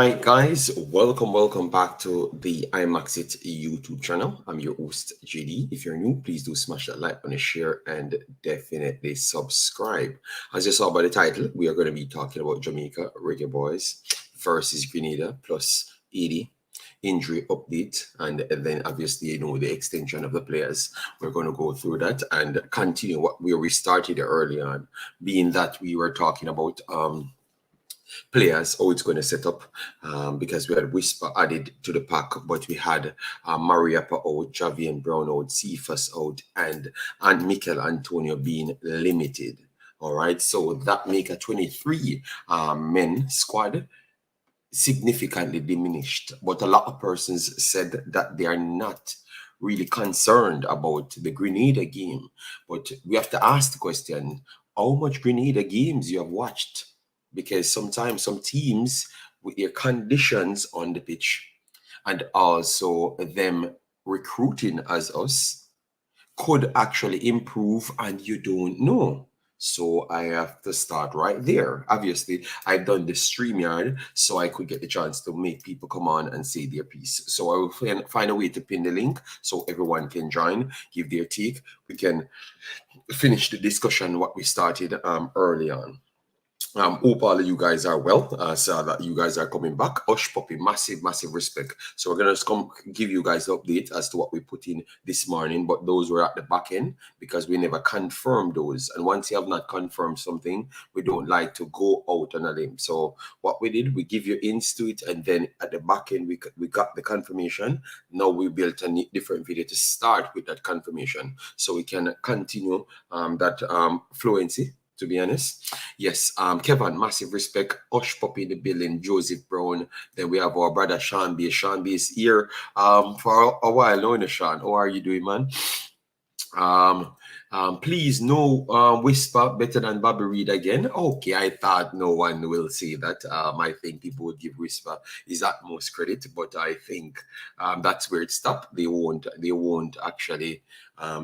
right, guys, welcome back to the Imaxit YouTube channel. I'm your host, JD. If you're new, please do smash that like button, share, and definitely subscribe. As you saw by the title, we are going to be talking about Jamaica Reggae Boyz versus Grenada plus 80 injury update, and then obviously the extension of the players. We're going to go through that and continue what we restarted early on, being that we were talking about players, how it's going to set up, because we had Whisper added to the pack, but we had Mariapa out, Javian Brown out, Cephas out, and Mikel Antonio being limited. All right, so that make a 23 men squad significantly diminished, but a lot of persons said that they are not really concerned about the Grenada game. But we have to ask the question, how much Grenada games you have watched? Because sometimes some teams with their conditions on the pitch and also them recruiting as us could actually improve, and you don't know. So I have to start right there. Obviously, I've done the StreamYard so I could get the chance to make people come on and say their piece. So I will find a way to pin the link so everyone can join, give their take. We can finish the discussion what we started early on. Hope all of you guys are well. So that you guys are coming back. Hush puppy, massive respect. So we're gonna just come give you guys an update as to what we put in this morning. But those were at the back end because we never confirmed those. And once you have not confirmed something, we don't like to go out on a limb. So what we did, we give you ins to it, and then at the back end we got the confirmation. Now we built a different video to start with that confirmation, so we can continue that fluency. To be honest, yes. Kevin, massive respect. Hush puppy in the building. Joseph Brown. Then we have our brother Sean B. Sean B is here for a while. Knowing Sean, how are you doing, man? Please, no Whisper better than Bobby Reed again. Okay, I thought no one will say that. I think people would give Whisper his utmost credit, but I think that's where it stopped. They won't actually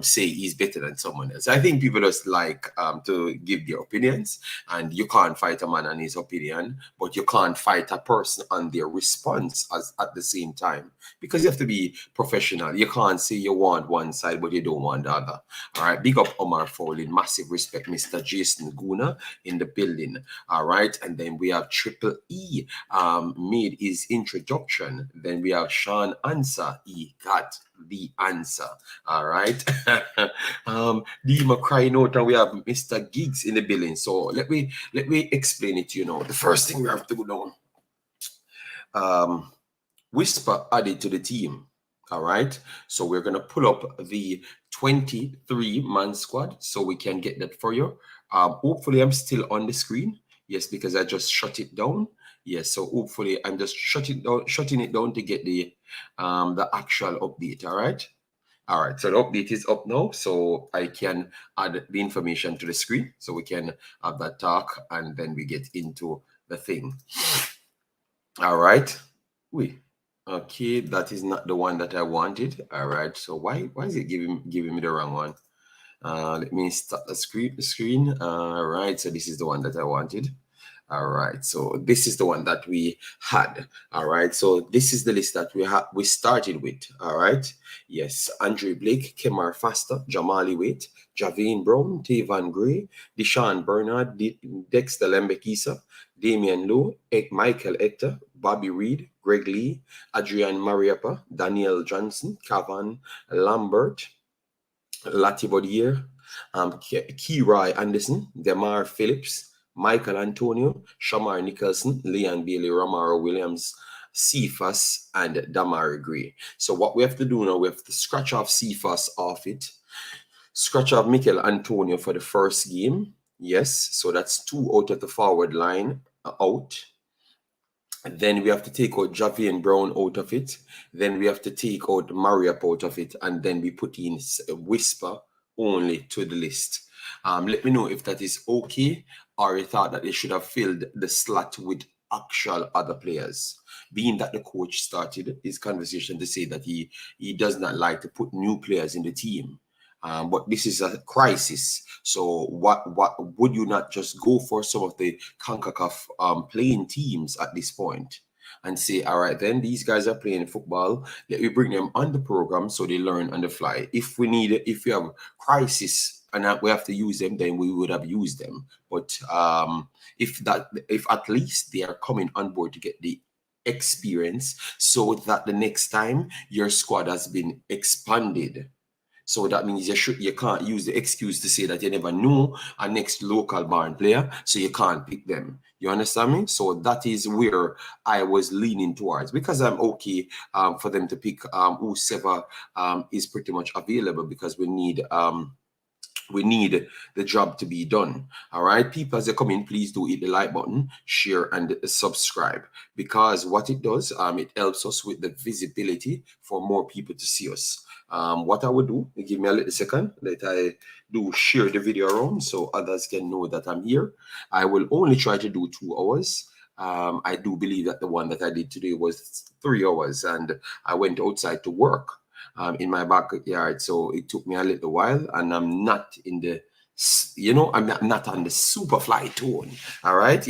say he's better than someone else. I think people just like to give their opinions, and you can't fight a man on his opinion, but you can't fight a person on their response at the same time, because you have to be professional. You can't say you want one side but you don't want the other. All right, big up Omar Fowlin, massive respect. Mr. Jason Guna in the building. All right, and then we have Triple E made his introduction. Then we have Sean Answer. He got the answer. All right. Dima crying out, and we have Mr. Giggs in the building. So let me explain it to you now. The first thing we have to do now, Whisper added to the team. All right, so we're gonna pull up the 23-man squad so we can get that for you. Hopefully I'm still on the screen. Yes, because I just shut it down. Yes, so hopefully I'm just shutting it down to get the actual update. All right, so the update is up now, so I can add the information to the screen so we can have that talk, and then we get into the thing. All right, okay, that is not the one that I wanted. All right, so why is it giving me the wrong one? Let me start the screen. All right, so this is the one that I wanted. All right, so this is the one that we had. All right, so this is the list that we started with. All right, yes, Andre Blake, Kemar Faster, Jamali Waite, Javine Brown, Tavan Gray, Deshaun Bernard, Dexter Lembekisa, Damian Lowe, Michael Hector, Bobby Reed, Greg Lee, Adrian Mariapa, Daniel Johnson, Cavan Lambert, Latibodier, Kirai Anderson, Demar Phillips, Michael Antonio, Shamar Nicholson, Leon Bailey, Romaro Williams, Cephas, and Damari Gray. So what we have to do now, we have to scratch off Cephas off it, scratch off Michael Antonio for the first game. Yes, so that's 2 out of the forward line out. And then we have to take out Javian Brown out of it. Then we have to take out Mariap out of it, and then we put in Whisper only to the list. Let me know if that is okay, or you thought that they should have filled the slot with actual other players, being that the coach started his conversation to say that he does not like to put new players in the team. But this is a crisis. So what would you not just go for some of the Concacaf playing teams at this point? and say, all right, then these guys are playing football. Let me bring them on the program so they learn on the fly. If we have crisis and we have to use them, then we would have used them. But if at least they are coming on board to get the experience, so that the next time your squad has been expanded. So that means you can't use the excuse to say that you never knew a next local born player, so you can't pick them. You understand me? So that is where I was leaning towards, because I'm okay for them to pick whoever is pretty much available, because we need the job to be done. All right, people, as you come in, please do hit the like button, share, and subscribe, because what it does, it helps us with the visibility for more people to see us. What I would do, give me a little second that I do share the video around so others can know that I'm here. I will only try to do 2 hours. I do believe that the one that I did today was 3 hours, and I went outside to work in my backyard, so it took me a little while, and I'm not in the, I'm not on the super fly tone. All right.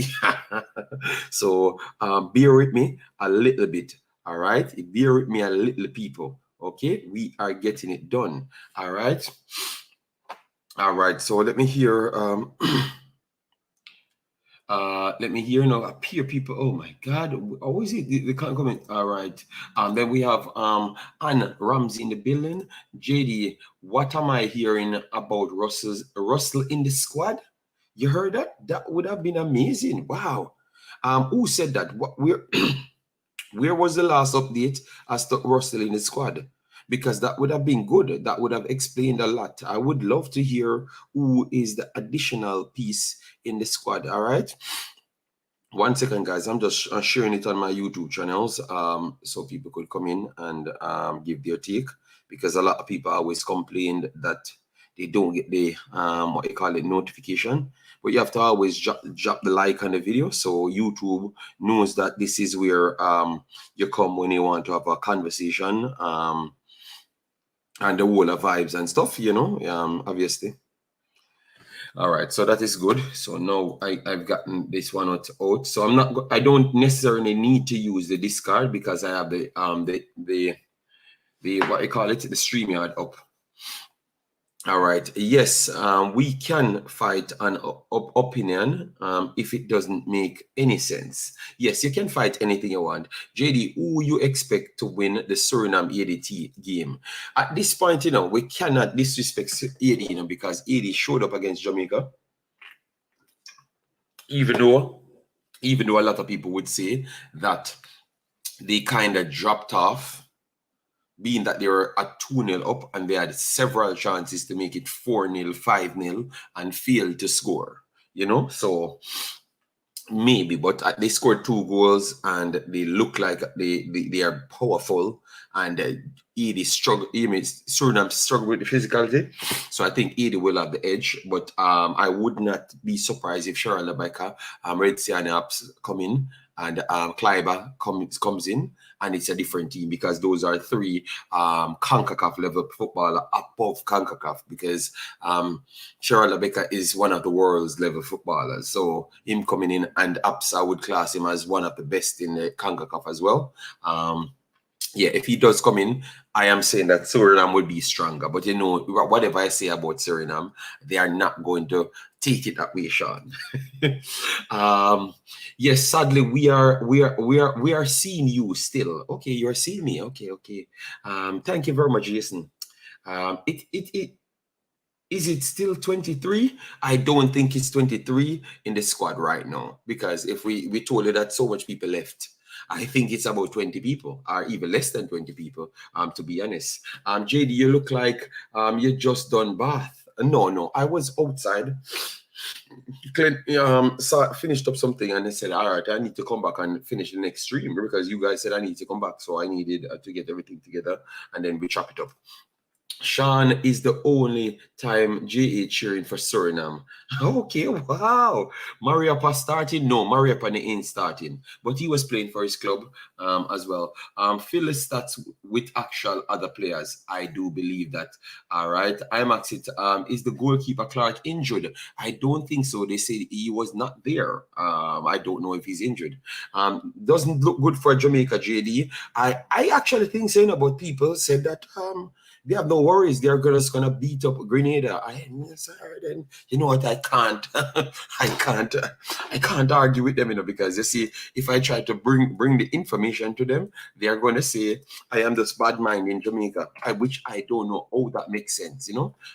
So bear with me a little bit. All right, bear with me a little, people. Okay, we are getting it done. All right. So let me hear let me hear now appear people. Oh my God, always they can't comment. All right. Then we have Anna Ramsey in the building. JD, what am I hearing about Russell in the squad? You heard that? That would have been amazing. Wow. Who said that? Where was the last update as to Russell in the squad? Because that would have been good. That would have explained a lot. I would love to hear who is the additional piece in the squad. All right. 1 second, guys. I'm just sharing it on my YouTube channels so people could come in and give their take, because a lot of people always complained that they don't get the what you call it, notification. But you have to always drop the like on the video, so YouTube knows that this is where you come when you want to have a conversation and the whole of vibes and stuff, obviously. All right, so that is good. So now I've gotten this one out. So I don't necessarily need to use the discard, because I have the what you call it, the StreamYard up. All right. Yes, we can fight an opinion if it doesn't make any sense. Yes, you can fight anything you want. JD, who you expect to win the Suriname ADT game? At this point, we cannot disrespect AD, because AD showed up against Jamaica. Even though a lot of people would say that they kind of dropped off, being that they were at 2-0 up and they had several chances to make it 4-0, 5-0, and failed to score, so maybe, but they scored 2 goals and they look like they are powerful, and Suriname struggle with the physicality, so I think AD will have the edge. But I would not be surprised if Cheryl Labeka, Red Sianaps come in, and Kleiber comes in, and it's a different team, because those are 3 Concacaf level footballer above Concacaf, because Cheryl Labeka is one of the world's level footballers. So him coming in, and Apps, I would class him as one of the best in the Concacaf as well. Yeah, if he does come in, I am saying that Suriname would be stronger. But whatever I say about Suriname, they are not going to take it that way, Sean. Yes, sadly, we are seeing you still. Okay, you're seeing me. Okay. Thank you very much, Jason. Is it still 23? I don't think it's 23 in the squad right now, because if we told you that so much people left, I think it's about 20 people, or even less than 20 people, to be honest. JD, you look like you just done bath. No, I was outside. Finished up something, and I said, all right, I need to come back and finish the next stream, because you guys said I need to come back, so I needed to get everything together, and then we chop it up. Sean is the only time JA cheering for Suriname. Okay, wow. Mariapa starting? No, Mariapa ain't starting. But he was playing for his club as well. Fill the stats with actual other players. I do believe that. All right. Imaxit, is the goalkeeper Clark injured? I don't think so. They said he was not there. I don't know if he's injured. Doesn't look good for Jamaica, JD. I actually think saying about people said that they have no worries. They're just gonna beat up Grenada. Sorry, then you know what? I can't, I can't argue with them, because you see, if I try to bring the information to them, they are gonna say I am this bad mind in Jamaica, which I don't know how that makes sense,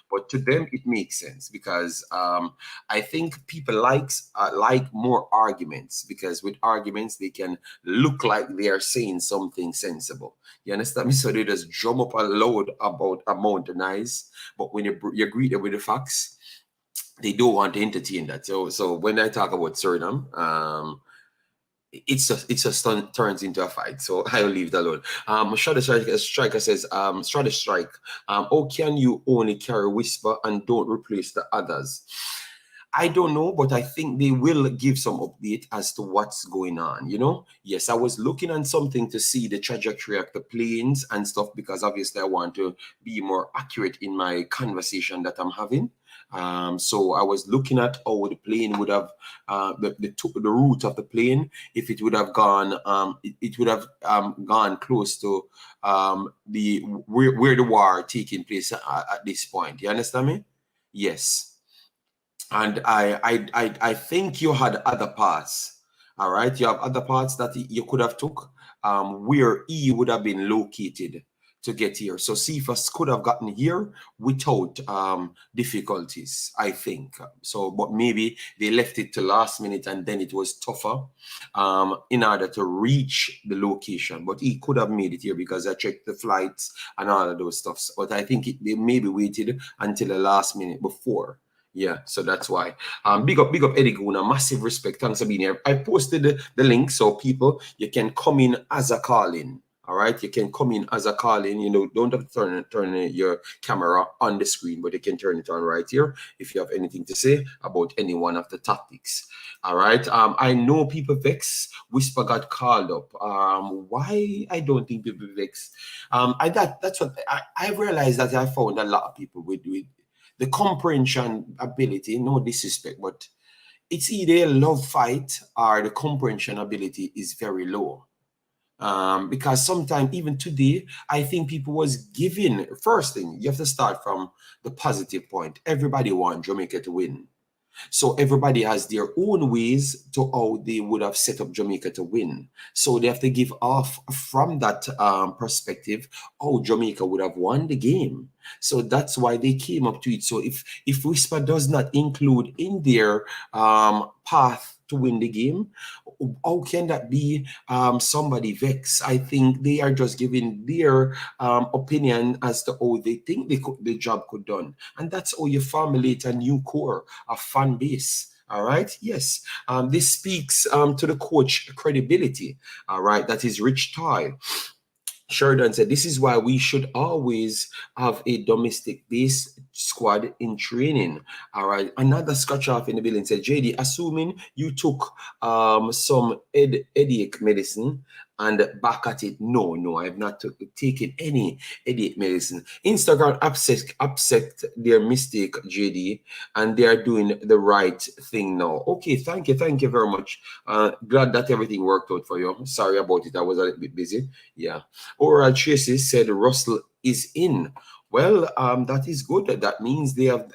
But to them, it makes sense because I think people like more arguments because with arguments they can look like they are saying something sensible. You understand me? So they just drum up a load about amount of nice, but when you greet them with the facts, they don't want to entertain that. So when I talk about Suriname, it just turns into a fight. So I'll leave it alone. Striker says, Strategy Strike. How can you only carry Whisper and don't replace the others? I don't know, but I think they will give some update as to what's going on, Yes, I was looking on something to see the trajectory of the planes and stuff because obviously I want to be more accurate in my conversation that I'm having. So I was looking at how the plane would have, the route of the plane, if it would have gone, it would have gone close to the where the war taking place at this point. You understand me? Yes. And I think you had other parts. All right, you have other parts that you could have took where E would have been located to get here. So Cephas could have gotten here without difficulties, I think. So, but maybe they left it to last minute and then it was tougher in order to reach the location. But he could have made it here because I checked the flights and all of those stuffs. But I think they maybe waited until the last minute before. Yeah, so that's why. Big up Eddie Guna. Massive respect. Thanks for being here. I posted the link so people, you can come in as a call-in. All right, you can come in as a call-in. Don't have to turn your camera on the screen, but you can turn it on right here if you have anything to say about any one of the tactics. All right. I know people vex. Whisper got called up. Why? I don't think people vex. That's what I realized that I found a lot of people with the comprehension ability, no disrespect, but it's either a love fight or the comprehension ability is very low. Because sometimes, even today, I think people was giving, first thing, you have to start from the positive point. Everybody wants Jamaica to win. So everybody has their own ways to how they would have set up Jamaica to win. So they have to give off from that perspective how Jamaica would have won the game. So that's why they came up to it. So if Whisper does not include in their path to win the game, how can that be somebody vex? I think they are just giving their opinion as to how they think the job could done. And that's how you formulate a new core, a fan base. All right. Yes. This speaks to the coach credibility. All right. That is Rich Toy. Sheridan said, this is why we should always have a domestic-based squad in training. All right. Another scratch off in the building said, JD, assuming you took some headache medicine and back at it. No, I have not taken any headache medicine. Instagram upset their mistake, JD, and they are doing the right thing now. Okay, thank you very much. Glad that everything worked out for you. Sorry about it. I was a little bit busy. Yeah. Oral Tracy said Russell is in. Well, that is good. That means they have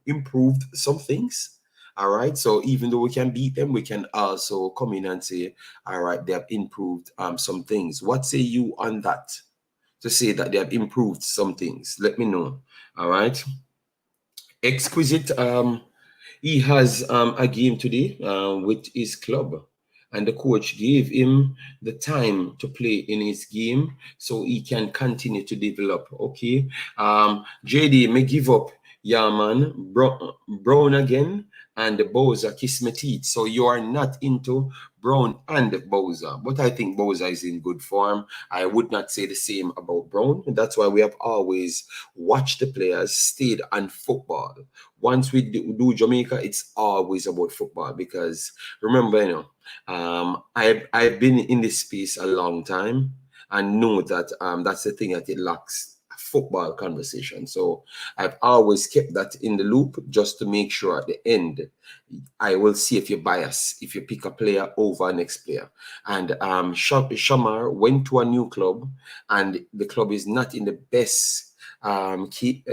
improved some things. All right. So even though we can beat them, we can also come in and say, all right, they have improved some things. What say you on that? To say that they have improved some things. Let me know. All right. Exquisite. He has a game today with his club. And the coach gave him the time to play in his game so he can continue to develop. Okay. JD may give up Yeah, man. Brown again and Bowser kiss my teeth. So you are not into Brown and Bowser. But I think Bowser is in good form. I would not say the same about Brown. That's why we have always watched the players, stayed on football. Once we do Jamaica, it's always about football because remember, I've been in this space a long time and know that that's the thing that it lacks football conversation. So I've always kept that in the loop just to make sure at the end I will see if you bias, if you pick a player over next player. And Shamar went to a new club, and the club is not in the best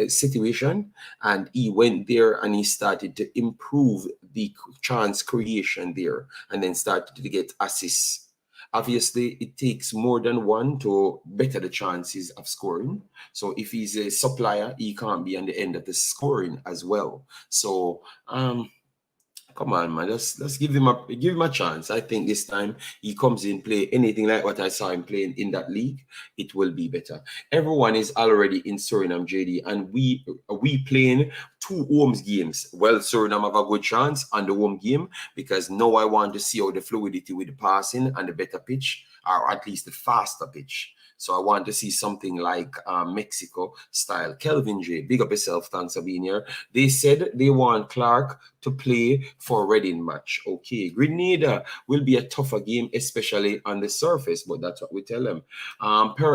situation. And he went there and he started to improve the chance creation there, and then started to get assists. Obviously, it takes more than one to better the chances of scoring. So if he's a supplier, he can't be on the end of the scoring as well. So come on, man. Let's give him a chance. I think this time he comes in, play anything like what I saw him playing in that league, it will be better. Everyone is already in Suriname, JD, and we playing two home games. Well, Suriname have a good chance on the home game because now I want to see how the fluidity with the passing and the better pitch, or at least the faster pitch. So I want to see something like Mexico style. Kelvin J, big up yourself, thanks for being here. They said they want Clark to play for Reading match. Okay, Grenada will be a tougher game, especially on the surface, but that's what we tell them.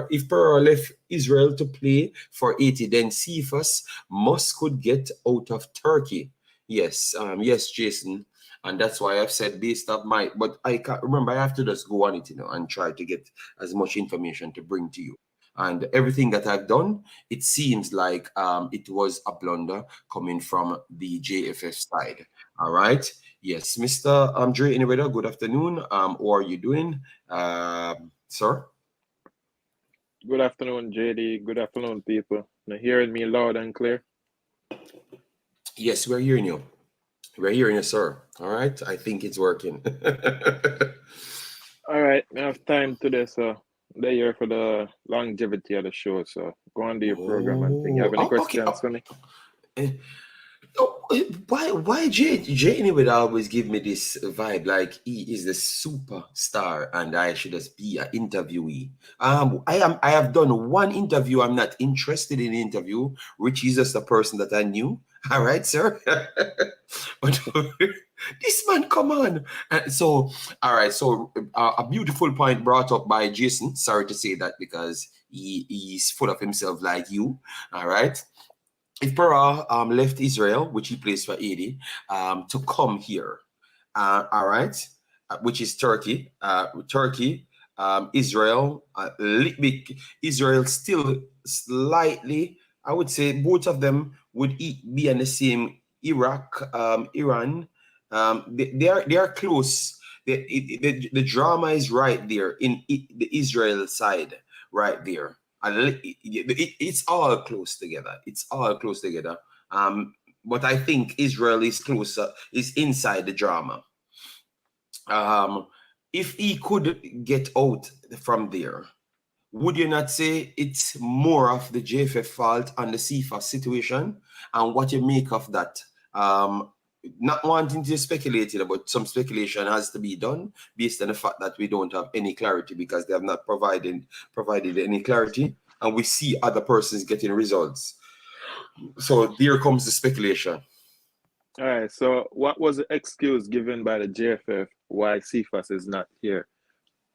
If Pearl left Israel to play for 80, then Cephas could get out of Turkey. Yes, yes, Jason. And that's why I've said based off my, but I can't remember, I have to just go on it, and try to get as much information to bring to you. And everything that I've done, it seems like it was a blunder coming from the JFF side. All right. Yes, Mr. Dre Innovator, good afternoon. How are you doing, sir? Good afternoon, JD. Good afternoon, people. Now hearing me loud and clear? Yes, we're hearing you. We're hearing you, sir. All right. I think it's working. All right, I have time today, so they're here for the longevity of the show. So go on to your program and thing. You have any Okay. questions for me? Eh, why Jay would always give me this vibe like he is the superstar and I should just be an interviewee. I have done one interview. I'm not interested in the interview, which is just a person that I knew. All right, sir. But this man, come on. So, all right. So, a beautiful point brought up by Jason. Sorry to say that because he's full of himself like you. All right. If Pearl left Israel, which he plays for 80, to come here, all right, which is Turkey, Israel, Israel still slightly, I would say both of them would be in the same Iraq, Iran. They are close. The drama is right there in the Israel side, right there. It's all close together. It's all close together. But I think Israel is closer, is inside the drama. If he could get out from there, would you not say it's more of the JFF fault and the Cephas situation? And what you make of that? Not wanting to speculate, but some speculation has to be done based on the fact that we don't have any clarity because they have not provided any clarity, and we see other persons getting results. So there comes the speculation. All right. So what was the excuse given by the JFF why Cephas is not here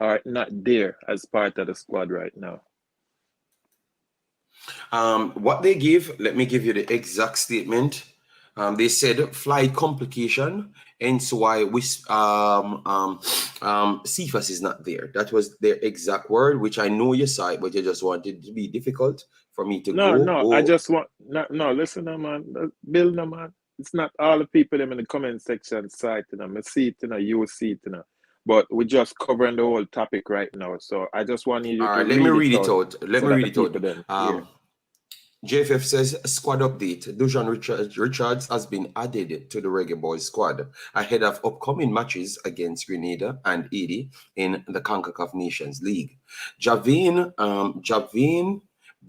or not there as part of the squad right now? What they give, let me give you the exact statement. They said flight complication, hence why Cephas is not there. That was their exact word, which I know you saw it, but you just wanted to be difficult for me to No. I go. just want no. Listen, man. Bill, man. It's not all the people them in the comment section site, I see it, you see it, But we're just covering the whole topic right now. So I just want you All to right, let me read it read it out out. Let so me that the read it people out. then hear. JFF says squad update. Dujuan Richards has been added to the Reggae Boyz squad ahead of upcoming matches against Grenada and Haiti in the Concacaf Nations League. Javine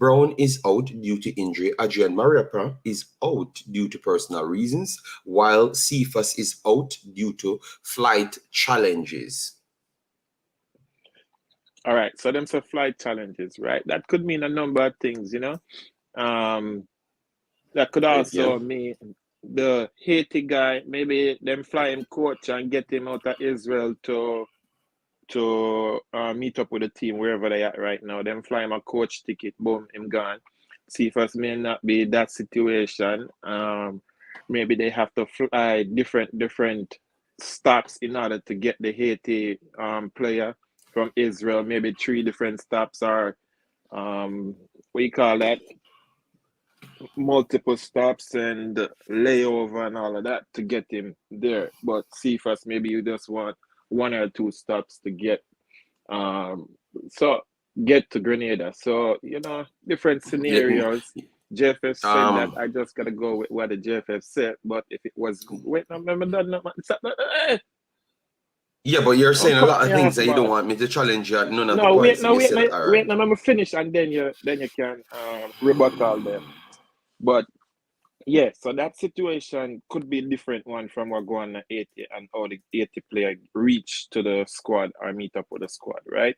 Brown is out due to injury. Adrian Mariappa is out due to personal reasons, while Cephas is out due to flight challenges. All right, so them some flight challenges, right? That could mean a number of things, you know. That could also mean the Haiti guy, maybe them fly him coach and get him out of Israel to meet up with the team wherever they are right now. Them fly him a coach ticket, boom, him gone. Cephas may not be that situation. Maybe they have to fly different stops in order to get the Haiti player from Israel. Maybe 3 different stops, or what you call that? Multiple stops and layover and all of that to get him there. But Cephas, maybe you just want 1 or 2 stops to get get to Grenada. So, you know, different scenarios. JFF said that I just gotta go with what the JFF said, but if it was yeah, but you're saying a lot of things that you don't want me to challenge you at none of the points. Wait, let me finish, and then you can rebuttal them. But yeah, so that situation could be a different one from what going on 80 and how the 80 player reach to the squad or meet up with the squad, right?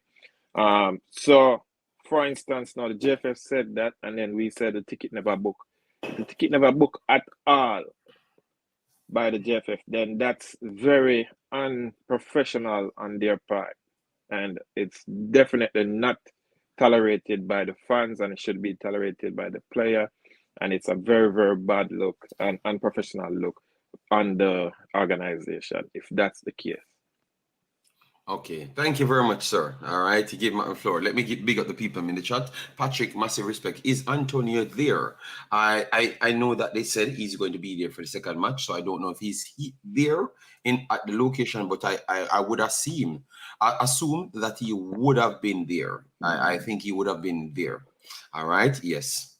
So for instance, now the JFF said that, and then we said the ticket never book. If the ticket never book at all by the JFF, then that's very unprofessional on their part, and it's definitely not tolerated by the fans, and it should be tolerated by the player, and it's a very, very bad look and unprofessional look on the organization if that's the case. Okay, thank you very much, sir. All right, to give my floor. Let me big up the people in the chat. Patrick, massive respect. Is Antonio there? I know that they said he's going to be there for the second match, so I don't know if he's there at the location, but I would assume that he would have been there. I think he would have been there. All right, yes.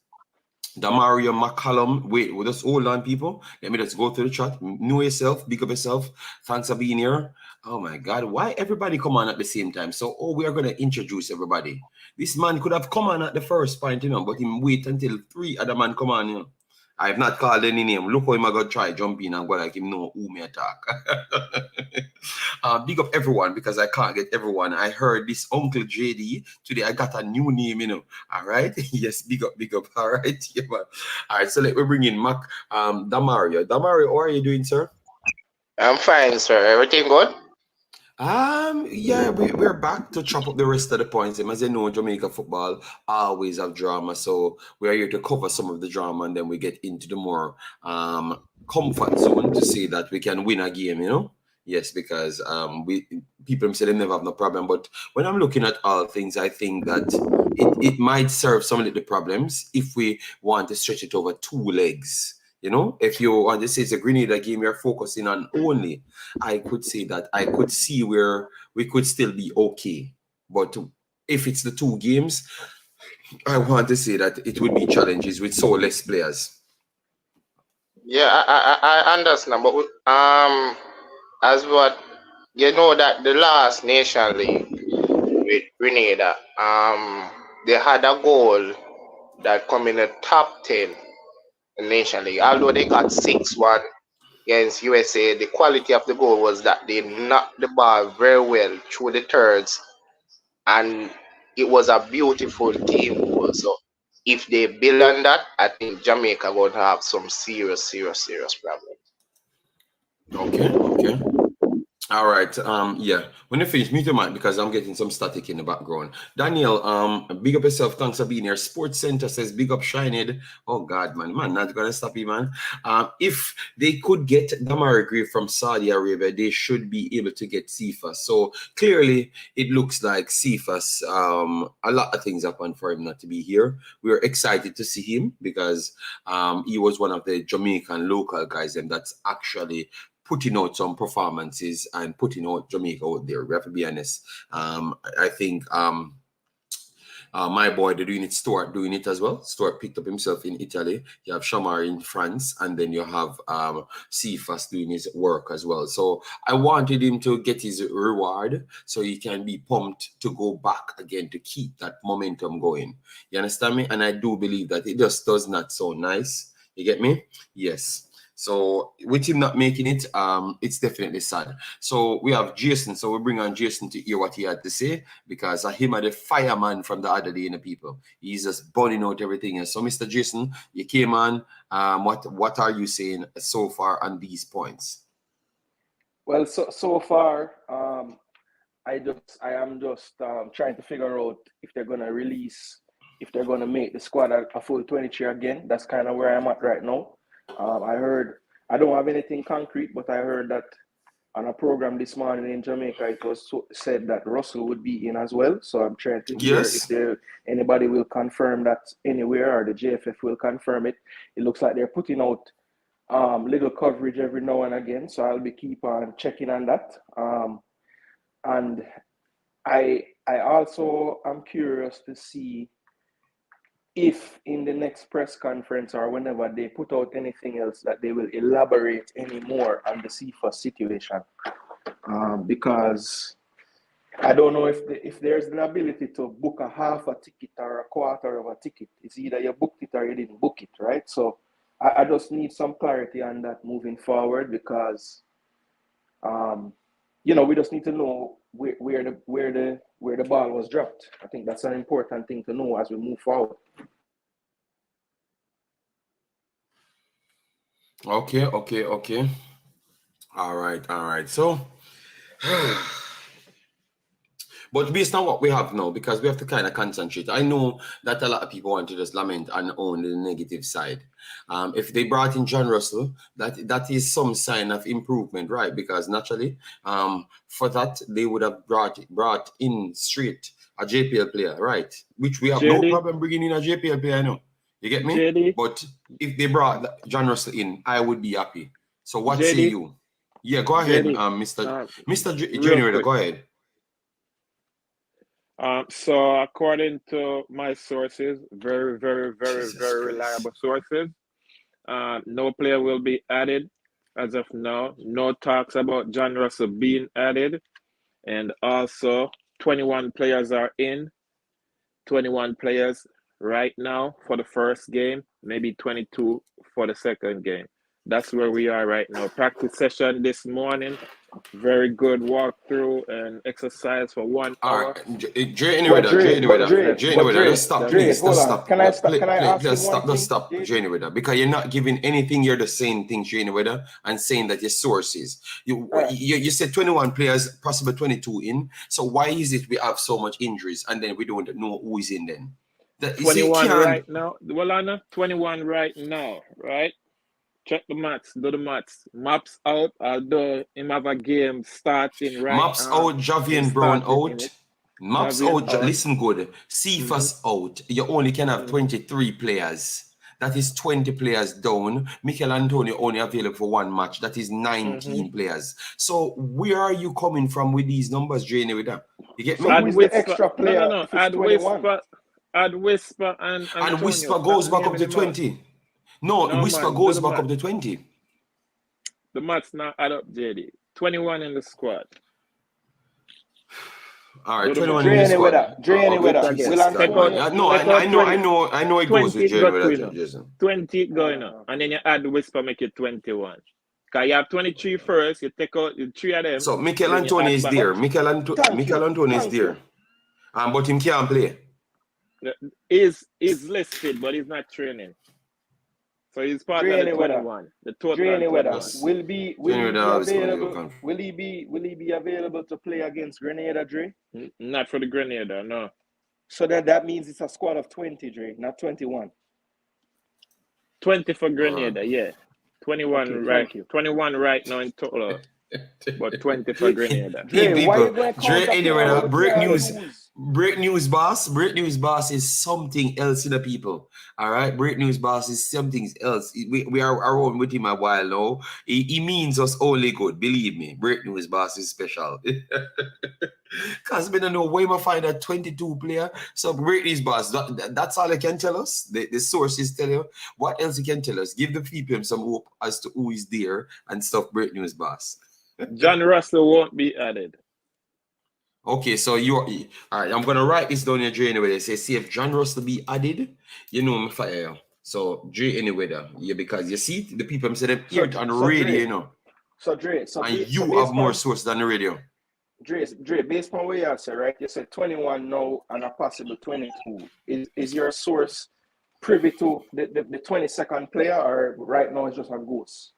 Damario McCallum, wait, we'll just hold on, people. Let me just go through the chat. Know yourself, big up yourself. Thanks for being here. Oh my God, why everybody come on at the same time? So, we are going to introduce everybody. This man could have come on at the first point, you know, but him wait until 3 other man come on, you know. I have not called any name. Look how him I got try jump in and go like him know who me attack. Big up everyone, because I can't get everyone. I heard this Uncle JD today. I got a new name, you know. All right. Yes, big up. All right. Yeah, man. All right. So let me bring in Mac Damario. Damario, how are you doing, sir? I'm fine, sir. Everything good? Yeah, we're back to chop up the rest of the points. As you know, Jamaica football always have drama, so we are here to cover some of the drama, and then we get into the more comfort zone to say that we can win a game, you know. Yes, because people say they never have no problem, but when I'm looking at all things, I think that it might serve some of the problems if we want to stretch it over 2 legs. You know, if you want to say it's a Grenada game you're focusing on only, I could say that I could see where we could still be okay. But if it's the 2 games, I want to say that it would be challenges with so less players. Yeah, I understand, but as what you know, that the last Nation League with Grenada, they had a goal that come in the top 10 in Nation League. Although they got 6-1 against USA, the quality of the goal was that they knocked the ball very well through the thirds, and it was a beautiful team goal. So if they build on that, I think Jamaica going to have some serious problems. Okay. All right. Yeah. When you finish, mute your mic because I'm getting some static in the background. Daniel, big up yourself. Thanks for being here. Sports Center says big up Shined. Oh God, man, not gonna stop you, man. If they could get Damari Gray from Saudi Arabia, they should be able to get Cephas. So clearly, it looks like Cephas. A lot of things happened for him not to be here. We're excited to see him because he was one of the Jamaican local guys, and that's actually putting out some performances and putting out Jamaica out there. We have to be honest. I think My boy, they're doing it. Stuart doing it as well. Stuart picked up himself in Italy. You have Shamar in France, and then you have Cephas doing his work as well. So I wanted him to get his reward so he can be pumped to go back again to keep that momentum going. You understand me? And I do believe that it just does not sound nice. You get me? Yes. So with him not making it, it's definitely sad. So we have Jason. So we bring on Jason to hear what he had to say, because him are the fireman from the other day, people. He's just burning out everything. And so, Mr. Jason, you came on. What are you saying so far on these points? Well, so far, I am just trying to figure out if they're gonna make the squad a full 23 again. That's kind of where I'm at right now. I don't have anything concrete, but I heard that on a program this morning in Jamaica, it was said that Russell would be in as well. So I'm trying to hear if anybody will confirm that anywhere, or the JFF will confirm it. It looks like they're putting out little coverage every now and again, so I'll keep on checking on that. And I also am curious to see if in the next press conference or whenever they put out anything else, that they will elaborate any more on the Cephas situation, because I don't know if there's an ability to book a half a ticket or a quarter of a ticket. It's either you booked it or you didn't book it, right? So I just need some clarity on that moving forward, because we just need to know where the ball was dropped. I think that's an important thing to know as we move forward. Okay. All right. So, but based on what we have now, because we have to kind of concentrate. I know that a lot of people want to just lament and own the negative side. If they brought in John Russell, that is some sign of improvement, right? Because naturally, for that they would have brought in straight a JPL player, right? Which we have no problem bringing in a JPL player, I know. You get me? JD. But if they brought John Russell in, I would be happy. So what say you? Yeah, go ahead, Mr. Junior, go ahead. So according to my sources, very, very, very, very reliable sources, no player will be added as of now. No talks about John Russell being added. And also 21 players are in. 21 players right now for the first game, maybe 22 for the second game. That's where we are right now. Practice session this morning. Very good walkthrough and exercise for 1 hour. All right, Dre, let's stop, please. Let's stop. Can I ask you one thing? Stop, Dre, because you're not giving anything. You're the same thing, Dre, and saying that your sources. You said 21 players, possibly 22 in. So why is it we have so much injuries and then we don't know who is in then? 21 right now. Well, Anna, 21 right now, right? Check the maths, do the maths. Maps out, although him have a game starting right. Maps out, Javian Brown out. Maps out, listen good. Cephas out. You only can have 23 players. That is 20 players down. Michael Antonio only available for one match. That is 19 players. So where are you coming from with these numbers, Jane? With that? You get me? So who is the extra player? No. Add Whisper and Whisper goes back up to 20. No, Whisper goes back up to 20. The maths now add up, JD. 21 in the squad. All right, 21 in the squad. Dre with us. I know it goes with Dre with us, Jason. 20 going on. And then you add Whisper, make it 21. Because you have 23 first, you take out the 3 of them. So Michael Antonio is there. Michael Antonio is there. But him can't play. He's listed, but he's not training. So he's part of the 21. The total. Will he be available to play against Grenada, Dre? Not for the Grenada, no. So that means it's a squad of 20, Dre, not 21. 20 for Grenada, yeah. 21 okay, 21 right now in total. But 20 for Grenada. Hey, people, Dre, anyway, break news. Break news, boss. Break news, boss is something else in the people. All right. Break news, boss is something else. We are around with him a while now. He means us only good. Believe me. Break news, boss is special. Because we don't know where we find a 22 player. So break news, boss. That's all they can tell us. The sources tell you. What else you can tell us? Give the people some hope as to who is there and stuff. Break news, boss. John Russell won't be added. Okay, so you're all right. I'm gonna write this down here, Dre, anyway. They say, see if John Russell be added, you know, me fire. So Dre, anyway, yeah, because you see the people say them hear it on the radio, Dre, you know. So Dre, And you have more sources than the radio. Dre, based on what you answer, right? You said 21 now and a possible 22. Is your source privy to the 22nd player, or right now it's just a ghost?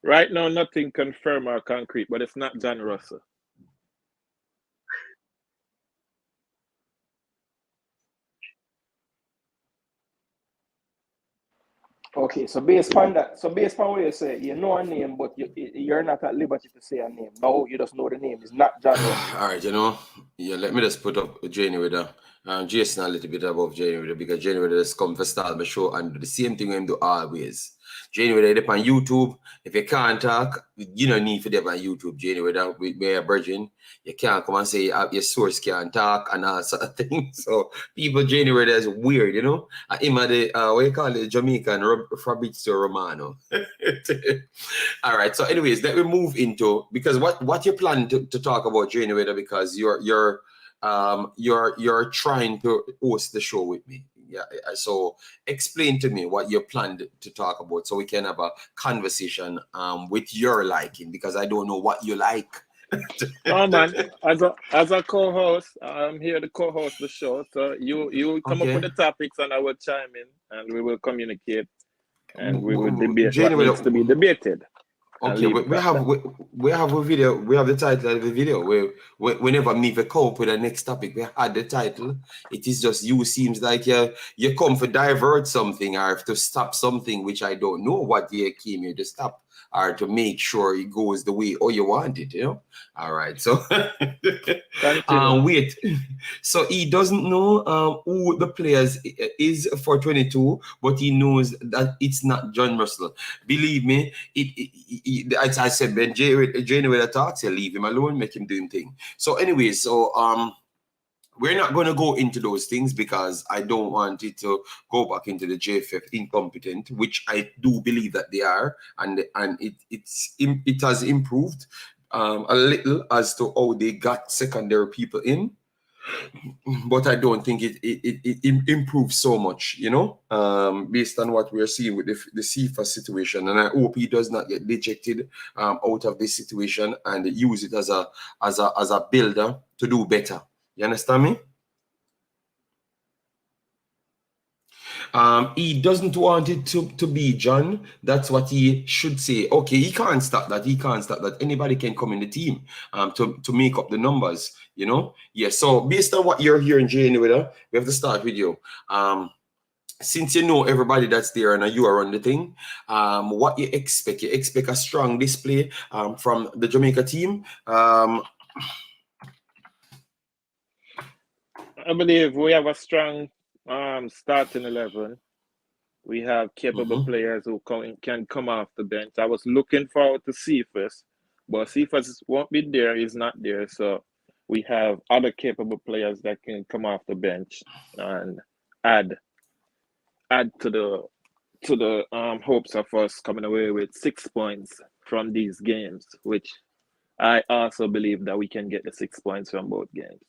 Right now, nothing confirmed or concrete, but it's not John Russell. Okay, so based on that, based on what you say, you know a name, but you're not at liberty to say a name. No, you just know the name. It's not John Russell. All right, you know, yeah, let me just put up Jane with Jason a little bit above Jane with because Jane with just come for start my show and do the same thing we do always. Jane with up on YouTube. If you can't talk, you don't need for them on YouTube. Jane with a virgin, you can't come and say your source can't talk and all sort of things. So people Jane with is weird, you know. Him at the what you call it, Jamaican Fabrizio Romano. All right. So, anyways, let me move into because what you plan to talk about, Jane with because you're trying to host the show with me. Yeah. So explain to me what you planned to talk about so we can have a conversation with your liking because I don't know what you like. Oh man, as a co-host, I'm here to co-host the show. So you come up with the topics and I will chime in and we will communicate and we will debate what needs to be debated. Okay, we have a video. We have the title of the video. Whenever me come up with the next topic, we had the title. It is just you seems like you come to divert something or to stop something which I don't know what you came here to stop or to make sure it goes the way you want it. You know. All right. So wait. So he doesn't know who the players is for 22, but he knows that it's not John Russell. Believe me, as I said, when Jane talks, you leave him alone, make him do him thing. So anyway, we're not going to go into those things because I don't want it to go back into the JFF incompetent, which I do believe that they are, and it has improved a little as to how they got secondary people in. But I don't think it improves so much, you know, based on what we're seeing with the Cephas situation. And I hope he does not get dejected out of this situation and use it as a builder to do better. You understand me? He doesn't want it to be John. That's what he should say. Okay, he can't stop that. He can't stop that. Anybody can come in the team to make up the numbers, you know? Yeah, so based on what you're hearing, Jane, we have to start with you. Since you know everybody that's there and you are on the thing, what you expect? You expect a strong display from the Jamaica team? I believe we have a strong starting 11. We have capable players who can come off the bench. I was looking forward to Cephas, but Cephas won't be there. He's not there. So we have other capable players that can come off the bench and add to the hopes of us coming away with 6 points from these games, which I also believe that we can get the 6 points from both games.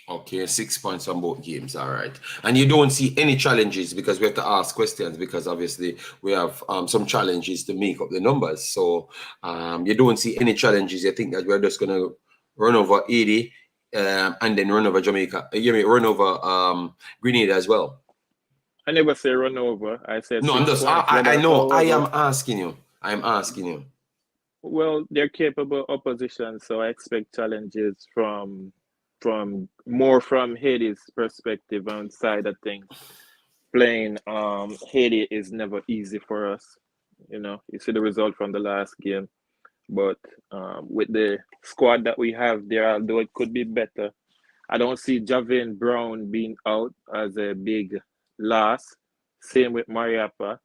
Okay, 6 points on both games. All right. And you don't see any challenges because we have to ask questions because obviously we have some challenges to make up the numbers. So you don't see any challenges. You think that we're just going to run over 80 and then run over Jamaica. You mean run over Grenada as well? I never say run over. I said no. I'm just. I know. I am asking you. I'm asking you. Well, they're capable opposition, so I expect challenges from Haiti's perspective and side of things. Playing Haiti is never easy for us. You know, you see the result from the last game. But with the squad that we have there, although it could be better, I don't see Javin Brown being out as a big loss. Same with Mariappa.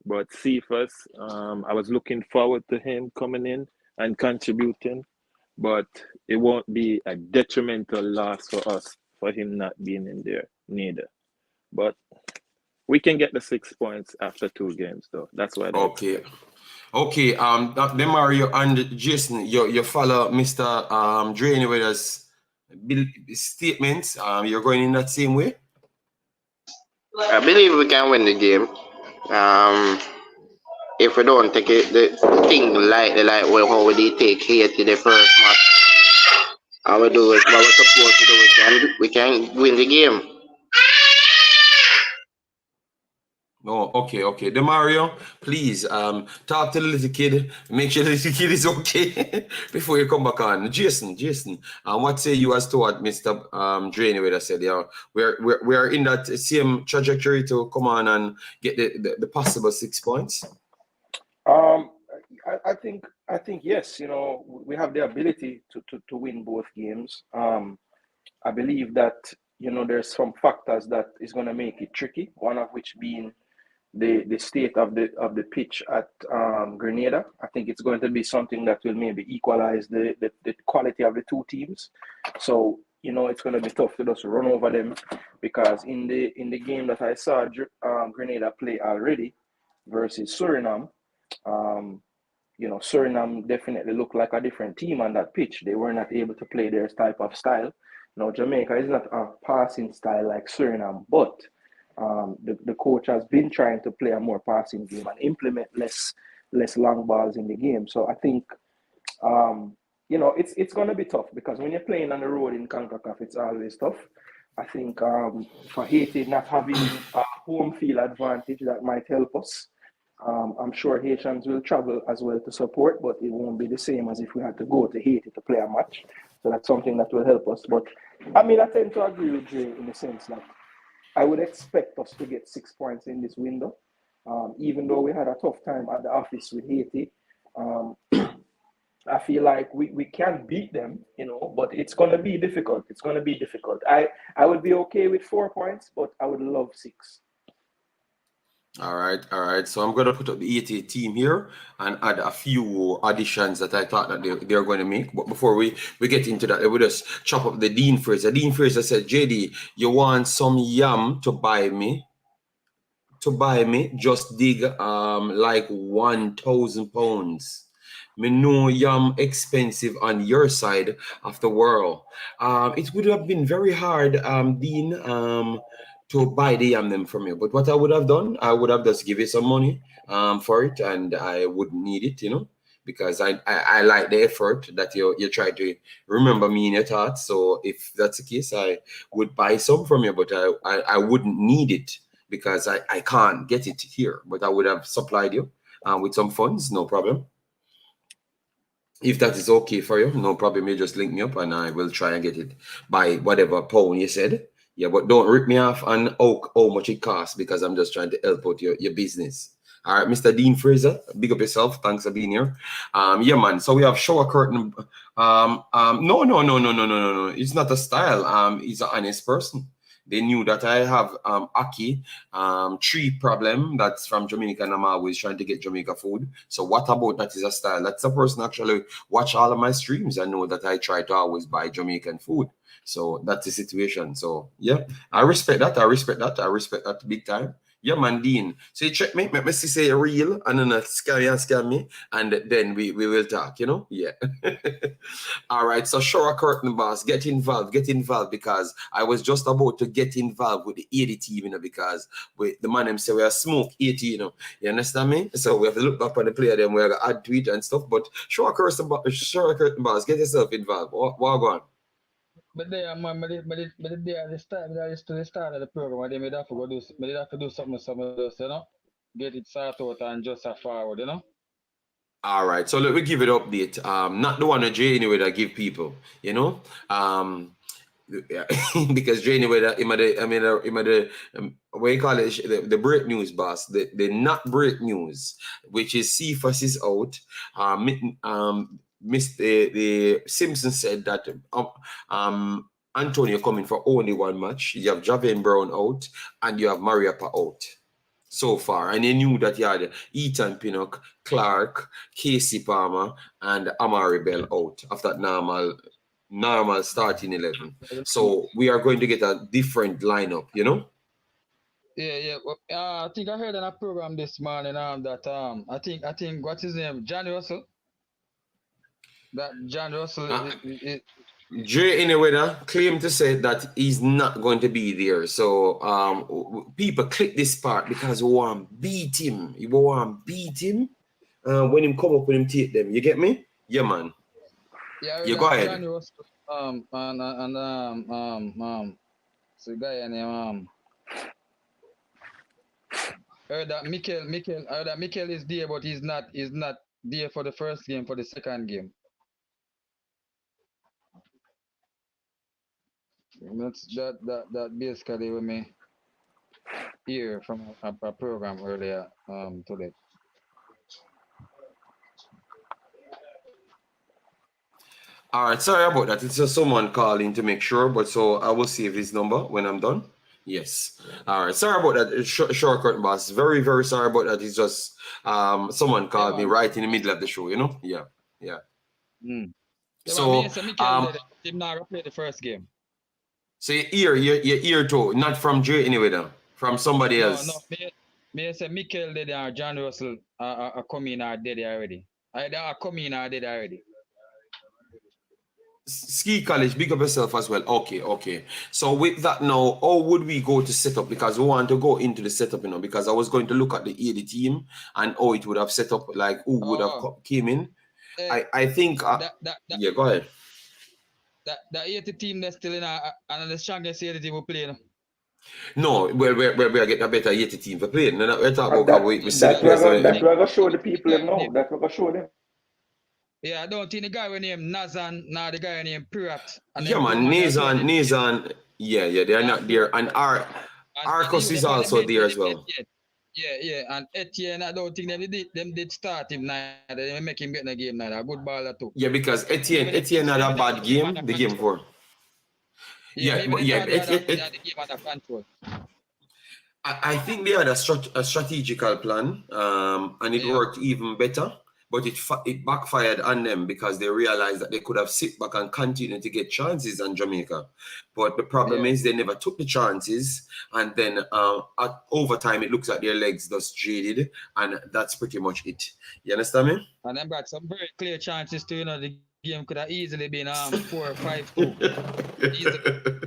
But Cephas, I was looking forward to him coming in and contributing, but it won't be a detrimental loss for us for him not being in there neither. But we can get the 6 points after 2 games, though. That's what I Okay. Okay, then Mario and Jason, you follow Mr. Drainey with us statements. You're going in that same way? I believe we can win the game. If we don't take it, the thing lightly, like how we did take Haiti the first match, and we do it what we're supposed to do, we can win the game. Oh, okay. The Mario, please talk to the little kid. Make sure the little kid is okay before you come back on. Jason, what say you as to what Mr. Drainey with us said? Yeah, we're in that same trajectory to come on and get the possible 6 points. I think yes. You know, we have the ability to win both games. I believe that there's some factors that is going to make it tricky. One of which being the state of the pitch at Grenada. I think it's going to be something that will maybe equalize the quality of the two teams. So it's going to be tough to just run over them, because in the game that I saw Grenada play already versus Suriname, Suriname definitely looked like a different team on that pitch. They were not able to play their type of style. Now Jamaica is not a passing style like Suriname, but the coach has been trying to play a more passing game and implement less long balls in the game. So I think it's going to be tough, because when you're playing on the road in Concacaf, it's always tough. I think for Haiti not having a home field advantage, that might help us. I'm sure Haitians will travel as well to support, but it won't be the same as if we had to go to Haiti to play a match. So that's something that will help us. But I tend to agree with Jay in the sense that I would expect us to get 6 points in this window, even though we had a tough time at the office with Haiti. I feel like we can beat them, but it's going to be difficult. It's going to be difficult. I would be okay with 4 points, but I would love 6. All right. So I'm going to put up the 88 team here and add a few additions that I thought that they're going to make. But before we get into that, we'll just chop up the Dean Fraser. Dean Fraser said, JD, you want some yam to buy me? Just dig like 1,000 pounds. Me know yam expensive on your side of the world. It would have been very hard, Dean, to buy the yam them from you. But what I would have done, I would have just give you some money for it, and I wouldn't need it, because I like the effort that you try to remember me in your thoughts. So if that's the case, I would buy some from you, but I wouldn't need it, because I can't get it here. But I would have supplied you with some funds, no problem. If that is okay for you, no problem. You just link me up and I will try and get it by whatever pound you said. Yeah, but don't rip me off on how much it costs, because I'm just trying to help out your business. All right, Mr. Dean Fraser, big up yourself. Thanks for being here. Yeah, man. So we have shower curtain. No. It's not a style. He's an honest person. They knew that I have Aki tree problem. That's from Jamaica, and I'm always trying to get Jamaica food. So what about that is a style? That's a person actually watch all of my streams and know that I try to always buy Jamaican food. So that's the situation. So yeah, I respect that. I respect that big time. Yeah, man, Dean. So you check me, make me see say real, and then scam me, and then we will talk, Yeah. All right. So shower curtain boss, get involved, because I was just about to get involved with the 80 team, because the man them say we are smoke 80, You understand me? So we have to look up on the player, then we have to add tweet and stuff. But shower curtain boss, get yourself involved. What go on? But there, man, but there at the start of the program, they made have to do something, get it started out and just a forward, All right, so let me give it an update. Not the one that Jay anyway that give people, because Jay anyway that what you call it, the break news, boss, the not break news, which is Cephas is out. The Simpson said that Antonio coming for only one match. You have Javen Brown out and you have Mariappa out so far. And you knew that you had Ethan Pinnock, Clark, Casey Palmer, and Amari Bell out of that normal starting 11. So we are going to get a different lineup, you know? Yeah. Well, I think I heard on a program this morning that I think what's his name? John Russell. That John Russell Dre Anyway claimed to say that he's not going to be there. So people click this part because we want to beat him. You want to beat him when him come up with him take them. You get me? Yeah, man. Yeah, you go ahead. John Russell, so the guy named heard that Mikel is there, but he's not there for the first game, for the second game. That's that basically what me hear from a program earlier today. All right, sorry about that. It's just someone calling to make sure, but so I will save his number when I'm done. Yes. All right. Sorry about that. Short curtain, boss. Very, very sorry about that. It's just someone called me right in the middle of the show. You know? Yeah. Mm. So did not play the first game. So you hear too, not from Jay anyway, though, from somebody else. No. Me say Mikel did or John Russell are coming or dead already. Either are coming or dead already. Ski College, big up yourself as well. Okay. So with that now, how would we go to setup? Because we want to go into the setup, you know, because I was going to look at the 80 team and how it would have set up, like who would have came in. I think, yeah, go ahead. The 80 team that's still in and the strongest 80 team will play, you know? No, we're getting a better 80 team for playing. No, we're talking about that's we're going to show the people them now. That's what we're going to show them. Yeah, I don't think the guy named Nazan, now the guy named Pirat. Yeah, man, Nazan, yeah, they're not there. And Arcos is also there as well. Yeah, and Etienne, I don't think them did start him now. They make him get in the game now. A good baller too. Yeah, because Etienne had a bad game, the game before. I think they had a strategical plan, and it worked even better. But it backfired on them because they realized that they could have sit back and continue to get chances on Jamaica. But the problem is they never took the chances. And then at overtime, it looks like their legs just jaded. And that's pretty much it. You understand me? And them got some very clear chances to, you know, the game could have easily been 4 or 5-2.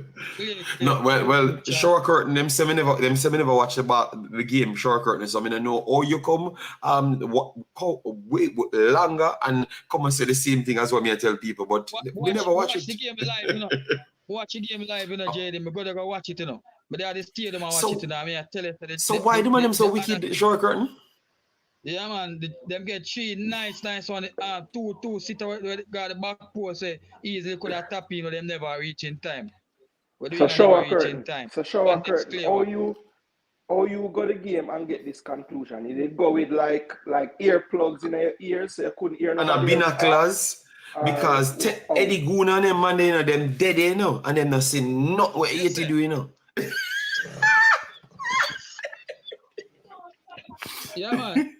No, well, short curtain, them seven never watch the game, short curtain. So I mean, I know, or you come wait longer and come and say the same thing as what me I tell people, but we never watch it. The game live, you know. Watch the game live, you know, JD. My brother go watch it, you know. But they are the stadium and watch it, you know. I mean, I tell you. So why do them so wicked, short curtain? Yeah, man, them get 3 nice one. 2 sit where they got the back post, easily could have tap in, but them never reach in time. So shower curtain. How you go the game and get this conclusion? You did go with like earplugs in your ears so you couldn't hear nobody. And a binoculars because Eddie Goon and them man, you know, them dead, you know, and them not see not what you to do, you know. Yeah, man.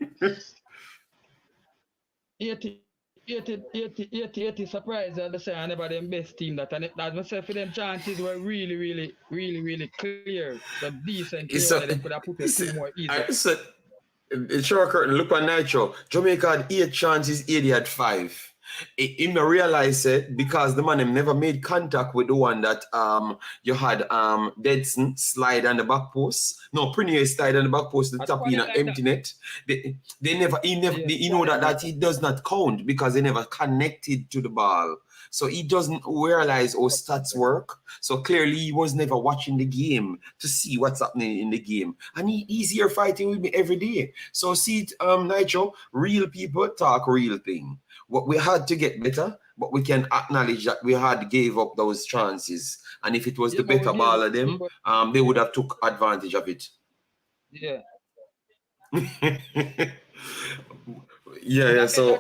80 surprise at the same. I never them best team that myself for them chances were really clear. The decent clear they could have put it 2 more easy. Short curtain, look on Nitro. Jamaica had 8 chances, 80 had 5. He may realize it because the man never made contact with the one that you had Deadson slide on the back post. No, Prunier slide on the back post, the top in an empty net. They never know that he does not count because they never connected to the ball. So he doesn't realize how stats work. So clearly he was never watching the game to see what's happening in the game. And he's here fighting with me every day. So see it, Nitro, real people talk real thing. What we had to get better, but we can acknowledge that we had gave up those chances. And if it was the better ball of them, they would have took advantage of it. Yeah. Yeah. So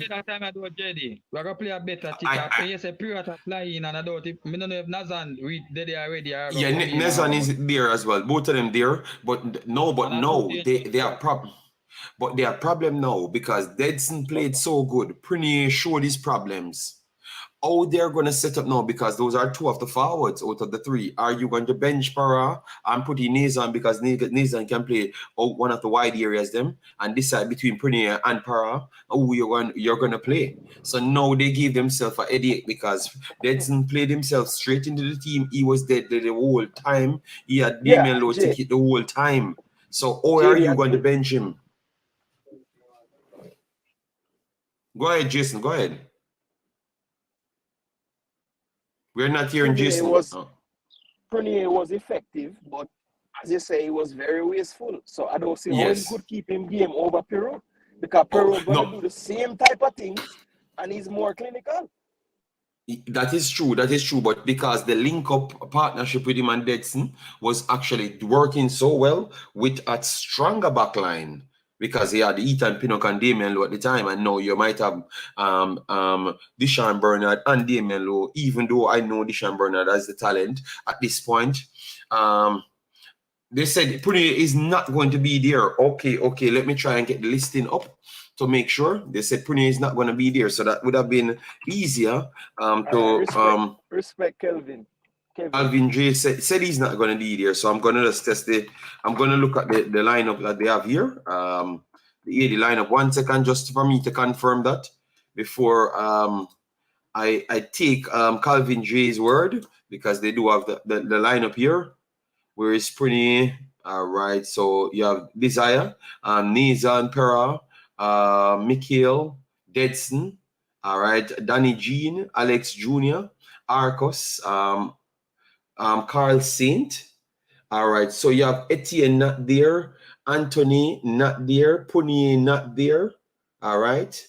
That time I do JD. We're gonna play a better ticker. I Yes, a Pirata fly in and I don't I don't know if Nazan read they already are gonna yeah, come in Nezan or is there as well. Both of them there, but and I too no, dangerous they are boy. problem. But they are problem now because Dedson played so good. Prunier showed his problems. How they're going to set up now, because those are two of the forwards out of the three. Are you going to bench Para and put in Nazan because Nazan can play out one of the wide areas them and decide between Prunier and Para who you're going to play? So now they give themselves a headache because Dedson played himself straight into the team. He was dead the whole time. He had Yeah, Damian Lowe ticket the whole time. So how are JD, you I going to think bench him? Go ahead, Jason. Go ahead. We're not hearing Jason. Prunier was effective, but as you say, he was very wasteful. So I don't see how him Yes. could keep him game over Peru, because Peru gonna do the same type of things, and he's more clinical. That is true. That is true. But because the link-up partnership with him and Dedson was actually working so well with a stronger backline, because he had Ethan Pinnock and Damian Lowe at the time, and now you might have Deshaun Bernard and Damian Lowe, even though I know Deshaun Bernard has the talent at this point. They said Pune is not going to be there. Okay, let me try and get the listing up to make sure. They said Pune is not going to be there, so that would have been easier Respect Kelvin. Alvin J said he's not going to be there, so I'm going to just test I'm going to look at the lineup that they have here. The lineup. 1 second, just for me to confirm that before I take Calvin J's word, because they do have the lineup here. Where is Prinny? All right, so you have Desire, Nazan Pera, Mikhail, Dedson, all right, Danny Jean, Alex Jr., Arcos, Carl Saint. All right, so you have Etienne not there, Anthony not there, Punier not there. All right.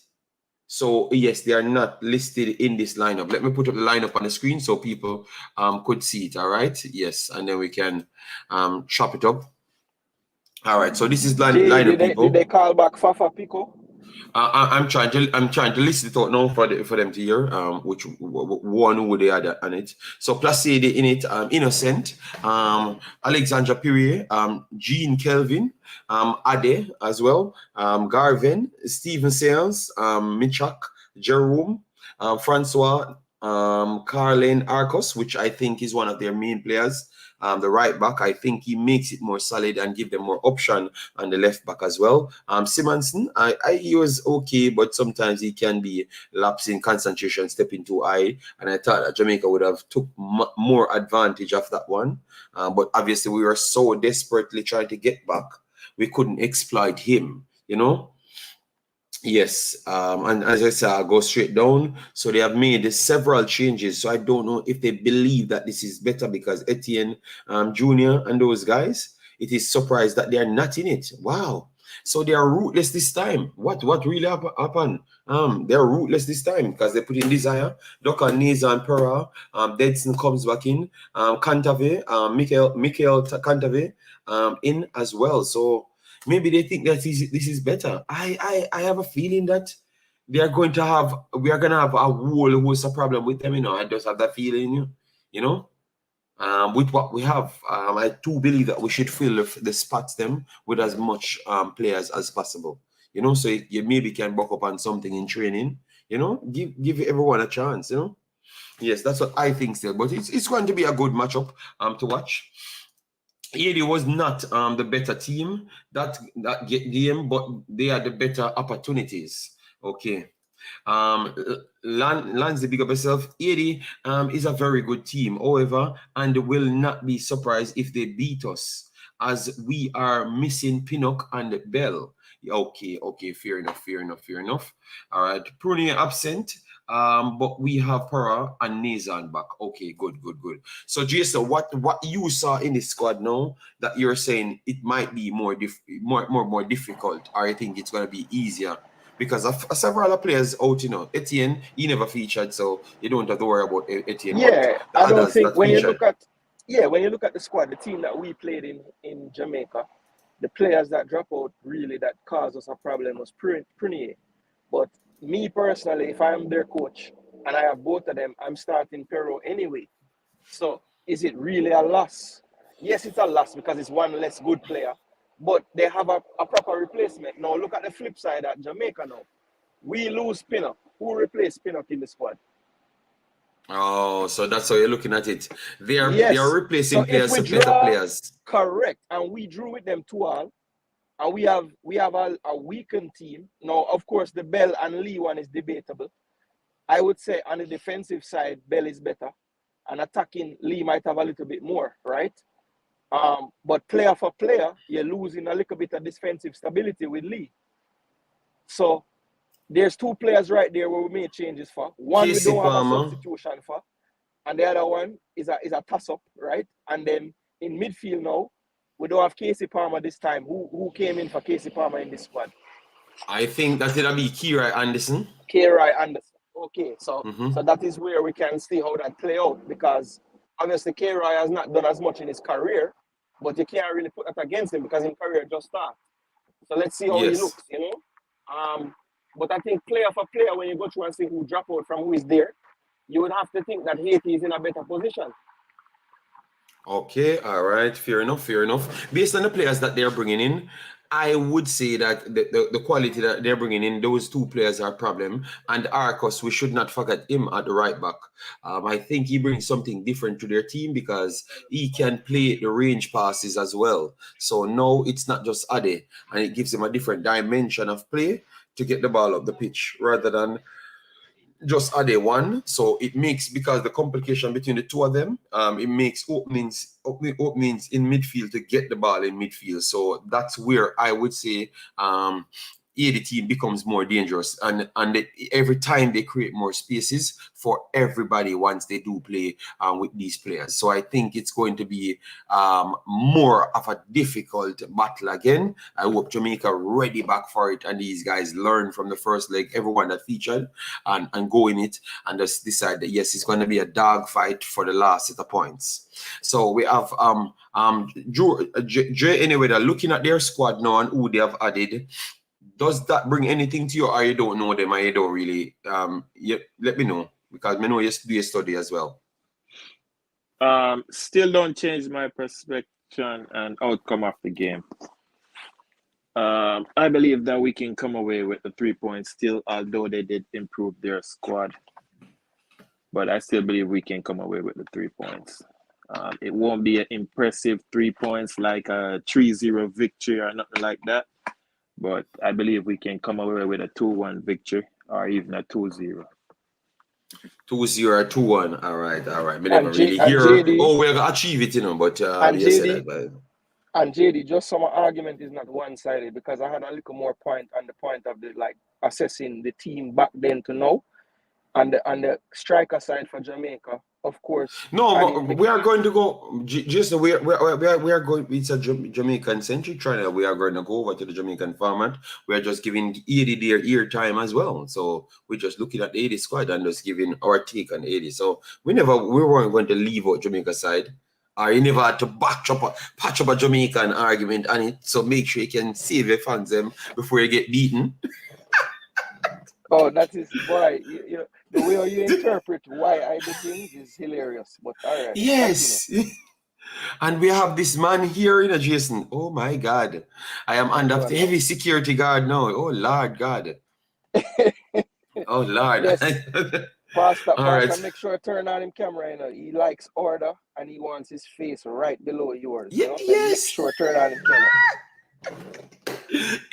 So yes, they are not listed in this lineup. Let me put up the lineup on the screen so people could see it. All right. Yes, and then we can chop it up. All right. So this is lineup, people. Did they call back Fafa Pico? I'm trying to list it out now for them to hear which one would they add on it. So Placide in it, Innocent, Alexandra Pirier, Jean Kelvin, Ade as well, Garvin, Stephen Sales, Michak, Jerome, Francois, Carlin Arcos, which I think is one of their main players. The right back, I think he makes it more solid and give them more option on the left back as well. Simonson, he was okay, but sometimes he can be lapsing concentration, stepping too high. And I thought that Jamaica would have took more advantage of that one. But obviously we were so desperately trying to get back, we couldn't exploit him, you know. Yes, and as I said, I'll go straight down. So they have made several changes. So I don't know if they believe that this is better, because Etienne Jr. and those guys, it is surprised that they are not in it. Wow. So they are rootless this time. What really happened? They are rootless this time because they put in Desire, Doka, Neza, and Pera. Dedson comes back in. Cantave, Michael Cantave in as well. So maybe they think that this is better. I have a feeling that we are going to have a whole host of problem with them. You know, I just have that feeling. You know, with what we have, I do believe that we should fill the spots them with as much players as possible. You know, so you maybe can buck up on something in training. You know, give everyone a chance. You know, yes, that's what I think still. But it's going to be a good matchup to watch. Haiti was not the better team that game, but they are the better opportunities. Okay. Lansley, big up yourself. Haiti is a very good team, however, and will not be surprised if they beat us, as we are missing Pinnock and Bell. Okay, fair enough. All right, Prunier absent. But we have Pera and Nazan back. Okay, good. So Jason, what you saw in the squad now that you're saying it might be more difficult, or I think it's gonna be easier because of several other players out, you know. Etienne, he never featured, so you don't have to worry about Etienne. Yeah, but I don't think when you look at the squad, the team that we played in Jamaica, the players that drop out really that caused us a problem was Prunier. But me personally, if I'm their coach and I have both of them, I'm starting Pero anyway. So is it really a loss? Yes, it's a loss because it's one less good player, but they have a proper replacement. Now look at the flip side at Jamaica now. We lose Pinnock. Who replaced Pinnock in the squad? Oh, so that's how you're looking at it. They are Yes. replacing So players if we with better draw, players. correct, and we drew with them 2-2, and we have a weakened team. Now, of course, the Bell and Lee one is debatable. I would say on the defensive side, Bell is better, and attacking Lee might have a little bit more, right? But player for player, you're losing a little bit of defensive stability with Lee. So there's two players right there where we made changes for. One Casey we don't have Palmer. a substitution for, and the other one is a toss-up, right? And then in midfield now, we don't have Casey Palmer this time. Who came in for Casey Palmer in this squad? I think that it'll be Kira Anderson. Kira Anderson. Okay, so that is where we can see how that play out, because obviously Kira has not done as much in his career, but you can't really put that against him because his career just started. So let's see how he looks, you know. But I think player for player, when you go through and see who drop out from who is there, you would have to think that Haiti is in a better position. Okay, all right, fair enough. Based on the players that they're bringing in, I would say that the quality that they're bringing in, those two players are a problem. And Arcos, we should not forget him at the right back. I think he brings something different to their team because he can play the range passes as well. So now it's not just Ade, and it gives him a different dimension of play to get the ball up the pitch rather than just Ade one. So it makes, because the complication between the two of them, it makes openings in midfield to get the ball in midfield. So that's where I would say the team becomes more dangerous, and every time they create more spaces for everybody once they do play with these players. So I think it's going to be more of a difficult battle again. I hope Jamaica ready back for it, and these guys learn from the first leg, everyone that featured, and go in it and just decide that yes, it's going to be a dog fight for the last set of points. So we have Jay anyway, they're looking at their squad now and who they have added. Does that bring anything to you, or you don't know them, or you don't really? Let me know, because I know you do a study as well. Still don't change my perception and outcome of the game. I believe that we can come away with the 3 points still, although they did improve their squad. But I still believe we can come away with the 3 points. It won't be an impressive 3 points like a 3-0 victory or nothing like that. But I believe we can come away with a 2-1 victory or even a 2-0. 2-0 or 2-1. All right. I never really hear. JD, we're going to achieve it, you know. But and JD, just some argument is not one-sided, because I had a little more point on the point of the assessing the team back then to now, and the striker side for Jamaica. Of course. No, but we are going to go. Just we are going. It's a Jamaican centric channel. We are going to go over to the Jamaican format. We are just giving 80 their ear time as well. So we're just looking at the 80 squad and just giving our take on 80. So we weren't going to leave out Jamaica side. Or you never had to patch up a Jamaican argument on it. So make sure you can save your fans them before you get beaten. Oh, that is why you know, the way you interpret why I do things is hilarious. But all right. Yes. And we have this man here in Jason. Oh my God. I am under heavy security guard now. Oh Lord God. Oh Lord. Yes. Pastor, right. Make sure to turn on him camera. You know, he likes order and he wants his face right below yours. Yeah, you know? So yes. make sure to turn on him camera.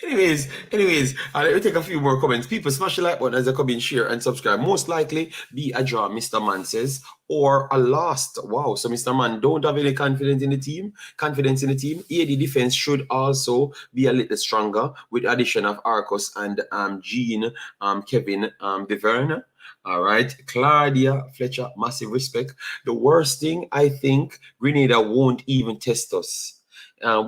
Anyways, let me take a few more comments. People, smash the like button as they come in, share and subscribe. Most likely be a draw, Mr. Man says, or a lost. Wow, so Mr. Man don't have any confidence in the team. AD defense should also be a little stronger with addition of Arcos and Jean, Kevin, Biverne. All right, Claudia Fletcher, massive respect. The worst thing, I think, Grenada won't even test us.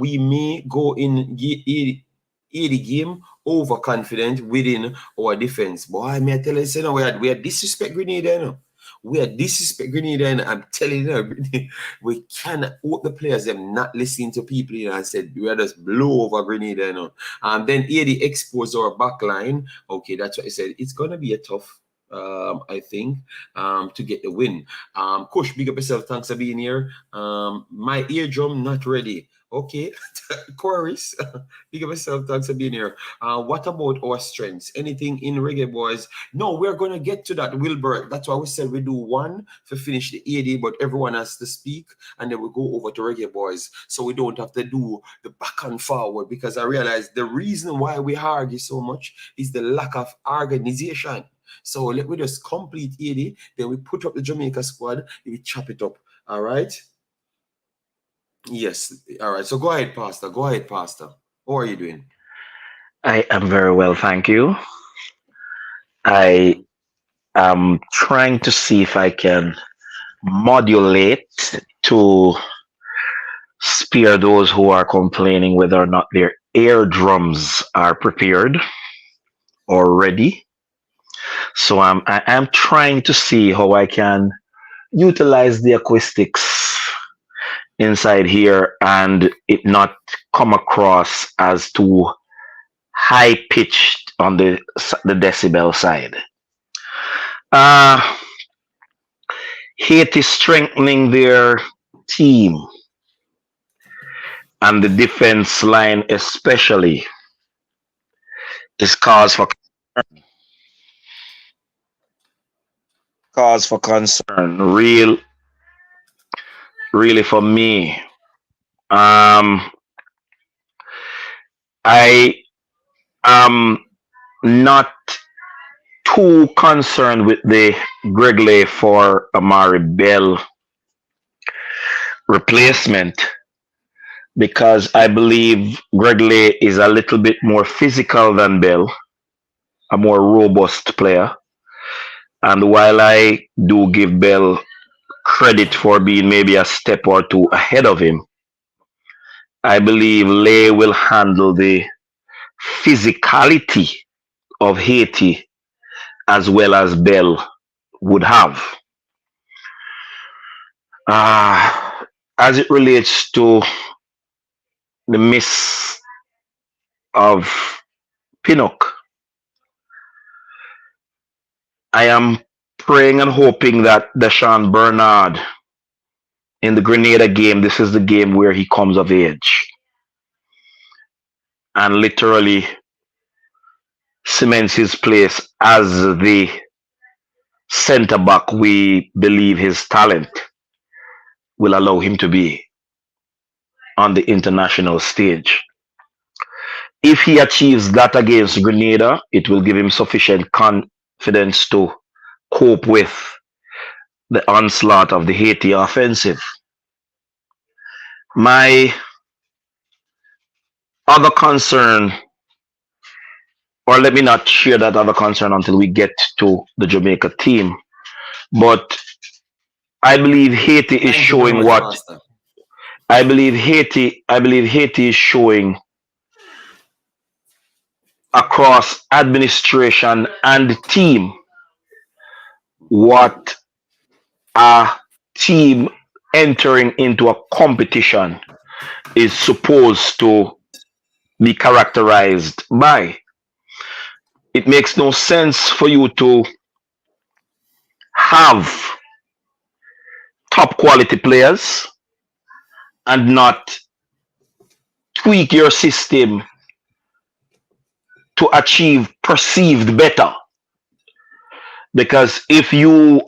We may go in the game overconfident within our defense. Boy, may I tell you, we had disrespect Grenada, you know. We are disrespect Grenada, and I'm telling you, we cannot hope the players them not listening to people, you know, and said we are just blow over Grenada, you know. Then here the expose our back line. Okay, that's what I said. It's gonna be a tough I think, to get the win. Coach, big up yourself. Thanks for being here. My eardrum not ready. Okay, Chorus, big up yourself. Thanks for being here. What about our strengths? Anything in Reggae Boys? No, we're gonna get to that, Wilbur. That's why we said we do one to finish the 80, but everyone has to speak, and then we go over to Reggae Boys, so we don't have to do the back and forward. Because I realize the reason why we argue so much is the lack of organization. So let me just complete 80, then we put up the Jamaica squad, we chop it up. All right. Yes. All right. So go ahead, Pastor. Go ahead, Pastor. How are you doing? I am very well, thank you. I am trying to see if I can modulate to spare those who are complaining whether or not their eardrums are prepared or ready. So I'm trying to see how I can utilize the acoustics inside here and it not come across as too high pitched on the decibel side. Haiti strengthening their team and the defense line especially is cause for concern. Really for me. I am not too concerned with the Gregley for Amari Bell replacement because I believe Gregley is a little bit more physical than Bell, a more robust player. And while I do give Bell credit for being maybe a step or two ahead of him, I believe Lay will handle the physicality of Haiti as well as Bell would have. As it relates to the miss of Pinnock, I am praying and hoping that Deshaun Bernard in the Grenada game, this is the game where he comes of age and literally cements his place as the center back we believe his talent will allow him to be on the international stage. If he achieves that against Grenada, it will give him sufficient confidence to cope with the onslaught of the Haiti offensive. My other concern, or let me not share that other concern until we get to the Jamaica team, but I believe Haiti is showing what I believe Haiti is showing across administration and team what a team entering into a competition is supposed to be characterized by. It makes no sense for you to have top quality players and not tweak your system to achieve perceived better. Because if you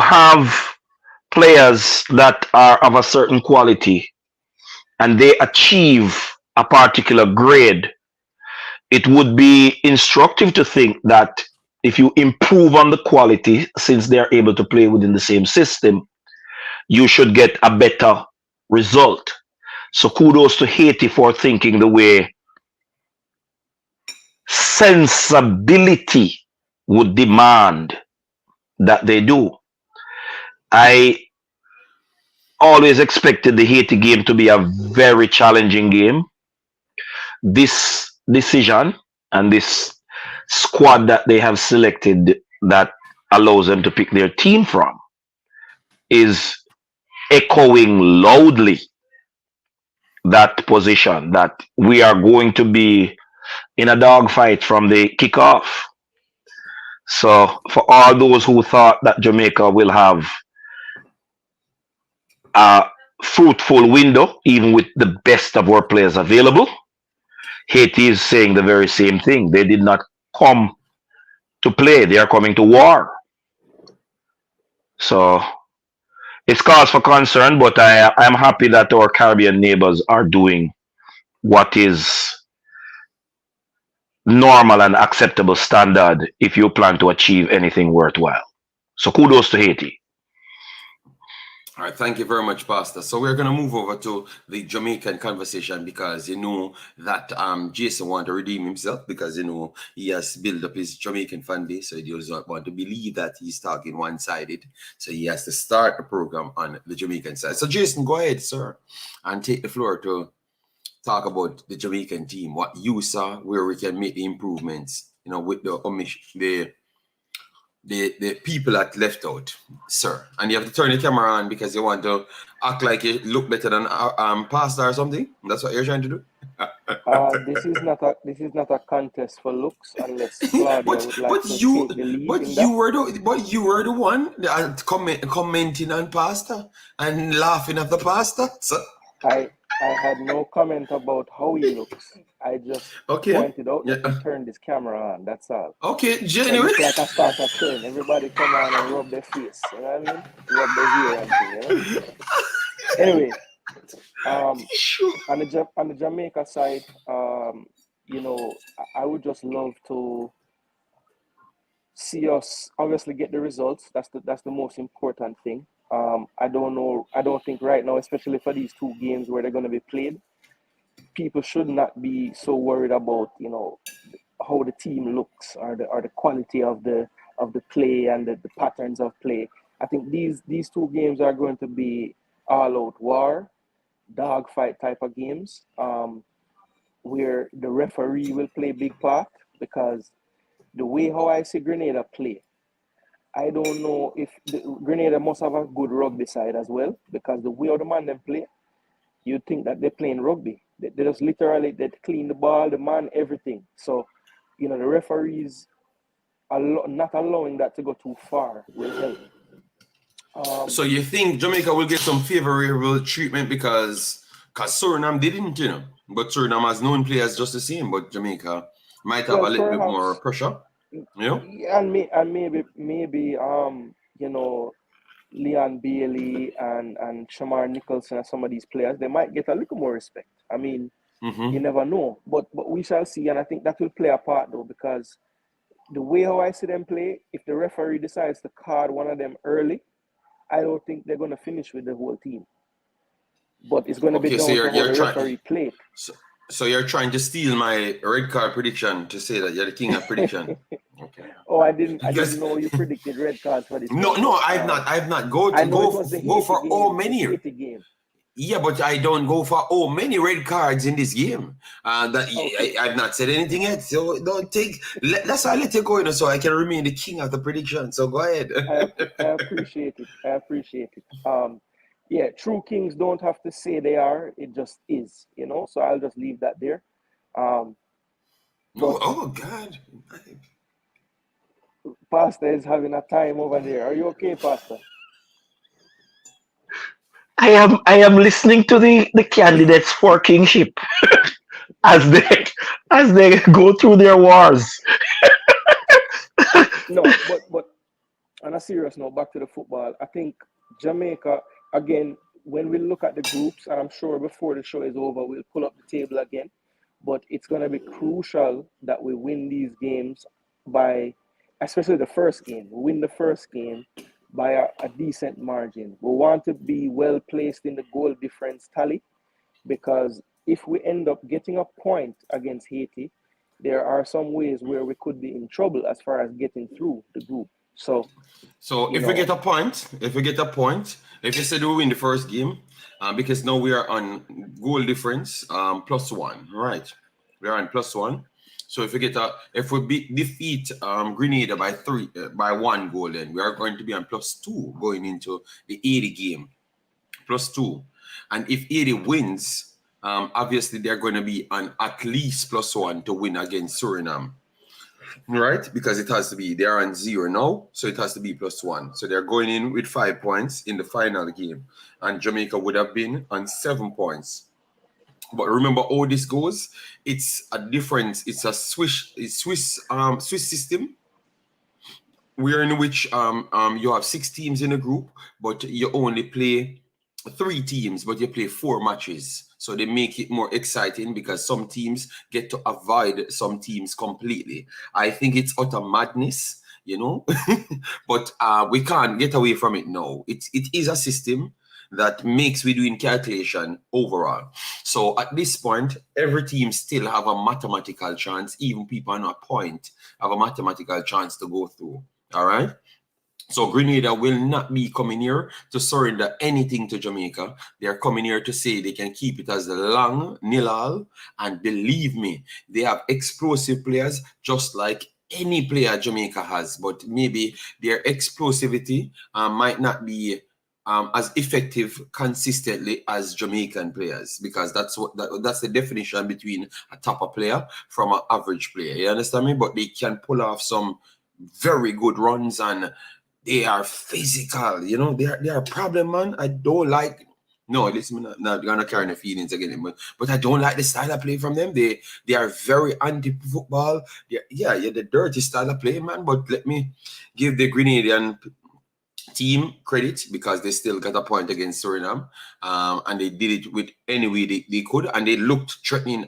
have players that are of a certain quality and they achieve a particular grade, it would be instructive to think that if you improve on the quality, since they are able to play within the same system, you should get a better result. So kudos to Haiti for thinking the way sensibility would demand that they do. I always expected the Haiti game to be a very challenging game. This decision and this squad that they have selected that allows them to pick their team from is echoing loudly that position that we are going to be in a dogfight from the kickoff. So, for all those who thought that Jamaica will have a fruitful window, even with the best of our players available, Haiti is saying the very same thing. They did not come to play, they are coming to war. So, it's cause for concern, but I'm happy that our Caribbean neighbors are doing what is normal and acceptable standard if you plan to achieve anything worthwhile. So kudos to Haiti. All right, thank you very much, Pastor. So we're going to move over to the Jamaican conversation because you know that Jason wanted to redeem himself because you know he has built up his Jamaican fan base, so he does not want to believe that he's talking one-sided. So he has to start the program on the Jamaican side. So Jason, go ahead, sir, and take the floor to talk about the Jamaican team, what you saw, where we can make the improvements, you know, with the people that left out, sir. And you have to turn the camera on because you want to act like you look better than Pastor or something. That's what you're trying to do. This is not a contest for looks unless Claudia would like to take the lead. But you were the one that commenting on Pastor and laughing at the Pastor. So. I had no comment about how he looks. I just pointed out that he turned his camera on. That's all. Okay, genuine. It's like a starter train. Everybody come on and rub their face. You know what I mean? Rub their ear and thing, you know? Anyway, on the Jamaica side, you know, I would just love to see us obviously get the results. That's the most important thing. I don't think right now, especially for these two games where they're going to be played, people should not be so worried about, you know, how the team looks or the quality of the play and the patterns of play. I think these two games are going to be all-out war, dogfight type of games, where the referee will play a big part because the way how I see Grenada play, I don't know if Grenada must have a good rugby side as well because the way how the man them play, you'd think that they're playing rugby. They just literally, they clean the ball, the man, everything. So, you know, the referees are not allowing that to go too far will help. So you think Jamaica will get some favorable treatment because Suriname didn't, you know, but Suriname has known players just the same, but Jamaica might have a little bit more pressure. You know? And maybe you know, Leon Bailey and Shamar Nicholson and some of these players, they might get a little more respect. I mean, you never know. But we shall see, and I think that will play a part though, because the way how I see them play, if the referee decides to card one of them early, I don't think they're gonna finish with the whole team. But it's gonna be down to how the referee played. So you're trying to steal my red card prediction to say that you're the king of prediction. Okay. Oh, I didn't know you predicted red cards for this. No, I've not. Go for all many. Yeah, but I don't go for all many red cards in this game. I've not said anything yet. So don't take. That's why I let you go, you know, so I can remain the king of the prediction. So go ahead. I appreciate it. Yeah, true kings don't have to say they are. It just is, you know. So I'll just leave that there. Oh God. Pastor is having a time over there. Are you okay, Pastor? I am listening to the candidates for kingship as they go through their wars. No, but on a serious note, back to the football. I think Jamaica, again, when we look at the groups, and I'm sure before the show is over, we'll pull up the table again. But it's going to be crucial that we win these games by, especially the first game. We win the first game by a decent margin. We want to be well placed in the goal difference tally, because if we end up getting a point against Haiti, there are some ways where we could be in trouble as far as getting through the group. So if we get a point, if you said we win the first game, because now we are on goal difference +1, right? We are on +1. So if we defeat Grenada by 1 goal, then we are going to be on +2 going into the 80 game, +2. And if 80 wins, obviously they're going to be on at least +1 to win against Suriname. Right, because it has to be, they're on 0 now, so it has to be +1. So they're going in with 5 points in the final game, and Jamaica would have been on 7 points. But remember how this goes. It's a difference. It's a Swiss system, where in which you have 6 teams in a group, but you only play 3 teams, but you play 4 matches. So they make it more exciting because some teams get to avoid some teams completely. I think it's utter madness, you know, but we can't get away from it now. It is a system that makes we doing calculation overall. So at this point, every team still have a mathematical chance. Even people on a point have a mathematical chance to go through. All right. So Grenada will not be coming here to surrender anything to Jamaica. They are coming here to say they can keep it as the long nil-all. And believe me, they have explosive players just like any player Jamaica has. But maybe their explosivity might not be as effective consistently as Jamaican players, because that's the definition between a top player from an average player. You understand me? But they can pull off some very good runs, and they are physical, you know. They are a problem, man. I don't like. No, listen, I'm not gonna carry the feelings again, but I don't like the style of play from them. They are very anti-football. Yeah, the dirty style of play, man. But let me give the Grenadian team credit, because they still got a point against Suriname, and they did it with any way they could, and they looked threatening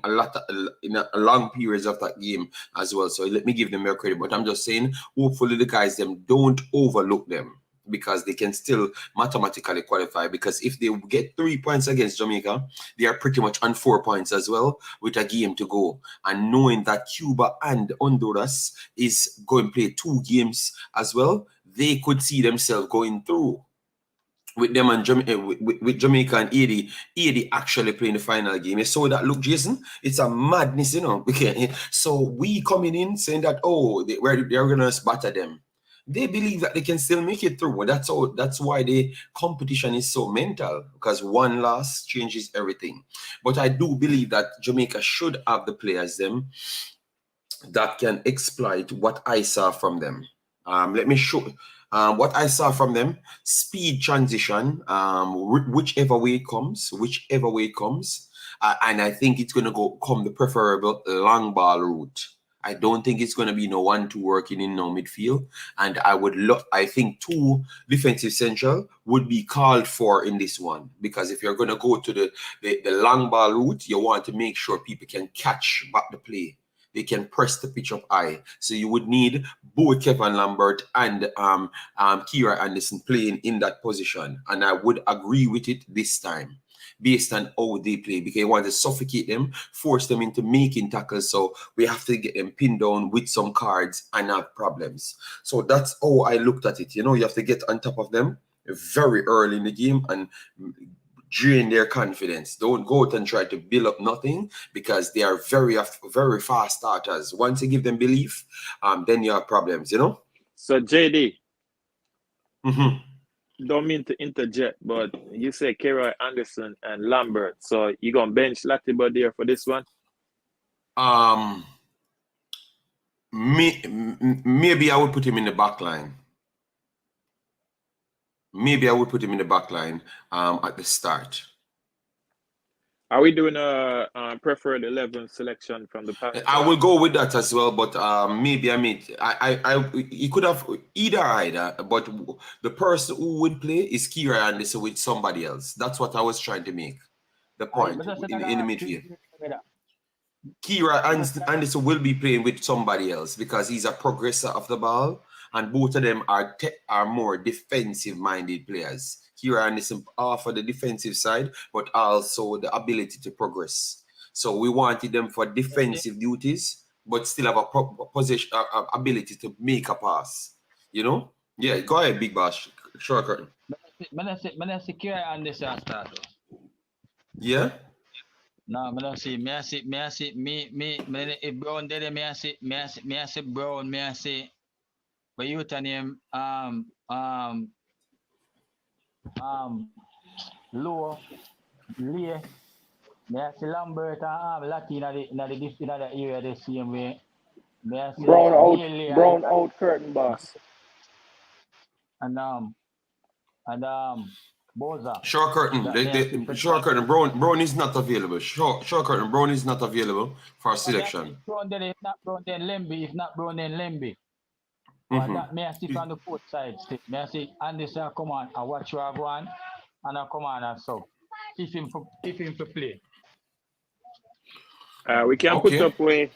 in a long periods of that game as well. So let me give them their credit, but I'm just saying, hopefully the guys them don't overlook them, because they can still mathematically qualify. Because if they get 3 points against Jamaica, they are pretty much on 4 points as well with a game to go. And knowing that Cuba and Honduras is going to play 2 games as well, they could see themselves going through with them and with Jamaica and Haiti actually playing the final game. You saw that look, Jason? It's a madness, you know. Okay. So we coming in saying that, oh, they're going to batter them. They believe that they can still make it through. That's why the competition is so mental, because one loss changes everything. But I do believe that Jamaica should have the players them that can exploit what I saw from them. Let me show what I saw from them. Speed transition, whichever way it comes. And I think it's going to come the preferable long ball route. I don't think it's going to be no 1-2 working in no midfield. And I think 2 defensive central would be called for in this one. Because if you're going to go to the long ball route, you want to make sure people can catch back the play. They can press the pitch up high. So you would need both Kevin Lambert and Kira Anderson playing in that position. And I would agree with it this time, based on how they play, because you want to suffocate them, force them into making tackles. So we have to get them pinned down with some cards and have problems. So that's how I looked at it. You know, you have to get on top of them very early in the game and drain their confidence. Don't go out and try to build up nothing, because they are very, very fast starters. Once you give them belief, then you have problems, you know? So, JD, don't mean to interject, but you say Keroy Anderson and Lambert. So, you going to bench Latiba there for this one? Maybe I would put him in the back line. Maybe I would put him in the back line at the start. Are we doing a preferred 11 selection from the past? I will go with that as well, but maybe he could have either, but the person who would play is Kira Anderson with somebody else. That's what I was trying to make the point in the midfield. Kira Anderson will be playing with somebody else, because he's a progressor of the ball, and both of them are more defensive-minded players. Kira Anderson for the defensive side, but also the ability to progress. So we wanted them for defensive duties, but still have a position, ability to make a pass. You know? Yeah, go ahead, Big Bash. Sure, Curtin. Kira Anderson start. Yeah? No, me don't see. If Brown did it, me I see Brown, me I see. But you tell him um Low, Lee, me I see Lambert and Latina in the area the same way. Me I see Lee Brown out curtain boss. and Boza. Short curtain. That me I see Short curtain. Brown is not available. Short curtain. Brown is not available for selection. Brown then if not Brown then Lemby. If not Brown then Lemby. But that me I see from the foot side stick. Me I see Andy say come on, I watch you go on and I come on and so. Keep him for play. We can put up with.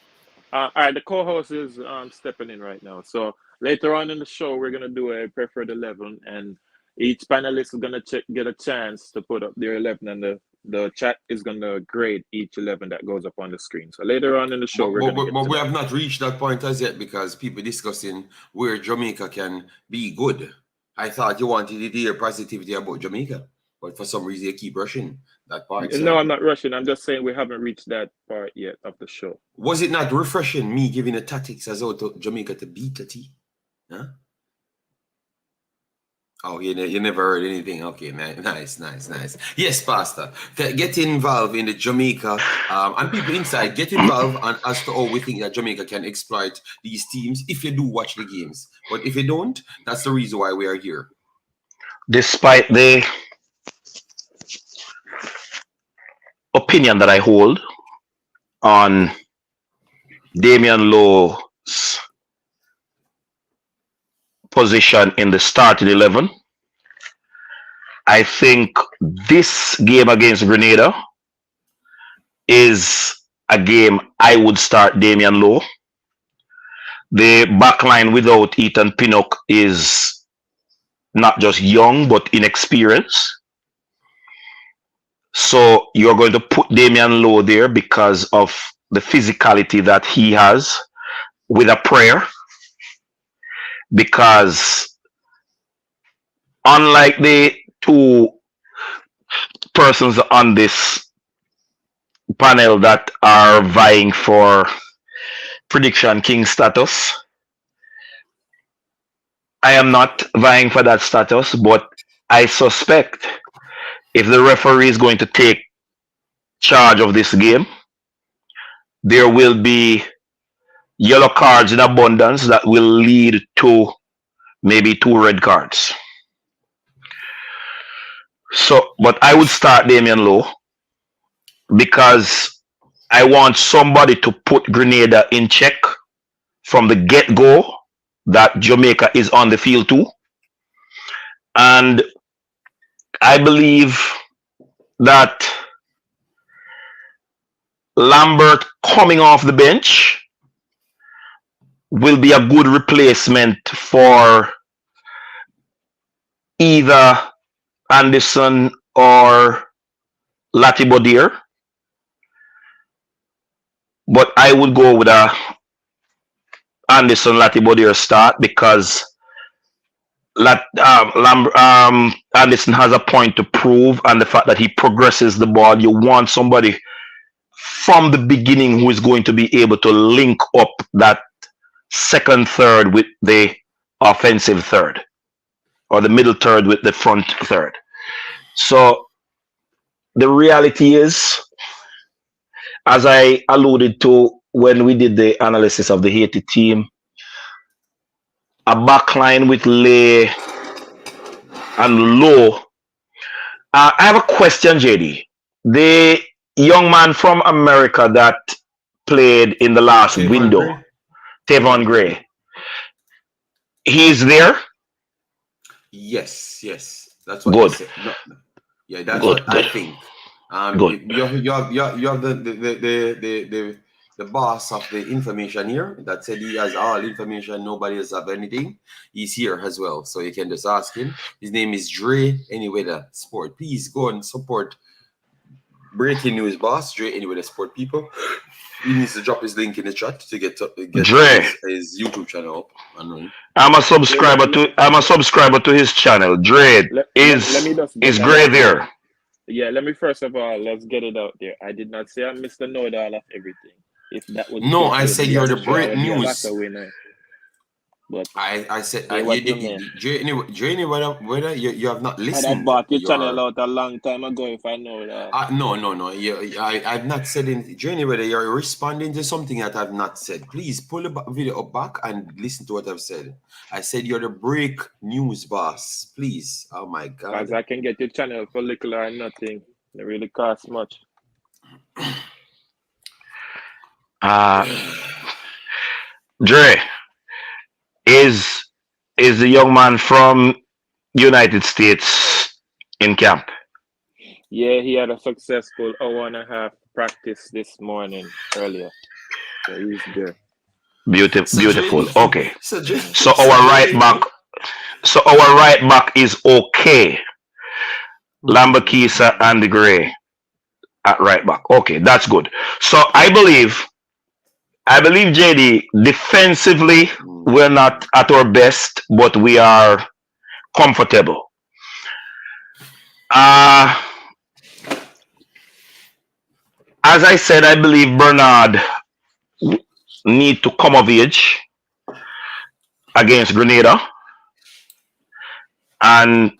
All right, the co-host is stepping in right now. So later on in the show, we're gonna do a preferred 11, and each panelist is gonna get a chance to put up their 11, and the chat is gonna grade each 11 that goes up on the screen. So later on in the show, but we have not reached that point as yet because people discussing where Jamaica can be good. I thought you wanted to hear positivity about Jamaica, but for some reason you keep rushing that part. No, I'm not rushing. I'm just saying we haven't reached that part yet of the show. Was it not refreshing me giving the tactics as out to Jamaica to beat the team? Huh? Oh, you never heard anything. Okay, nice. Yes, Pastor. Get involved in the Jamaica and people inside. Get involved as to how we think that Jamaica can exploit these teams if you do watch the games. But if you don't, that's the reason why we are here. Despite the opinion that I hold on Damian Lowe's position in the starting 11, I think this game against Grenada is a game I would start Damian Lowe. The backline without Ethan Pinnock is not just young but inexperienced. So you're going to put Damian Lowe there because of the physicality that he has with a prayer. Because unlike the two persons on this panel that are vying for prediction king status, I am not vying for that status, but I suspect if the referee is going to take charge of this game, there will be yellow cards in abundance that will lead to maybe 2 red cards. So, but I would start Damian Lowe because I want somebody to put Grenada in check from the get-go that Jamaica is on the field too. And I believe that Lambert coming off the bench will be a good replacement for either Anderson or Latibodier. But I would go with a Anderson Latibodier start because Anderson has a point to prove, and the fact that he progresses the ball, you want somebody from the beginning who is going to be able to link up that second third with the offensive third, or the middle third with the front third. So the reality is, as I alluded to when we did the analysis of the Haiti team, a backline with Lay and Low. I have a question, JD. The young man from America that played in the last window, Tavon Gray, he's there? Yes. That's what good. I said. No. Yeah, that's good. What I think. Good. You have the boss of the information here that said he has all information, nobody else have anything. He's here as well, so you can just ask him. His name is Dre Anyweather Sport. Please go and support breaking news boss Dre Anyweather Sport people. He needs to drop his link in the chat to get Dre. his YouTube channel up and running. I'm a subscriber to his channel. Dre is Gray there? Yeah, let me first of all, let's get it out there. I did not say I'm Mr. Know-it-all of everything. If that would No, fit I with said me, you're I'm the sure I break would be a locker news. winner. But I said say you what you mean. Janie, whether you have not I'd have listened bought your channel your out a long time ago if I know that. no. I've not said anything. Janie, whether you're responding to something that I've not said, please pull the video up back and listen to what I've said. I said you're the break news boss. Please. Oh my Because God. I can get your channel for little or nothing. It really costs much. Dre, is the young man from United States in camp? Yeah, he had a successful hour and a half practice this morning earlier. So he's there. Beautiful. Okay. So So our right back is okay. Lambakisa and the Gray at right back. Okay, that's good. So I believe JD, defensively we're not at our best, but we are comfortable. As I said, I believe Bernard need to come of age against Grenada and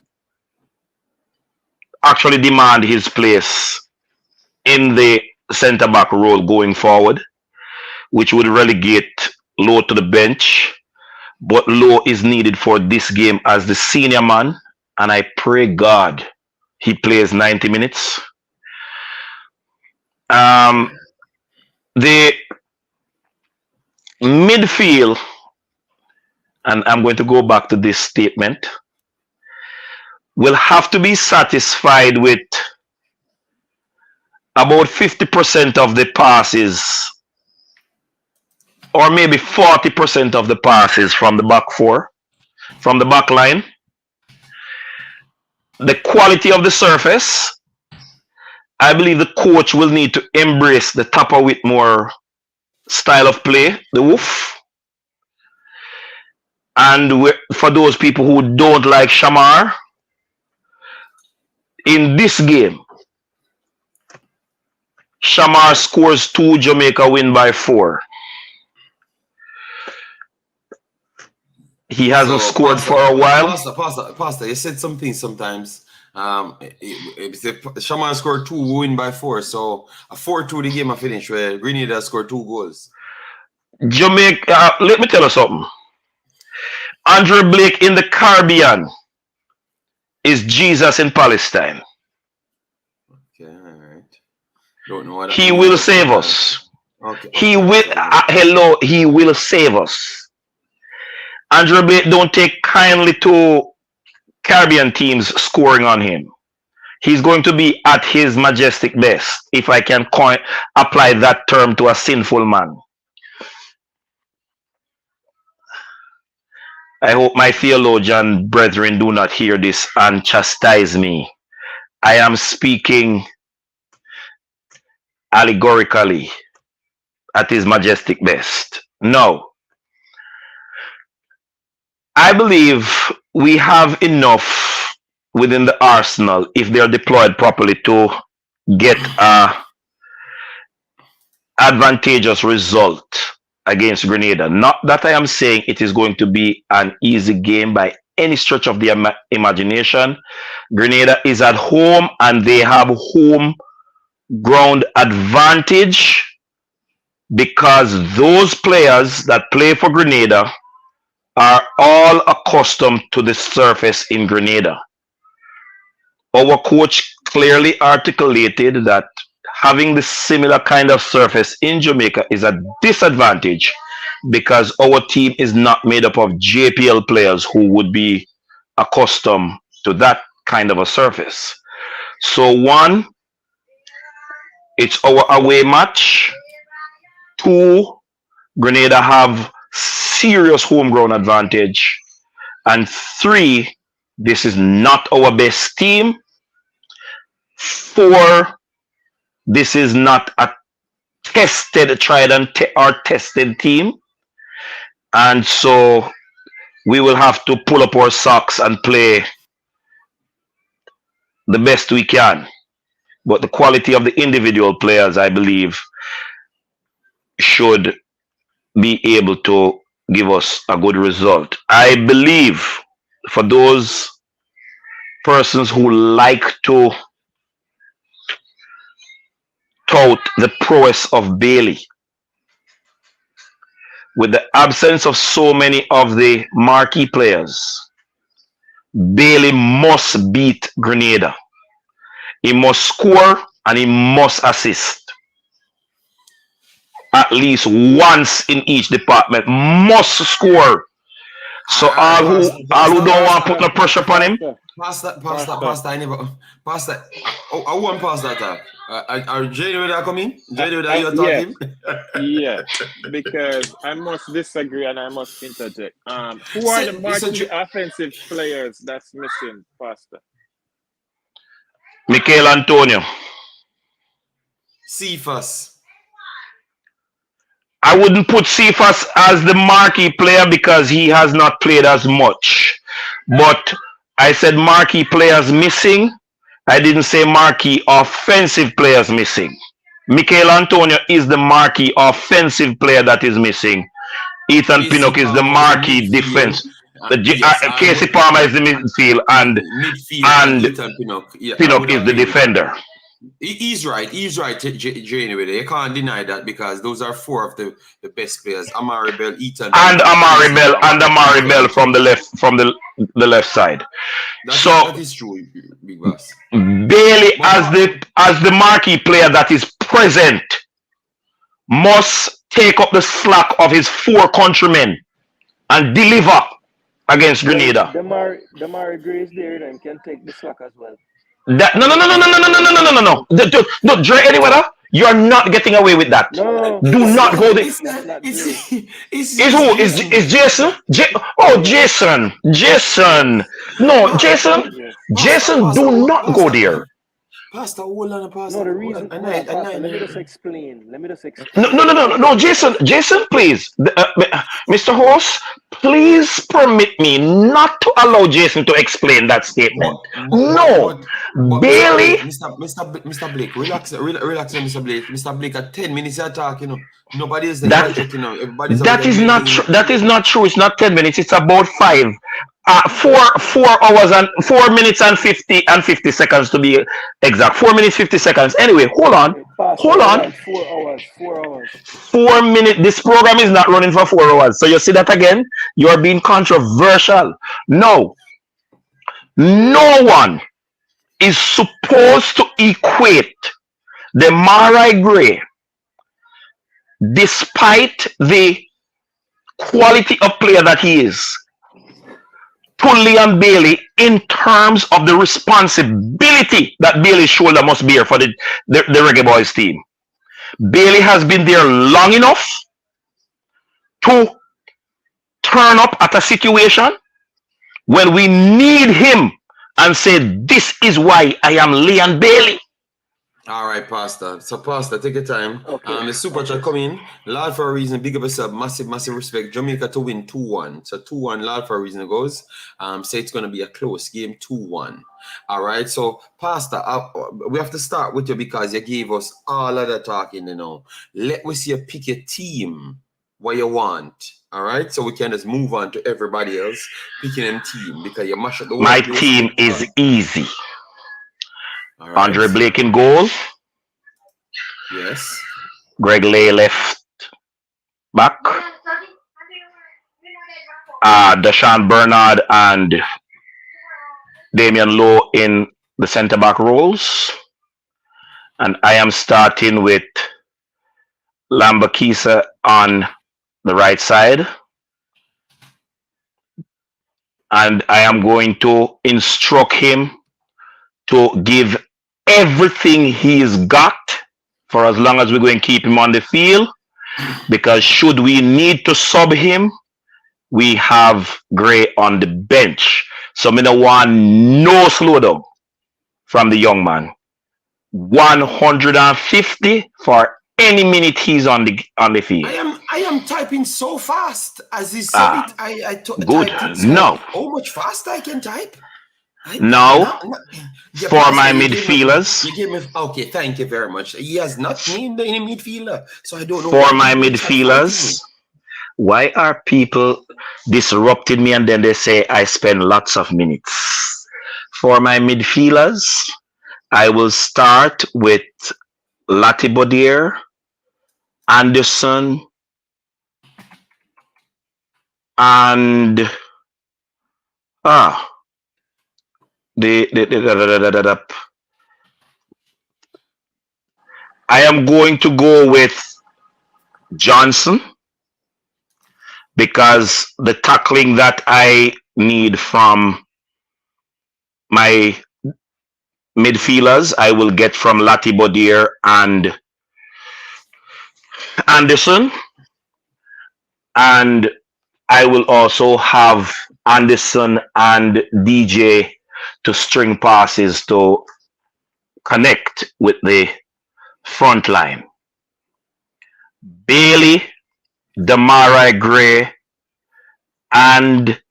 actually demand his place in the centre back role going forward, which would relegate Lowe to the bench. But Lowe is needed for this game as the senior man, and I pray God he plays 90 minutes. The midfield, and I'm going to go back to this statement, will have to be satisfied with about 50% of the passes, or maybe 40% of the passes from the back four, from the back line. The quality of the surface, I believe the coach will need to embrace the Tapa Whitmore style of play, the woof. And for those people who don't like Shamar, in this game, Shamar scores 2, Jamaica win by 4. He hasn't scored Pastor, for a while. Pastor, you said something sometimes. Shaman scored 2, win by 4. So a 4-2 the game I finished where Grenada scored 2 goals. Jamaica, let me tell you something. Andre Blake in the Caribbean is Jesus in Palestine. Okay, all right. Don't know what he will save us. Okay. He will. Hello, he will save us. Andre Blake don't take kindly to Caribbean teams scoring on him. He's going to be at his majestic best, if I can apply that term to a sinful man. I hope my theologian brethren do not hear this and chastise me. I am speaking allegorically at his majestic best. No. I believe we have enough within the arsenal, if they are deployed properly, to get an advantageous result against Grenada. Not that I am saying it is going to be an easy game by any stretch of the imagination. Grenada is at home and they have home ground advantage because those players that play for Grenada are all accustomed to the surface in Grenada. Our coach clearly articulated that having the similar kind of surface in Jamaica is a disadvantage because our team is not made up of JPL players who would be accustomed to that kind of a surface. So 1, it's our away match. 2, Grenada have serious home ground advantage. And 3, this is not our best team. 4, this is not a tried and tested team. And so we will have to pull up our socks and play the best we can. but the quality of the individual players, I believe, should be able to give us a good result. I believe for those persons who like to tout the prowess of Bailey, with the absence of so many of the marquee players, Bailey must beat Grenada. He must score and he must assist. At least once in each department, must score. So all who don't want to put no pressure upon him. Pastor, I never. Pastor, I won't pass that up. Are Jay with that coming? Jay with that you're talking? Yeah, because I must disagree and I must interject. Who are the marquee offensive players that's missing, Pastor? Michael Antonio. Cephas. I wouldn't put Cephas as the marquee player because he has not played as much. But I said marquee players missing. I didn't say marquee offensive players missing. Michael Antonio is the marquee offensive player that is missing. Ethan Pinnock is the marquee defense. Casey Palmer is the midfield and Pinnock is the defender. He's right, Jay. You can't deny that because those are four of the best players. Amari Bell, Ethan, and Amari Bell from the left side. That is true, Big Boss. Bailey as the marquee player that is present must take up the slack of his four countrymen and deliver against Grenada. Damari Gray is there and can take the slack as well. No, Dre Anyweather, you're not getting away with that. No, do not go there. Is who? Is Jason? Jason. No, Jason, do not go there. Pastor, hold on, Pastor. No, the reason. Let me just explain. No, Jason, please, Mr. Host, please permit me not to allow Jason to explain that statement. Bailey. Mr. Blake, relax, Mr. Blake. Mr. Blake, at 10 minutes you talk, nobody is there. That is not true. That is not true. It's not 10 minutes. It's about 5. 4 hours and 4 minutes and 50 seconds to be exact. 4 minutes 50 seconds. Anyway, hold on. 4 hours. 4 minutes. This program is not running for 4 hours. So you see that again? You are being controversial. No one is supposed to equate the Mari Gray, despite the quality of player that he is, to Liam Bailey in terms of the responsibility that Bailey's shoulder must bear for the Reggae Boyz team. Bailey has been there long enough to turn up at a situation when we need him and say, this is why I am Liam Bailey. All right, Pastor. So, Pastor, take your time. Okay. The super chat come in. Lord for a reason. Big up yourself. Massive respect. Jamaica to win 2-1. So 2-1. Lord for a reason it goes. Say it's going to be a close game. 2-1. All right. So, Pastor, we have to start with you because you gave us all of the talking. Let me see you pick your team. What you want. All right. So we can just move on to everybody else picking them team because you mash up the. My team is easy. All right. Andre Blake in goal. Yes. Greg Lay left back. Deshaun Bernard and Damian Lowe in the centre back roles. And I am starting with Lambakisa on the right side. And I am going to instruct him to give everything he's got for as long as we're going to keep him on the field, because should we need to sub him, we have Gray on the bench. So I don't want no slowdown from the young man. 150 for any minute he's on the field. I am typing so fast as he said it. Good. Typed it No. How much faster I can type? Now, Yeah, for my Pastor, midfielders, you gave me. Okay, thank you very much. He has not named any midfielder, so I don't know for why my people in chat fighting me. midfielders, why are people disrupting me and then they say I spend lots of minutes? For my midfielders, I will start with Latibodier, Anderson, and ah the I am going to go with Johnson because the tackling that I need from my midfielders I will get from Latibodier and Anderson, and I will also have Anderson and DJ to string passes to connect with the front line. Bailey, Demarai Gray, and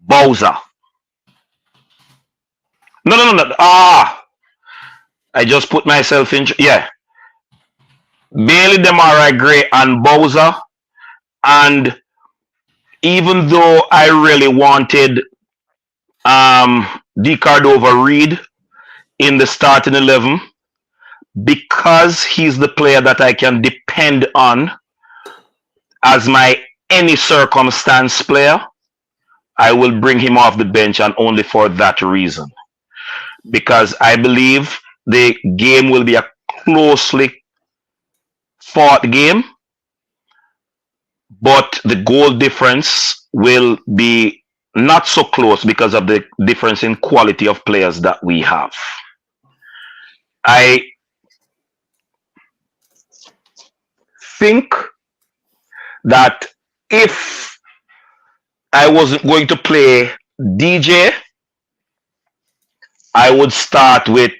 Bowser. No. I just put myself in. Yeah. Bailey, Demarai Gray, and Bowser. And even though I really wanted Cardova Reed in the starting 11, because he's the player that I can depend on as my any circumstance player, I will bring him off the bench, and only for that reason. Because I believe the game will be a closely fought game, but the goal difference will be not so close because of the difference in quality of players that we have. I think that if I wasn't going to play DJ, I would start with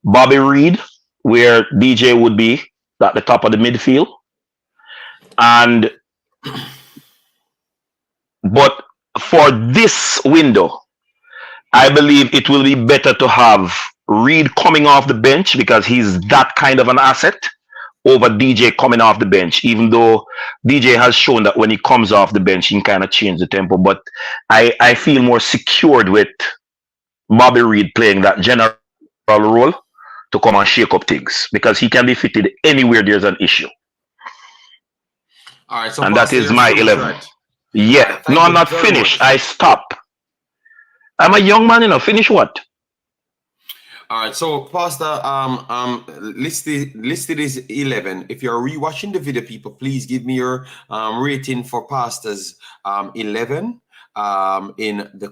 Bobby Reed, where DJ would be at the top of the midfield. And but for this window, I believe it will be better to have Reed coming off the bench because he's that kind of an asset over DJ coming off the bench, even though DJ has shown that when he comes off the bench, he can kind of change the tempo. But I feel more secured with Bobby Reed playing that general role to come and shake up things because he can be fitted anywhere there's an issue. All right, so and that is my 11. Right. Yeah, right, no, I'm not finished. I stop. I'm a young man, finish what? All right, so Pastor, listed is 11. If you're rewatching the video, people, please give me your rating for Pastor's 11 in the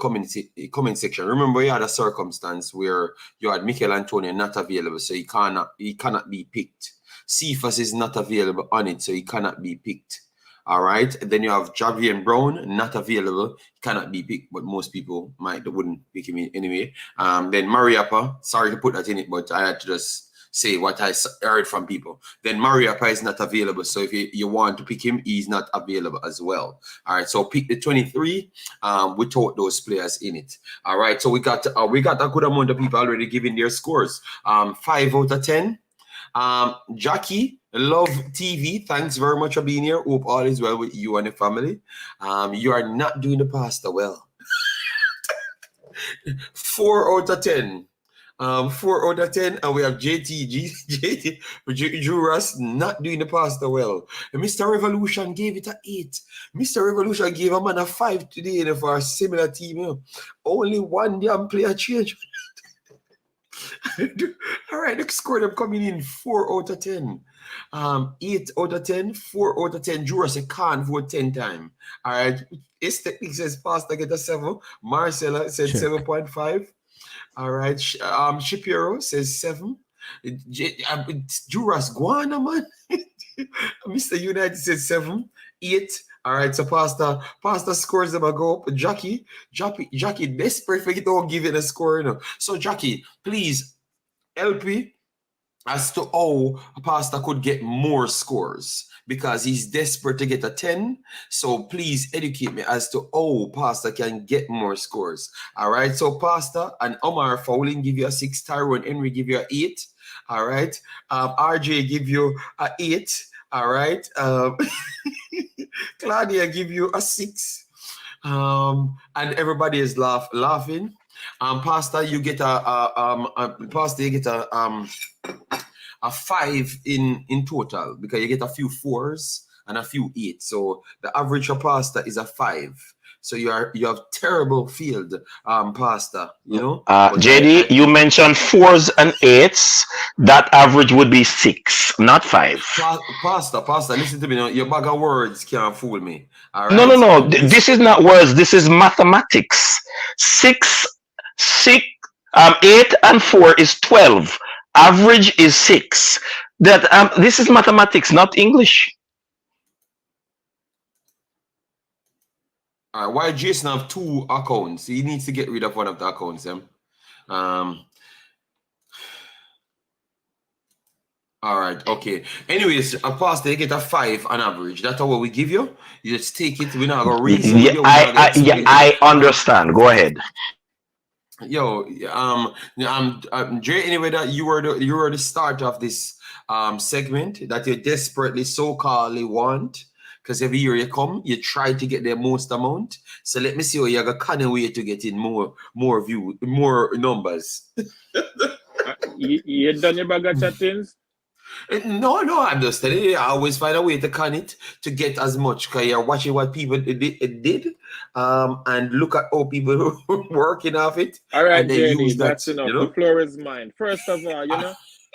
comment section. Remember, you had a circumstance where you had Mikel Antonio not available, so he cannot be picked. Cephas is not available on it, so he cannot be picked. All right, and then you have Javier Brown not available, cannot be picked, but most people wouldn't pick him anyway. Then Mariappa, sorry to put that in it, but I had to just say what I heard from people. Then Mariappa is not available, so if you want to pick him, he's not available as well. All right, so pick the 23 without those players in it. All right, so we got a good amount of people already giving their scores. 5 out of 10. Jackie, Love TV, thanks very much for being here. Hope all is well with you and the family. You are not doing the pasta well. 4 out of 10. 4 out of 10, and we have JT Juras not doing the pasta well. And Mr. Revolution gave it an 8. Mr. Revolution gave a man a 5 today for a similar team. You know. Only one damn player change. All right, the score them coming in 4 out of 10. 8 out of 10, 4 out of 10. Juras can't vote 10 times. All right, his technique says Pastor get a 7. Marcella said 7.5. All right, Shapiro says 7. Juras Guana, man. Mr. United says 7. 8. All right, so Pastor scores them a go up. Jackie desperate for you to give it a score, you know. So Jackie, please, LP, as to how Pastor could get more scores because he's desperate to get a 10. So please educate me as to how Pastor can get more scores. All right. So Pastor and Omar Fowling give you a 6. Tyrone Henry give you a 8. All right. RJ give you a 8. All right. Claudia give you a 6. And everybody is laughing. Pastor, you get Pastor, you get a 5 in total because you get a few 4s and a few 8. So the average for Pastor is a 5. So you have terrible field, Pastor. You know. JD, you mentioned 4s and 8s. That average would be 6, not 5. Pastor, listen to me now. Your bag of words can't fool me. All right. No. This is not words. This is mathematics. 8 and 4 is 12. Average is 6. This is mathematics, not English. Why Jason have 2 accounts? He needs to get rid of one of the accounts. All right, okay. Anyways, Pastor, you get a 5 on average. That's what we give you. You just take it. We're not gonna reason with you. I understand. Go ahead. Yo, Jay. Anyway, that you were the start of this segment that you desperately so-called want. Because every year you come, you try to get the most amount. So let me see how you're gonna way to get in more view, more numbers. You done your bag of chattings? No, I'm just telling you. I always find a way to con it to get as much. Because you're watching what people did, and look at how people working off it. All right, and then JD, use that's that, enough. you know? The floor is mine. First of all,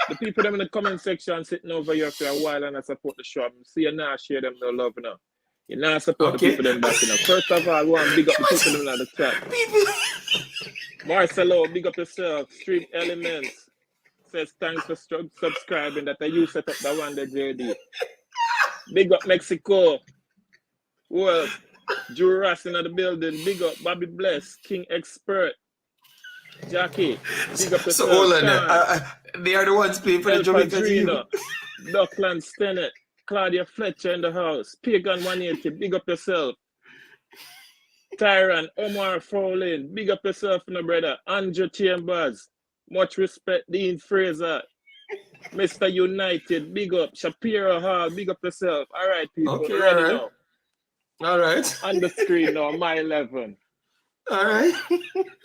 the people them in the comment section sitting over here for a while and I support the show. See you now, share them no love now. You now support the people them back. First of all, I want to big up the people them in the chat. Marcelo, big up yourself. Street Elements says thanks for subscribing. That you set up the one that JD. Big up Mexico. Who else? Drew Ross in the building. Big up Bobby Bless, King Expert. Jackie, big up yourself. So hold on, they are the ones playing for the Jamaica team. Duckland Stennett, Claudia Fletcher in the house. Pagan 180, big up yourself. Tyron, Omar Fowling, big up yourself, my brother. Andrew Chambers, much respect. Dean Fraser, Mr. United, big up. Shapiro Hall, big up yourself. All right, people, Okay, ready all right. now. All right. On the screen now, my 11. All right.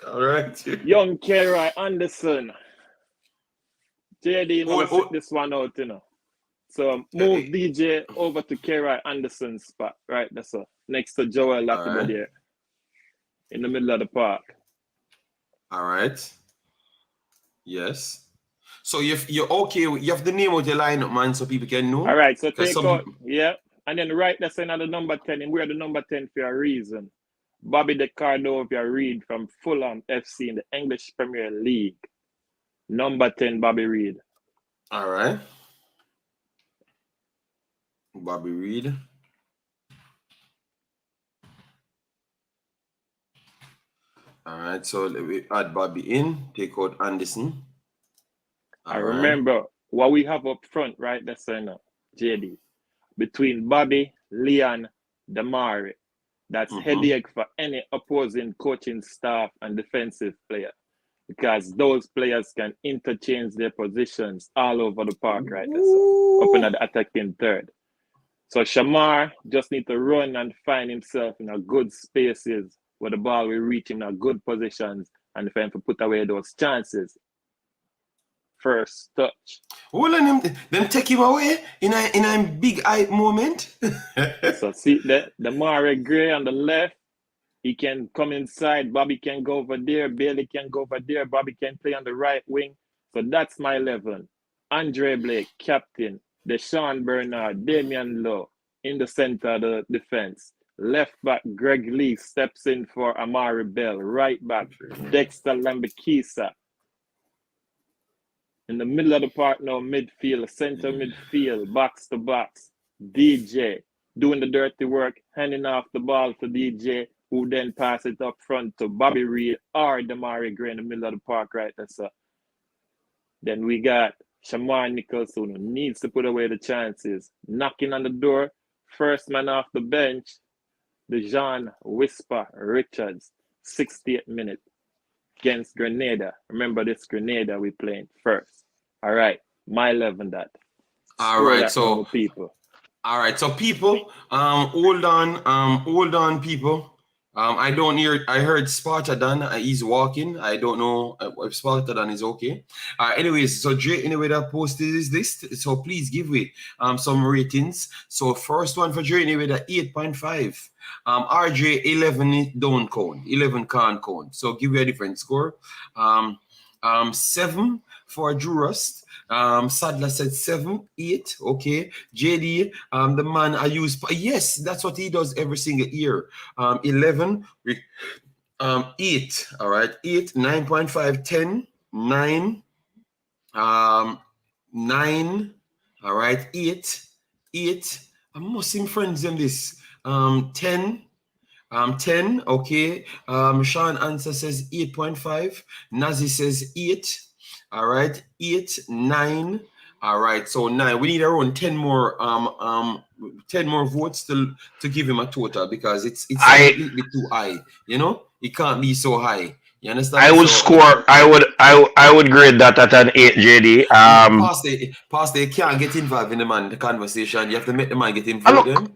All right. Young Keroy Anderson. JD, set this one out, So move DJ over to Keroy Anderson's spot, right? That's next to Joel Latimer there. In the middle of the park. All right. Yes. So you're okay. You have the name of your lineup, man, so people can know. All right. So take out, and then right that's another number 10, and we're the number 10 for a reason. Bobby De Cardovia Reed from Fulham FC in the English Premier League. Number 10, Bobby Reed. All right. Bobby Reed. All right. So we add Bobby in, take out Anderson. I remember what we have up front, right? That's JD. Between Bobby, Leon, Damari. That's headache for any opposing coaching staff and defensive player because those players can interchange their positions all over the park, right? So up in the attacking third. So Shamar just need to run and find himself in a good spaces where the ball will reach him in a good positions and for him to put away those chances. First touch. Well, them take him away in a big hype moment. So see the Mare Gray on the left, he can come inside. Bobby can go over there. Bailey can go over there. Bobby can play on the right wing. So that's my 11. Andre Blake, captain. Deshaun Bernard, Damian Lowe in the center of the defense. Left back, Greg Lee steps in for Amari Bell. Right back, Dexter Lambakisa. In the middle of the park now, midfield, center midfield, box to box. DJ doing the dirty work, handing off the ball to DJ, who then pass it up front to Bobby Reed or Damari Gray in the middle of the park, right? Then we got Shamar Nicholson needs to put away the chances. Knocking on the door, first man off the bench, Dujuan Whisper Richards, 68th minute against Grenada. Remember this Grenada we playing first. All right, my 11 that. All right, so people. All right, so people, hold on, people. I don't hear. I heard Spartadan. He's walking. I don't know if Spartadan is okay. Anyways, so Jay Innovator posted his list. So please give me some ratings. So first one for Jay Innovator 8.5. RJ 11 don't count. 11 can't count. So give you a different score. 7 for Drew Rust. Sadler said 7, 8. Okay. JD, the man I use. Yes, that's what he does every single year. 11, 8. All right. 8, 9.5, 10, 9, 9. All right. 8, 8. I'm Muslim friends in this. 10. 10. Okay. Sean Answer says 8.5. Nazi says 8. All right, 8, 9. All right, so 9. We need around 10 more 10 more votes to give him a total because it's a little bit too high. You know, it can't be so high. You understand? I would score. I would grade that at an 8, JD. Pastor, you can't get involved in the conversation. You have to make the man get involved. No.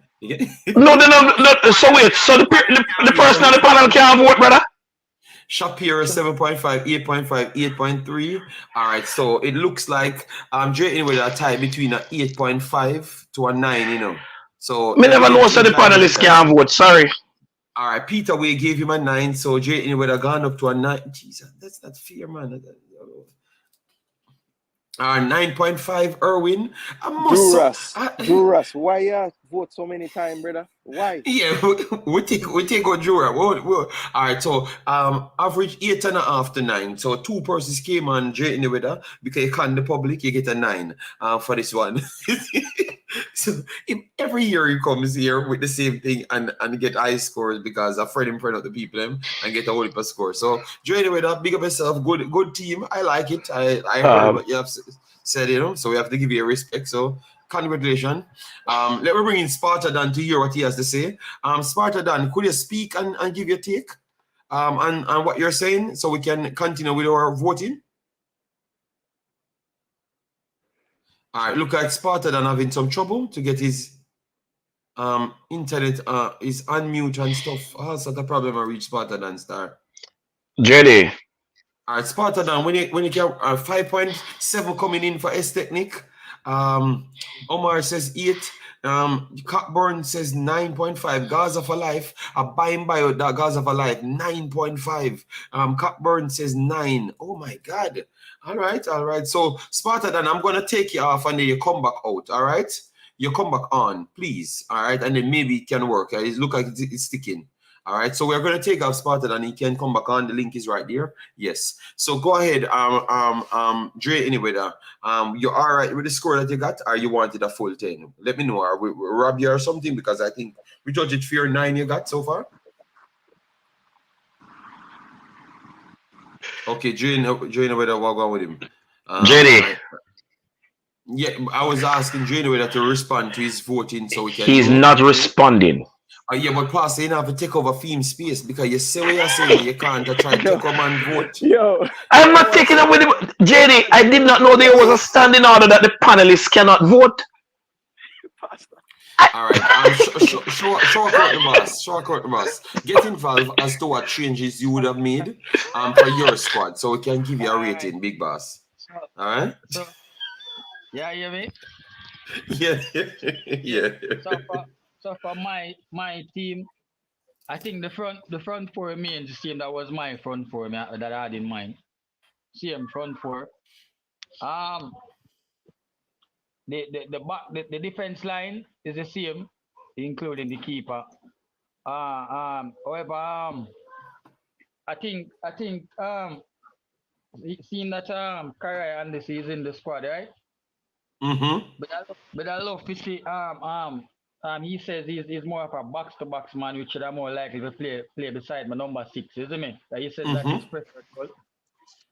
So wait. So the person on the panel can't vote, brother. Shapiro 7.5, 8.5, 8.3. All right, so it looks like Jay with a tie between an 8.5 to a 9, you know. So me never know so the panelists can't vote. Sorry. All right, Peter, we gave him a 9, so Jay would have gone up to a 9. Jesus, that's not fair, man. 9.5, Erwin. Drew Russ, why you vote so many times, brother? Why? Yeah, we take out Drew. All right, so average 8.5 to 9. So 2 persons came on Jay in the weather because you can't the public, you get a 9 for this one. So every year he comes here with the same thing and get high scores because a friend in front of the people and get a whole heap of score. So Jay in the weather, big up yourself, good team. I like it. I heard what you have said, you know, so we have to give you a respect. So congratulations. Let me bring in Spartadan to hear what he has to say. Spartadan, could you speak and give your take on what you're saying so we can continue with our voting? All right, look like Spartadan having some trouble to get his internet is unmute and stuff. That's the problem I reach Spartadan star. JD. All right, Spartadan, when you get 5.7 coming in for S Technique. Omar says 8. Cockburn says 9.5. Gaza for life. Buying bio that Gaza for life 9.5. Cockburn says 9. Oh my God. All right. So Spartadan, I'm gonna take you off and then you come back out. All right. You come back on, please. All right, and then maybe it can work. It looks like it's sticking. All right, so we're going to take off Spartan and he can come back on. The link is right there. Yes. So go ahead, Dre, anyway, you're all right with the score that you got, or you wanted a full 10? Let me know. Are we rob you or something? Because I think we judge it fair 9 you got so far. Okay, Dre, whether we're going with him. JD. Yeah, I was asking Dre whether to respond to his voting so we can. He's not responding. Yeah, but Pastor, you have to take over theme space because you say what you're saying, you can't try to take over and vote. Yo, I'm not taking up with him. JD, I did not know there was a standing order that the panelists cannot vote. All right, short the boss. Get involved as to what changes you would have made for your squad so we can give you a rating, big boss. All right? Yeah, you hear me? Yeah. So for my team, I think the front four remains the same. That was my front four that I had in mind. Same front four. The defense line is the same, including the keeper. However, I think seeing that Karai and this is in the squad, right? Mm-hmm. But I love to see he says he's more of a box-to-box man, which I'm more likely to play beside my number 6, isn't it? He says that is preferable.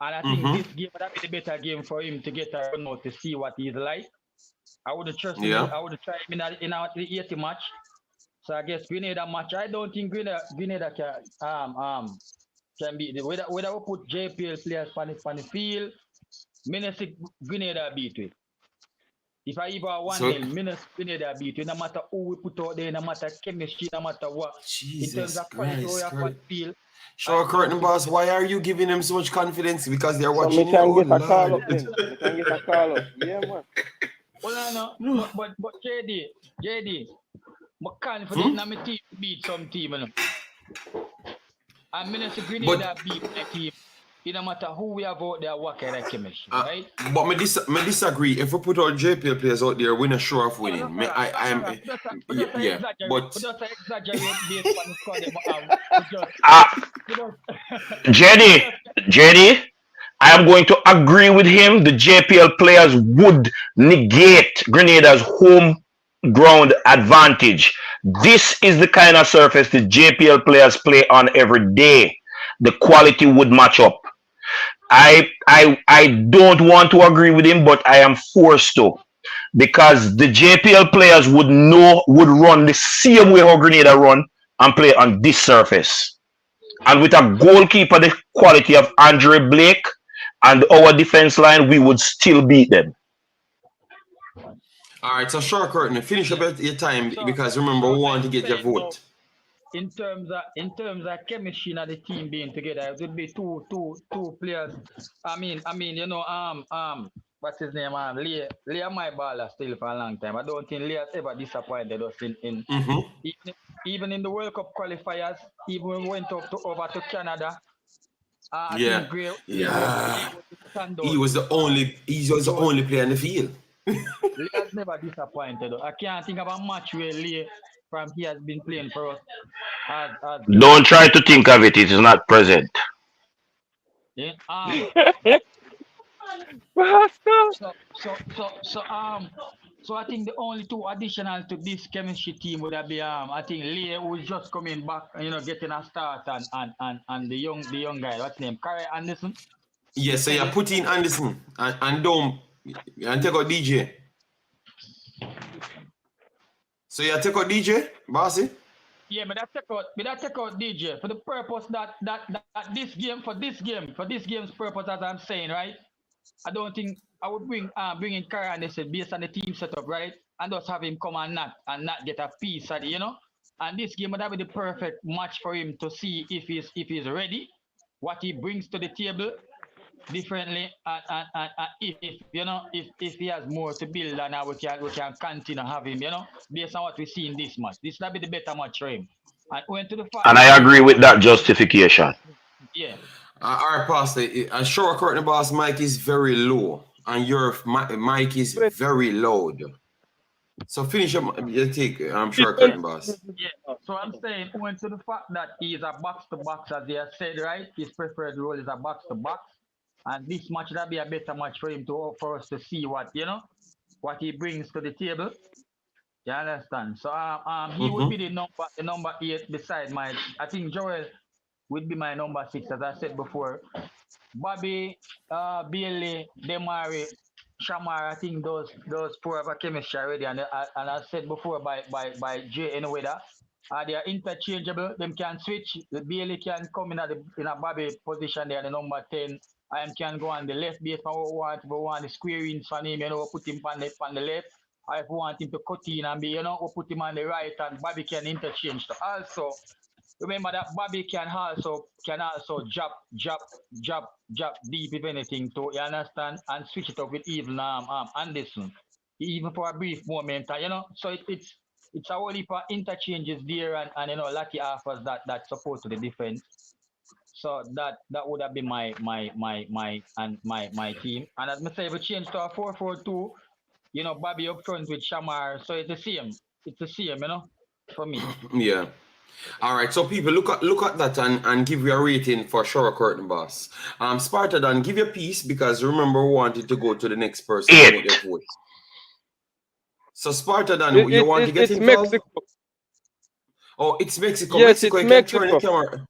And I think this game would be the better game for him to get a run out to see what he's like. I would have trusted him. I would have tried him in the 80 match. So I guess Grenada match. I don't think Grenada can beat it. Whether we put JPL players on the field, Minnesota Grenada beat it. If I even 1-0, Minnesota Grenada beat it. No matter who we put out there, no matter chemistry, no matter what. Jesus in terms of quality on field. Sure, Curtain Boss, why are you giving them so much confidence? Because they're So watching we can you. get a call up then. We can get a call up. Yeah, man. Well, no. But JD, I'm confident that my team beat some team, you know. And Minnesota Grenada beat the team. It no matter who we have out there, what kind of chemistry, right? But me disagree. If we put our JPL players out there, we're not sure of winning. But just exaggerate based on the squad. JD, I am going to agree with him. The JPL players would negate Grenada's home ground advantage. This is the kind of surface the JPL players play on every day. The quality would match up. I don't want to agree with him, but I am forced to, because the JPL players would run the same way how Grenada run and play on this surface. And with a goalkeeper the quality of Andre Blake and our defense line, we would still beat them. All right, so short curtain, finish up your time, because remember we want to get your vote. In terms of chemistry and the team being together, it would be two players. I mean, what's his name? Leah my baller still for a long time. I don't think Leah has ever disappointed us in even in the World Cup qualifiers. Even when we went over to Canada. He was the only player in the field. Leah's never disappointed. I can't think of a match where Leah from he has been playing for us. Don't try to think of it. It is not present. Yeah. So I think the only two additional to this chemistry team would be I think Leah, who's just coming back, getting a start, and the young guy, what's his name, Kari Anderson. Yes, so you put in Anderson and don't take out DJ. So you take out DJ, Bossy? Yeah, but that take out DJ for the purpose that this game's purpose, as I'm saying, right? I don't think I would bring in Kari Anderson based on the team setup, right? And just have him come and not get a piece at it, And this game would have been the perfect match for him to see if he's ready, what he brings to the table differently, and if he has more to build, and we can continue to have him, based on what we see in this match. This will be the better match for him. And I agree with that justification. Yeah. All right, Pastor. I'm sure Curtain Boss mic is very low, and your mic is very loud. So finish your take. I'm sure Curtain Boss. Yeah. So I'm saying, owing to the fact that he is a box to box, as they have said, right? His preferred role is a box to box. And this match that'll be a better match for him for us to see what he brings to the table. You understand? So he would be the number 8 beside I think Joel would be my number 6, as I said before. Bobby, Bailey, Demari, Shamar, I think those 4 have a chemistry already, and I said before by Jay anyway that they are interchangeable. Them can switch. The Bailey can come in a Bobby position there, the number 10. I can go on the left base if we want the square in for him, put him on the left. Or if we want him to cut in and be, we put him on the right, and Bobby can interchange. So also, remember that Bobby can also jab deep, if anything, to, you understand, and switch it up with even Anderson, even for a brief moment, So it's a whole heap of interchanges there, and Lucky offers that support to the defense. So that would have been my team. And as I say, we changed to a 4-4-2, Bobby up front with Shamar. So it's the same. For me. Yeah. All right. So people look at that and give you a rating for sure, Curtain Boss. Spartan, give your piece, because remember we wanted to go to the next person to make their vote. So Spartan, you want to get involved? Mexico. Oh, it's Mexico. Yes, Mexico. It's Mexico. Turn the camera.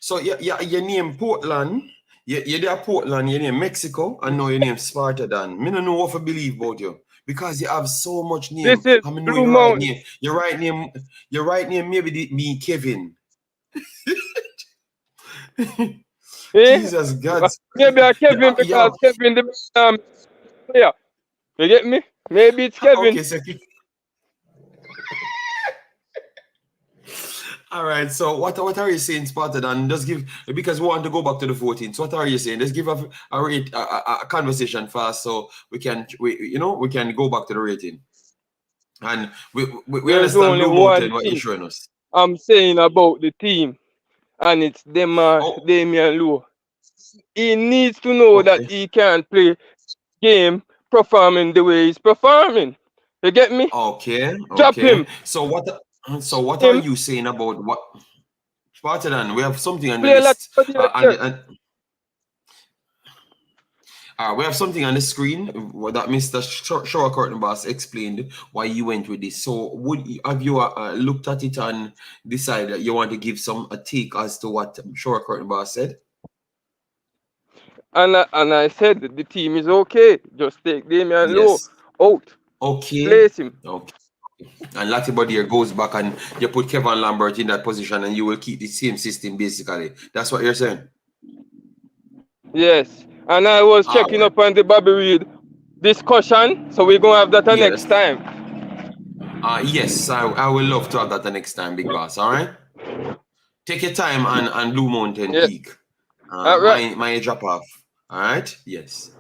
So yeah, you name Portland, You're there Portland, your name Mexico, and now your name Spartadan. Me don't know what to believe about you. Because you have so much name. This is I mean, know Blue your right Mountain. name. Your right name maybe me Kevin. Jesus God. Maybe I Kevin because Kevin the player. You get me? Maybe it's Kevin. Okay, so all right. So what are you saying, Spartan? Just give, because we want to go back to the 14th. So what are you saying? Let's give a conversation fast so we can go back to the rating. And we There's understand only Blue one Mountain, what thing you're showing us. I'm saying about the team, and it's Damian Lowe. He needs to know that he can't play game performing the way he's performing. You get me? Okay. Drop him. So what are you saying about what Spartan? We have something on the Play list. like We have something on the screen that Mr. Shower Curtain Boss explained why you went with this. So have you looked at it and decided that you want to give a take as to what Shower Curtain Boss said? And I said the team is okay. Just take Damian Lowe out. Okay. Place him. Okay. And Latibodier goes back and you put Kevin Lambert in that position and you will keep the same system basically. That's what you're saying? Yes. And I was checking up on the Bobby Reed discussion. So we're going to have that next time. Yes, I will love to have that the next time, Big Boss. All right? Take your time on Blue Mountain Peak. My drop off. All right? Yes.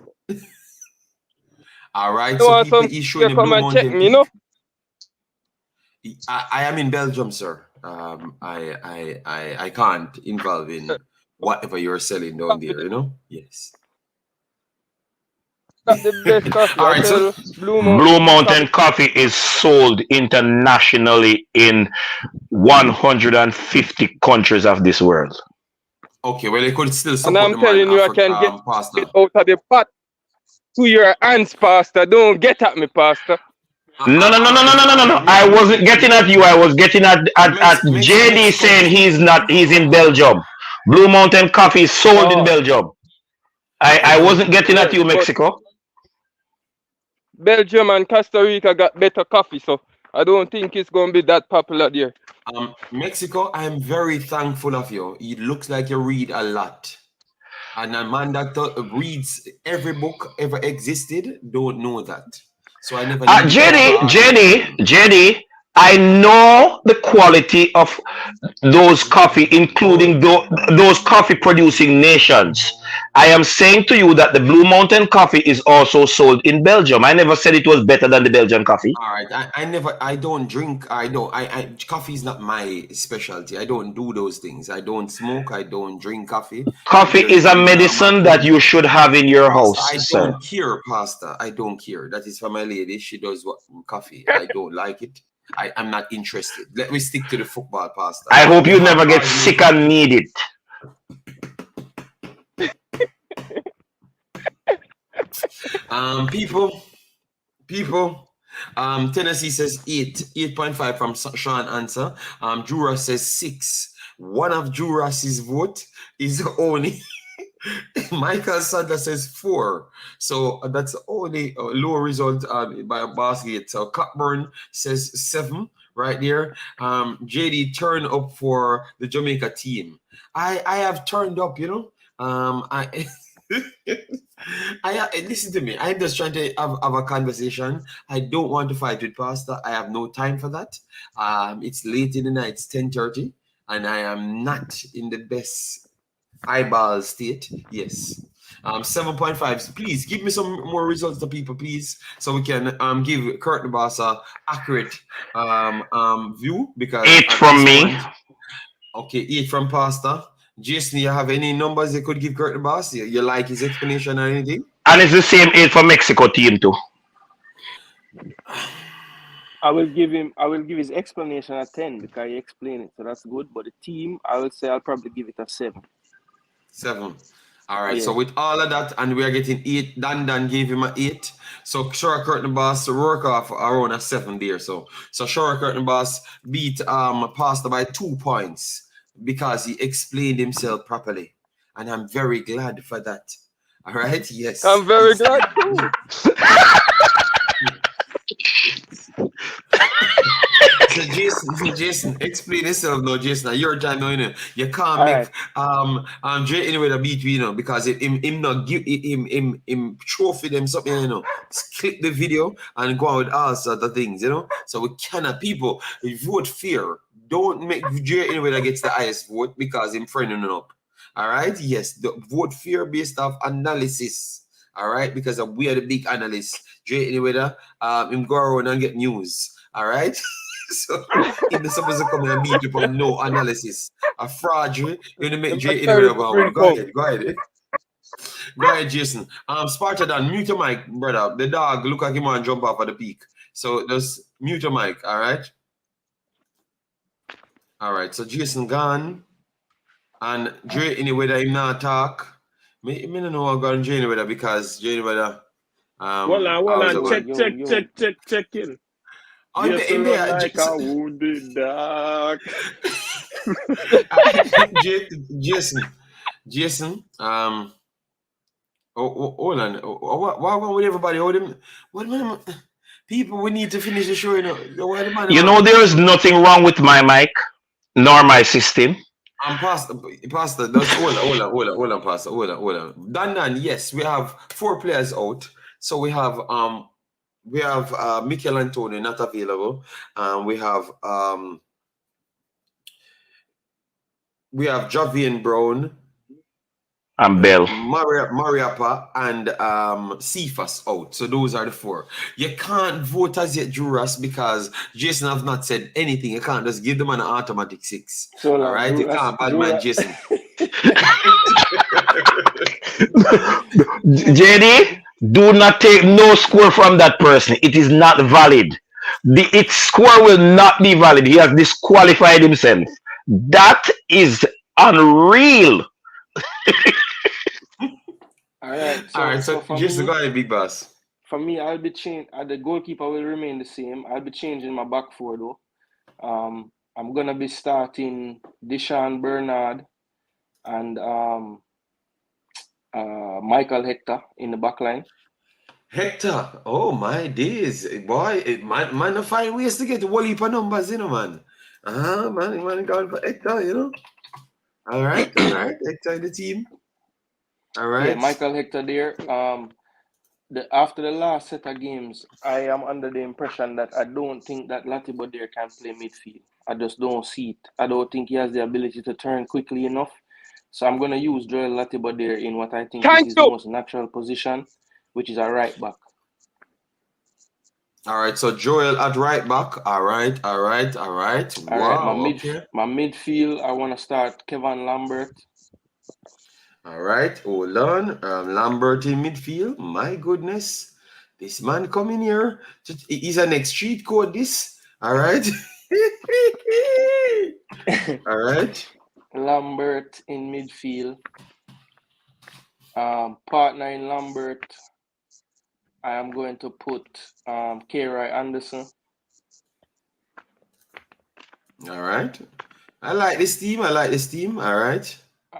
All right. So people issuing the Blue Mountain Peak. Me, I am in Belgium, sir. I can't involve in whatever you're selling down there, you know? Yes. The best coffee. All right, so Blue Mountain coffee is sold internationally in 150 countries of this world. Okay, well, they could still support. And I'm telling you, I can get it out of the pot to your hands, Pastor. Don't get at me, Pastor. No. I wasn't getting at you. I was getting at JD saying he's in Belgium. Blue Mountain coffee is sold in Belgium. I wasn't getting at you, Mexico. Belgium and Costa Rica got better coffee, so I don't think it's going to be that popular there. Mexico, I'm very thankful of you. It looks like you read a lot. And a man that reads every book ever existed don't know that. So I never. JD, I know the quality of those coffee, including those coffee producing nations. I am saying to you that the Blue Mountain coffee is also sold in Belgium. I never said it was better than the Belgian coffee. All right, I don't drink. Coffee is not my specialty. I don't do those things. I don't smoke. I don't drink coffee. Coffee is a medicine that you should have in your house. I don't care, Pastor. I don't care. That is for my lady. She does what coffee. I don't like it. I'm not interested. Let me stick to the football, Pastor. I hope you never get sick and need it. People. Tennessee says 8.5 from Sean Answer. Jura says 6. One of Juras's vote is only. Michael Sadler says 4. So that's only a low result by a basket. So Cockburn says 7 right there. JD turned up for the Jamaica team. I have turned up, you know. Listen to me. I'm just trying to have a conversation. I don't want to fight with Pastor. I have no time for that. It's late in the night. It's 10:30, and I am not in the best eyeball state. Yes. 7.5. Please give me some more results to people, please, so we can give Curtain Boss a accurate view. Because 8 from me. Okay, 8 from Pastor. Jason, you have any numbers you could give Curtain Boss? You like his explanation or anything? And it's the same 8 for Mexico team too. I will give his explanation a 10 because he explained it, so that's good. But the team, I would say I'll probably give it a 7. 7. All right. Yeah. So with all of that, and we are getting 8. Dan gave him an 8. So Shora Curtain Boss work off around a 7 there. So Shora Curtain Boss beat Pastor by 2 points because he explained himself properly. and I'm very glad for that. All right, yes. I'm very glad too. So Jason, explain yourself now, Jason. Your time now, you know. You can't All make right. Dre anyway the beat, you know, because him not give him trophy them something, you know. Just click the video and go on with all sorts of things, you know. So we cannot people vote fear. Don't make Dre anyway that gets the highest vote because him friending up. All right, yes, the vote fear based off analysis. All right, because we are the big analysts. Dre anyway that him go around and get news. All right. So he's supposed to come and beat you on no analysis. A fraud, you're gonna make Jay anyway. Go ahead. Go ahead, Jason. Spartan, mute your mic, brother. The dog look like him and jump off at the peak. So just mute your mic, all right? All right, so Jason gone. And Jay anyway that him not talk. Me don't know what going Jay anyway because Jay anyway that Well on. Check in. In there, like a wounded dog. Jason, hold on. What with everybody? What people? We need to finish the show. You know, there is nothing wrong with my mic nor my system. Pastor. Hold on, Pastor. Hold on. Dan, yes, we have 4 players out. So we have Mikel Antonio not available. We have Javian Brown and Bell, Mariapa, and Cephas out. So those are the 4. You can't vote as yet, Juras, because Jason have not said anything. You can't just give them an automatic 6. So, all right, you can't bad man Jason. JD, do not take no score from that person. It is not valid. Its score will not be valid. He has disqualified himself. That is unreal. All right. So just go ahead, big boss. For me, I'll be changing. The goalkeeper will remain the same. I'll be changing my back 4 though. I'm gonna be starting Deshaun Bernard and Michael Hector in the back line. Hector, oh my days, boy, man, find ways to get a whole heap of numbers, you know, man. Man, going for Hector, you know. All right, Hector in the team. All right. Yeah, Michael Hector there. After the last set of games, I am under the impression that I don't think that Latibo there can play midfield. I just don't see it. I don't think he has the ability to turn quickly enough. So I'm going to use Joel Latibo there in what I think is his most natural position, which is a right back. All right, so Joel at right back. All right. Wow. My midfield, I want to start Kevin Lambert. All right, hold on. Lambert in midfield. My goodness. This man coming here. He's an next cheat code, this. All right. All right. Lambert in midfield. Partner in Lambert, I am going to put K-Roy Anderson. All right. I like this team. All right.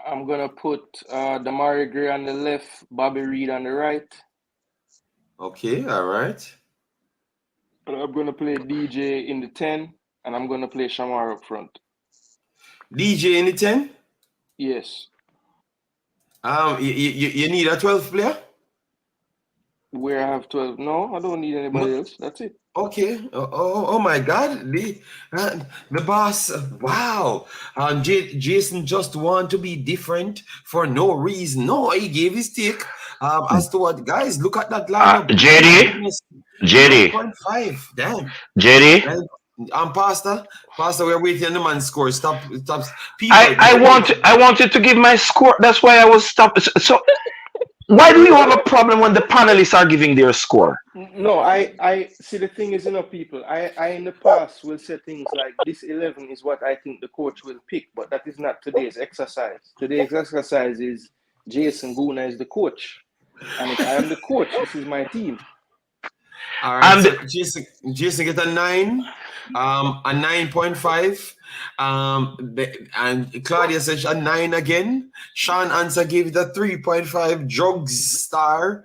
I'm going to put Damari Gray on the left, Bobby Reed on the right. Okay, all right. And I'm going to play DJ in the 10, and I'm going to play Shamar up front. DJ in the 10? Yes. You need a 12th player? Where I have 12? No, I don't need anybody else. That's it. Okay. Oh my God. The boss. Wow. Jason just want to be different for no reason. No, he gave his take. As to what, guys, look at that lineup. JD. 9.5. Damn. JD. Pastor, we're waiting on the man's score. Stop. I wanted to give my score. That's why I was stopped. So why do you have a problem when the panelists are giving their score? No, I see. The thing is, people, I in the past will say things like this 11 is what I think the coach will pick, but that is not today's exercise. Today's exercise is Jason Guna is the coach, and if I am the coach, this is my team. All right, And so Jason get a 9, a 9.5. And Claudia says a 9 again. Sean Answer gave it a 3.5. Drug star.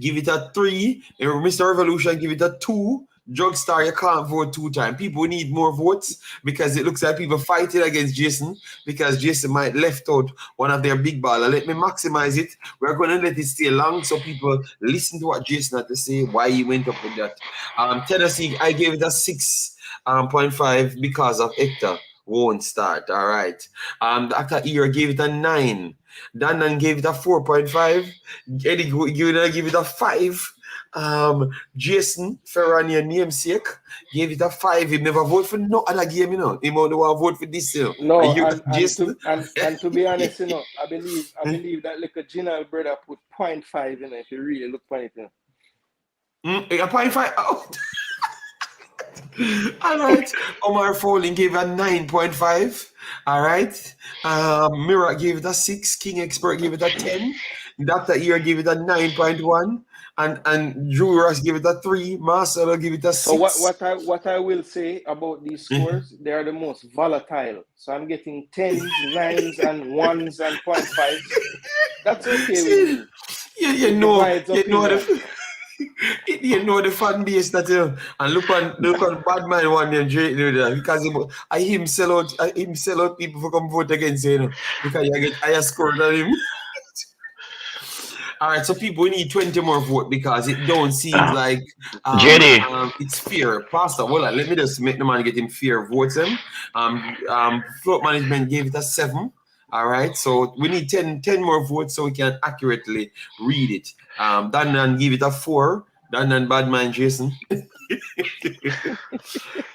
Give it a 3. Mr. Revolution give it a 2. Drug star, you can't vote 2 times. People need more votes because it looks like people fighting against Jason because Jason might left out one of their big baller. Let me maximize it. We're going to let it stay long so people listen to what Jason had to say, why he went up with that. Tennessee, I gave it a 6.5 because of Hector won't start. All right. Dr. Ear gave it a 9. Dandan gave it a 4.5. Eddie gave it a 5. Jason Ferrani namesake gave it a 5. He never vote for no other game, you know. He only want to vote for this. No, Jason. and to be honest, you know, I believe that like a Gina brother put 0.5 in it if you really look for it, you know. A 0.5. Oh. All right. Omar Fowling gave a 9.5. All right. Mira gave it a 6. King Expert gave it a 10. Dr. Ear gave it a 9.1. And Drew Ross gave it a 3. Marcelo gave it a 6. So what I will say about these scores, they are the most volatile. So I'm getting 10s, 9s, and 1s and 0.5s. That's okay with me. You know the fan base that and look on bad man one day because him sell out people for come vote against him, because you get higher score than him. All right, so people, we need 20 more votes because it don't seem like it's fair. Pastor, well, let me just make the man get him fair votes. Float management gave it a 7. All right, so we need 10 more votes so we can accurately read it. Dan give it a 4. Dan and Badman Jason.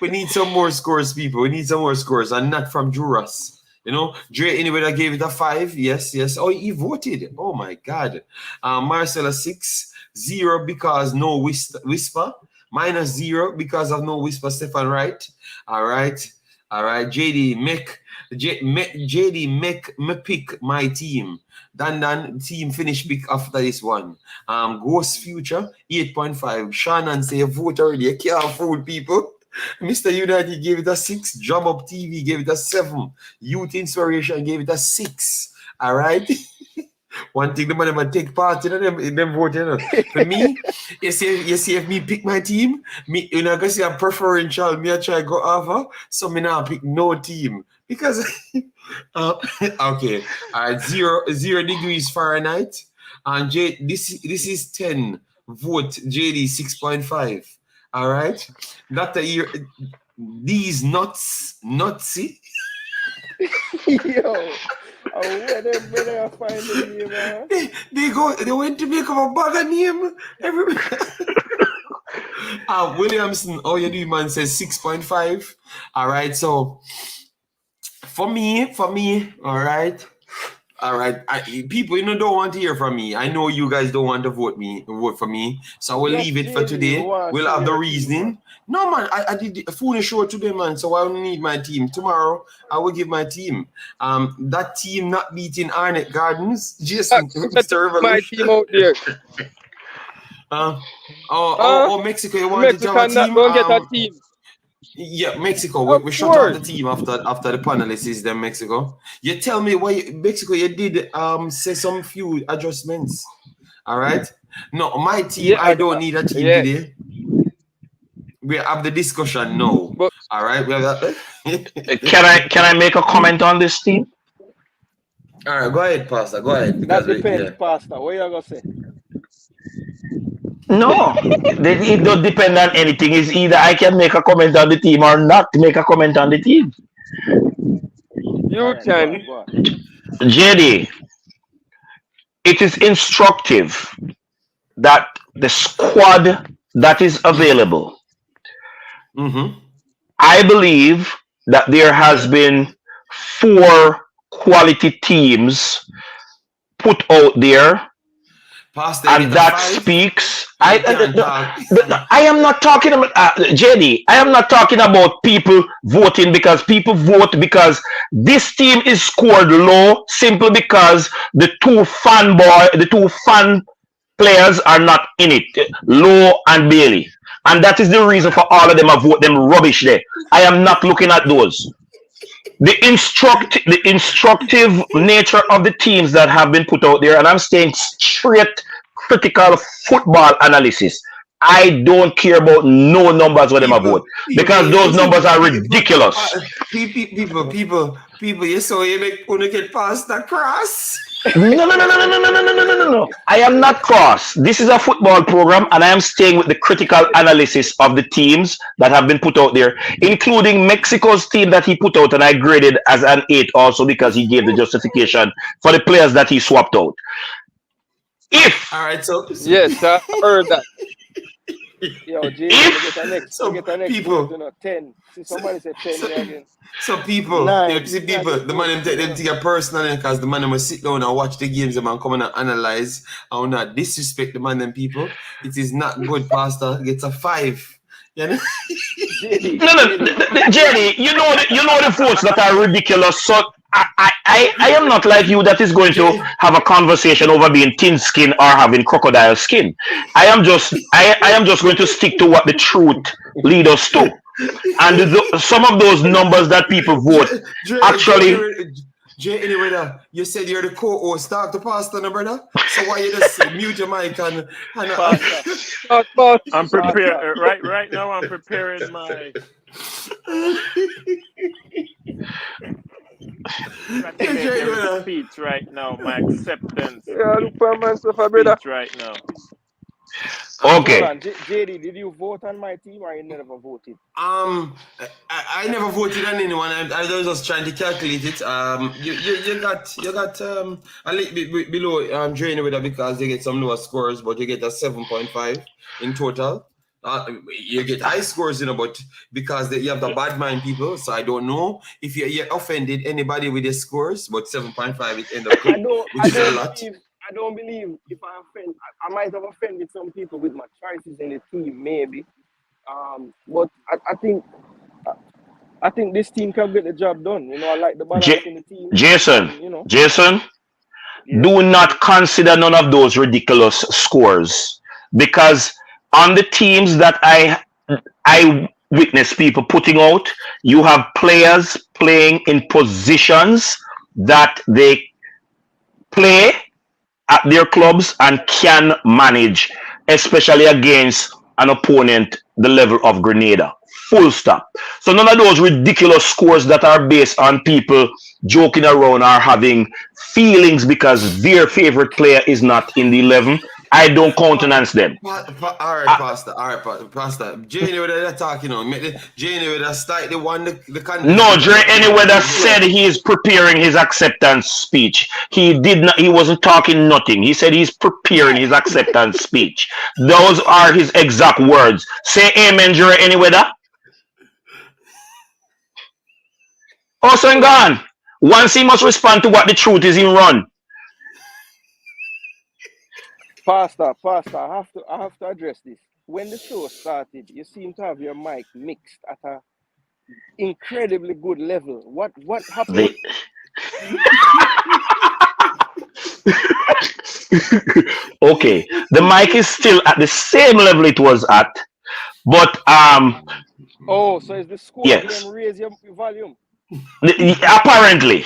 We need some more scores, people. We need some more scores, and not from Juras. You know, Dre, anybody that gave it a 5? Yes. Oh, he voted. Oh my God. Marcella 6, 0 because no whisper. -0 because of no whisper. Stefan Wright. All right. JD me pick my team. Dan team finish pick after this one. Ghost Future 8.5. Shannon say vote already. You can't fool people. Mr. United gave it a 6. Drum Up TV gave it a 7. Youth Inspiration gave it a 6. All right. One thing the man might take part in them voting. You know. For me, you see if me pick my team, me you know, say I'm preferential, me I try go over, so me now pick no team. Because okay, all right, 0 degrees Fahrenheit. And this is 10. Vote JD 6.5. All right, Dr. Ear, these nutsy. Yo, where they find the name, man? They went to make up a bag of name. Williamson, all you do, man, says 6.5. All right, so for me, all right. People, don't want to hear from me. I know you guys don't want to vote for me. So I will leave it for today. We'll have the reasoning. No, man, I did a full show today, man. So I don't need my team. Tomorrow, I will give my team. That team not beating Arnett Gardens. Jason, Mr. Revolution. My team out there. Mexico, you want to have a team? Don't get a team. Yeah, Mexico. We shut down the team after the panelists is them Mexico. You tell me why Mexico you did say some few adjustments. All right. No, my team, I don't need a team today. We have the discussion now. All right. We have that. Can I make a comment on this team? All right, go ahead, Pastor. Go ahead. That depends, Pastor. What you gonna say? No, it don't depend on anything. It's either I can make a comment on the team or not make a comment on the team. You can. JD, it is instructive that the squad that is available, I believe that there has been 4 quality teams put out there. Pastor, and that speaks. I am not talking about JD. I am not talking about people voting because people vote because this team is scored low simply because the two fan players are not in it. Lowe and Bailey. And that is the reason for all of them to vote them rubbish there. I am not looking at those. The instructive nature of the teams that have been put out there, and I'm saying straight critical football analysis. I don't care about no numbers for them a vote because those numbers are ridiculous. People, you saw you make Uno get past the cross. No. I am not cross. This is a football program, and I am staying with the critical analysis of the teams that have been put out there, including Mexico's team that he put out, and I graded as an 8 also because he gave the justification for the players that he swapped out. All right, so yes, I heard that. Yo, Jay, people, 10. See, somebody said 10 again. So people, the man them take it personally because the man will sit down and watch the games and come and analyze and not disrespect the man and people. It is not good, Pastor. Gets a 5. You know? Jerry, you know the votes that are ridiculous. So I am not like you that is going to have a conversation over being thin skin or having crocodile skin. I am just going to stick to what the truth leads us to. And some of those numbers that people vote actually. Jay, anyway, you said you're the co-host. Talk to Pastor, no, brother. So why you just mute your mic and I'm prepared right now. I'm preparing my speech right now. My acceptance speech right now. Okay. JD, did you vote on my team or you never voted? I never voted on anyone. I was just trying to calculate it. You got a little bit below Drain with it because you get some lower scores, but you get a 7.5 in total. You get high scores, but because you have the bad mind people, so I don't know if you offended anybody with the scores, but 7.5 it end up good, which is a lot. I don't believe if I offend, I might have offended some people with my choices in the team, maybe. But I think this team can get the job done. I like the balance in the team. Jason, do not consider none of those ridiculous scores because on the teams that I witness people putting out, you have players playing in positions that they play at their clubs and can manage, especially against an opponent the level of Grenada. Full stop. So none of those ridiculous scores that are based on people joking around or having feelings because their favorite player is not in the 11. I don't countenance them. All right, Pastor. Jane with that talking on. Jane with that start the one the No, Jay anyway that said he is preparing his acceptance speech. He wasn't talking nothing. He said he's preparing his acceptance speech. Those are his exact words. Say amen, Jay anyway that. Also and gone. Once he must respond to what the truth is in run. Pastor, I have to address this. When the show started, you seem to have your mic mixed at a incredibly good level. What happened? Okay, the mic is still at the same level it was at, but Oh, so is the score? Yes. Them raise your volume? Apparently,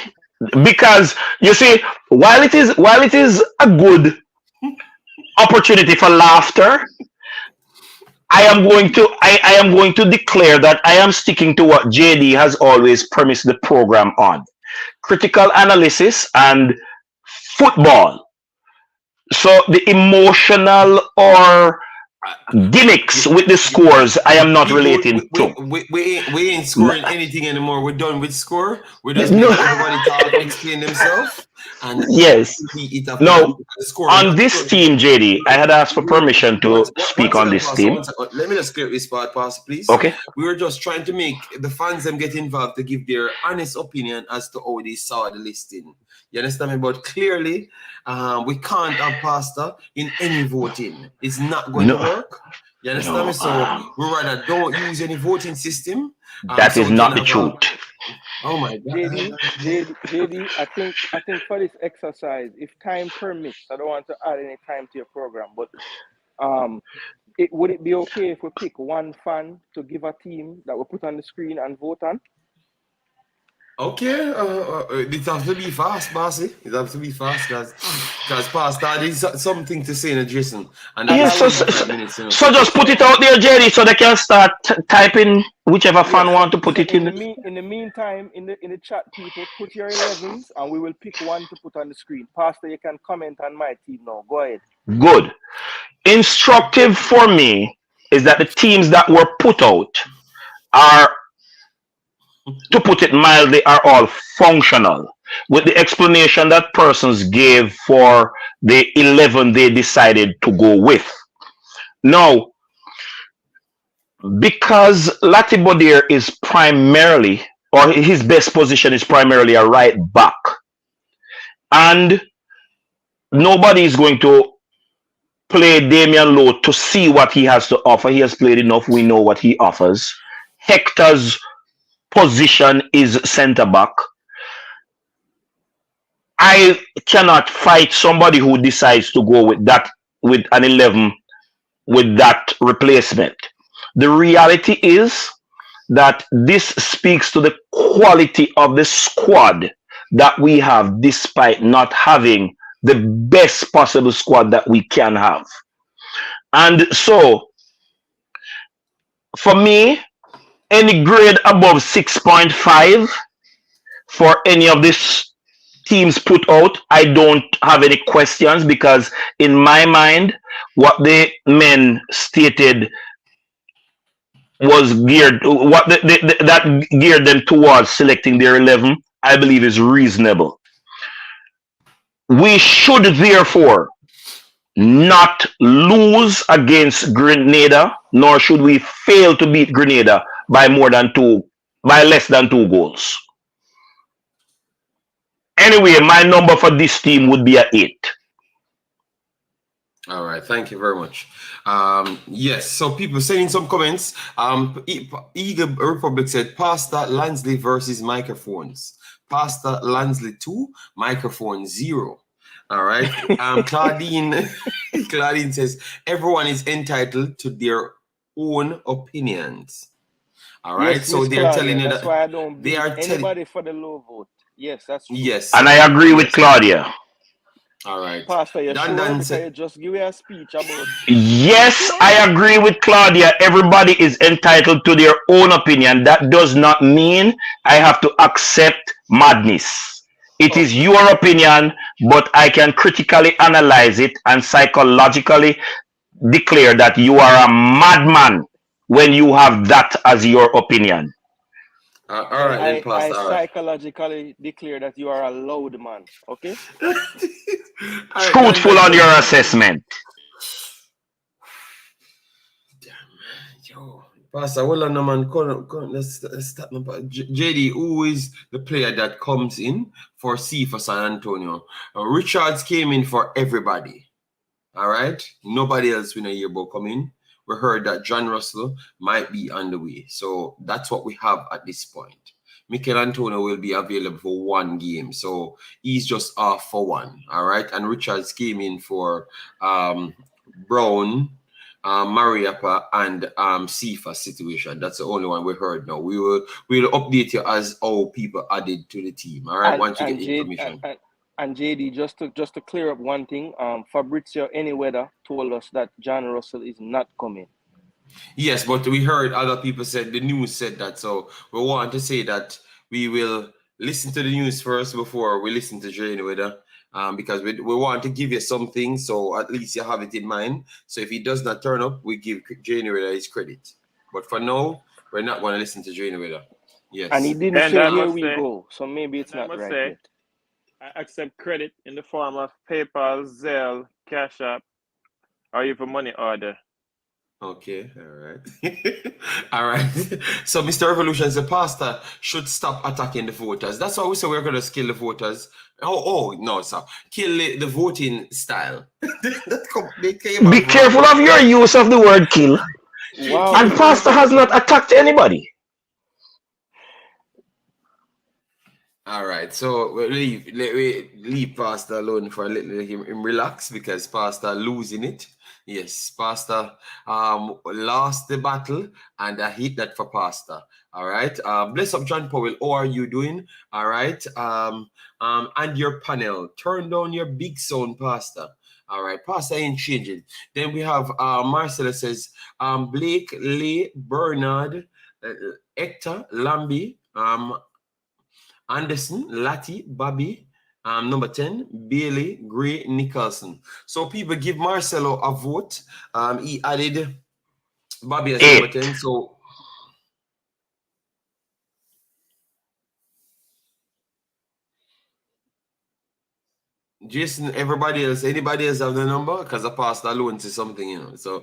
because you see, while it is a good opportunity for laughter, I am going to declare that I am sticking to what JD has always premised the program on: critical analysis and football. So the emotional or gimmicks with the scores I am not relating to. We ain't scoring anything anymore. We're done with score. We're just making everybody talk and explain themselves. And yes. No, on this team, JD, I had asked for permission to speak on this team. Let me just clear this part, Pastor, please. Okay. We were just trying to make the fans them get involved to give their honest opinion as to how they saw the listing. You understand me? But clearly, we can't have Pastor in any voting. It's not going to work. You understand me? So we rather don't use any voting system. That is not the truth. Oh my JD, God. JD, I think for this exercise, if time permits, I don't want to add any time to your program, but um, would it be okay if we pick one fan to give a team that we put on the screen and vote on? Okay, it has to be fast, bossy. It has to be fast, because Pastor is something to say in Jason, and that is Yes, so, 45 minutes. You know. so just put it out there, Jerry, so they can start typing whichever Yeah, fan want to put so it in. in the meantime, in the chat, people, put your 11s and we will pick one to put on the screen. Pastor, you can comment on my team now. Go ahead. Good. Instructive for me is that the teams that were put out are, to put it mildly, are all functional, with the explanation that persons gave for the 11 they decided to go with. Now, because Latibodir is primarily, or his best position is primarily a right back, and nobody is going to play Damian Lowe to see what he has to offer. He has played enough. We know what he offers. Hector's position is centre back. I cannot fight somebody who decides to go with that, with an 11, with that replacement. The reality is that this speaks to the quality of the squad that we have, despite not having the best possible squad that we can have. And so, for me, any grade above 6.5 for any of these teams put out, I don't have any questions, because in my mind, what the men stated was geared, what that geared them towards selecting their 11, I believe is reasonable. We should therefore not lose against Grenada, nor should we fail to beat Grenada by less than 2 goals. Anyway, my number for this team would be 8. All right, thank you very much. Yes, so people saying some comments. Eagle Republic said Pastor Lansley versus microphones. Pastor Lansley 2, microphone 0. All right. Claudine says everyone is entitled to their own opinions. All right. Yes, so Miss they're Claudia, telling you that's that why I don't they beat are anybody for the low vote. Yes, that's true. Yes. And I agree with Claudia. All right. Pastor, you Dan sure? Dan Because said, you just give you a speech about. Yes, I agree with Claudia. Everybody is entitled to their own opinion. That does not mean I have to accept madness. It is your opinion, but I can critically analyze it and psychologically declare that you are a madman when you have that as your opinion. all right, then, I Pastor. All right. psychologically declare that you are a loud man. Okay. All right, Truthful on your assessment. Yo, Pastor, hold on, man. Let's start. JD, who is the player that comes in for Cephas San Antonio? Richards came in for everybody. All right. Nobody else we know here about coming. We heard that John Russell might be on the way. So that's what we have at this point. Mikel Antonio will be available for 1 game. So he's just off for 1. All right. And Richards came in for Brown, Mariapa, and Cephas situation. That's the only one we heard now. We'll update you as all people added to the team. All right. Once you get information. And JD, just to clear up one thing, Fabrizio Anyweather told us that John Russell is not coming. Yes, but we heard other people said, the news said that. So we want to say that we will listen to the news first before we listen to Jay Anyweather, because we want to give you something, so at least you have it in mind. So if he does not turn up, we give Jay Anyweather his credit. But for now, we're not going to listen to Jay Anyweather. Yes. And he didn't say here we go, so maybe it's not right yet. I accept credit in the form of PayPal, Zelle, Cash App, or even money order. Okay, all right. All right. So Mr. Revolution, the pastor should stop attacking the voters. That's why we say we're going to kill the voters. Oh, no, sir. Kill the voting style. Be careful of your use of the word kill. Wow. And pastor has not attacked anybody. All right, so we leave Pastor alone for a little. Him relax because Pastor losing it. Yes, Pastor lost the battle, and I hit that for Pastor. All right, bless up, John Powell. How are you doing? All right, and your panel, turn down your big sound, Pastor. All right, Pastor ain't changing. Then we have Marcella says Blake, Lee, Bernard, Hector, Lambi, Anderson, Lati, Bobby, number 10, Bailey, Gray, Nicholson. So people give Marcelo a vote. He added Bobby as number 10. So Jason, anybody else have the number? Because I passed alone to something, you know. So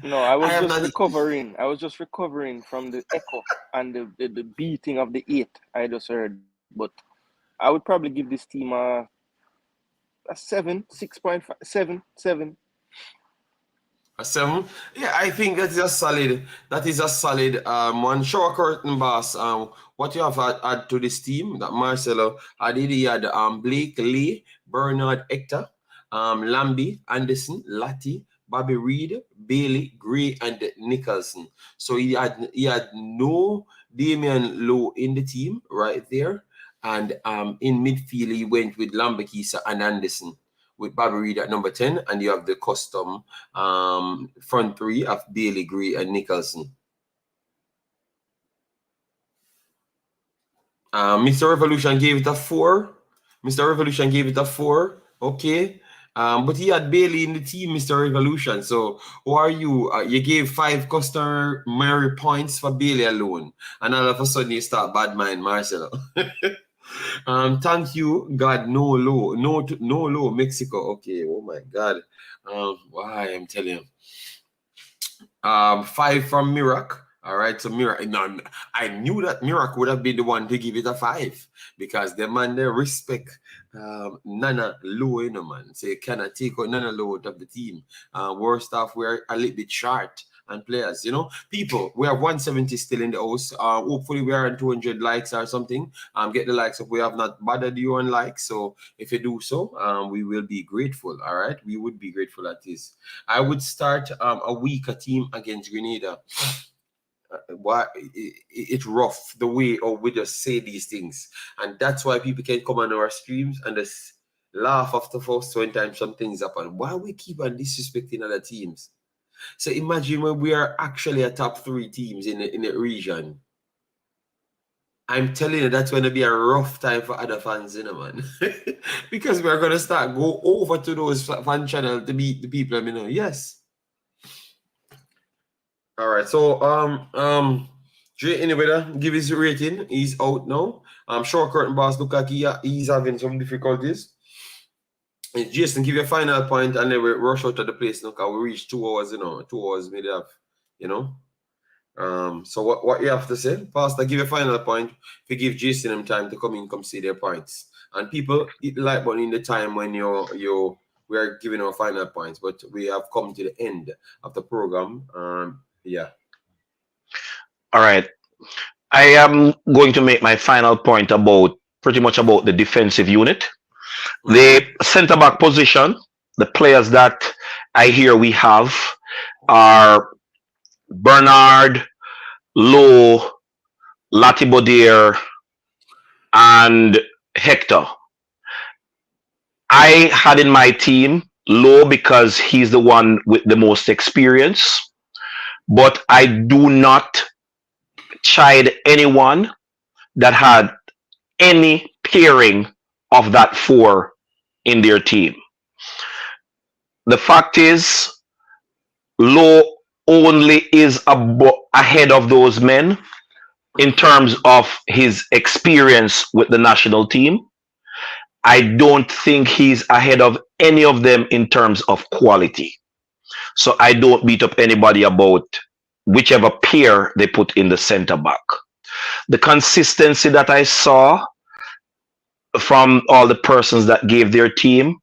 no, I was just recovering. I was just recovering from the echo and the beating of the 8 I just heard. But I would probably give this team a 7, 6.5, 7. A 7? Yeah, I think that is a solid. That is a solid one. Show curtain, boss. What you have to add to this team? That Marcelo, he had Blake, Lee, Bernard, Hector, Lambi, Anderson, Lati, Bobby Reed, Bailey, Gray, and Nicholson. So he had no Damian Lowe in the team right there. And in midfield, he went with Lambakisa and Anderson, with Bobby Reed at number 10, and you have the custom front three of Bailey, Gray, and Nicholson. Mr. Revolution gave it a 4. Mr. Revolution gave it a 4. Okay. But he had Bailey in the team, Mr. Revolution. So who are you? You gave 5 customary points for Bailey alone. And all of a sudden you start bad mind Marcelo. Thank you, God. No low, Mexico. Okay, oh my God. Why I'm telling you. 5 from Mirak. All right, so Mirak. No, I knew that Mirak would have been the one to give it a 5 because the man they respect Nana Low, you know, man. So you cannot take out Nana Low out of the team. Worst off, we're a little bit short. And players, you know, people, we have 170 still in the house. Hopefully we are at 200 likes or something. Get the likes if we have not bothered you on likes. So if you do so, we will be grateful. All right, we would be grateful at this. I would start a weaker team against Grenada. Why it's rough the way or we just say these things, and that's why people can come on our streams and just laugh after first 20 times some things happen. Why we keep on disrespecting other teams? So imagine when we are actually a top 3 teams in the region. I'm telling you, that's going to be a rough time for other fans, you know, man. Because we're going to go over to those fan channels to meet the people, you know. Yes. All right. So, Dre, anyway, give his rating. He's out now. I'm sure curtain boss look like he's having some difficulties. Jason, give your final point and then we rush out of the place now because we reach 2 hours, you know. 2 hours maybe have, you know. So what you have to say? Pastor, give your final point. If you give Jason them time to come see their points. And people hit the like button in the time when we are giving our final points, but we have come to the end of the program. Yeah. All right. I am going to make my final point pretty much about the defensive unit. The center back position, the players that I hear we have are Bernard, Lowe, Latibodier, and Hector. I had in my team Lowe because he's the one with the most experience, but I do not chide anyone that had any pairing of that 4 in their team. The fact is, Lowe only is ahead of those men in terms of his experience with the national team. I don't think he's ahead of any of them in terms of quality. So I don't beat up anybody about whichever pair they put in the center back. The consistency that I saw from all the persons that gave their team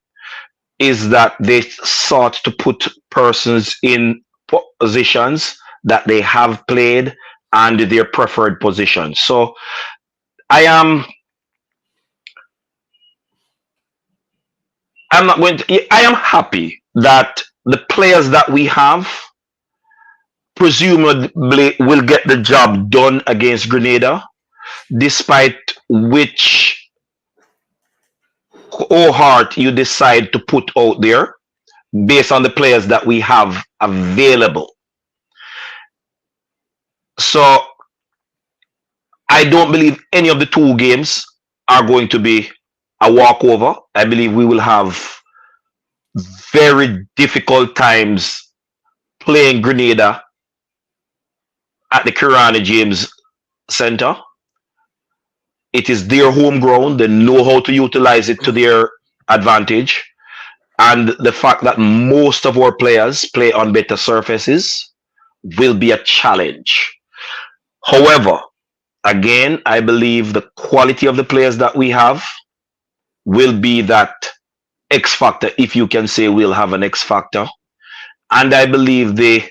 is that they sought to put persons in positions that they have played and their preferred position. So I am. I'm not going to. I am happy that the players that we have presumably will get the job done against Grenada, despite which cohort you decide to put out there based on the players that we have available. So I don't believe any of the two games are going to be a walkover. I believe we will have very difficult times playing Grenada at the Kirana James Center. It is their home ground. They know how to utilize it to their advantage. And the fact that most of our players play on better surfaces will be a challenge. However, again, I believe the quality of the players that we have will be that X factor, if you can say we'll have an X factor. And I believe the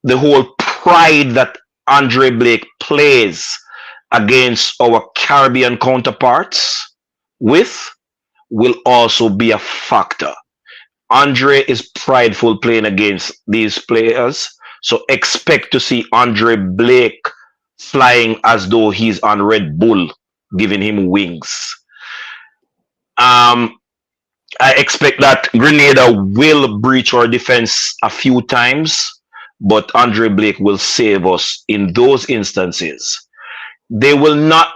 whole pride that Andre Blake plays against our Caribbean counterparts with will also be a factor. Andre is prideful playing against these players, so expect to see Andre Blake flying as though he's on Red Bull, giving him wings. I expect that Grenada will breach our defense a few times, but Andre Blake will save us in those instances. They will not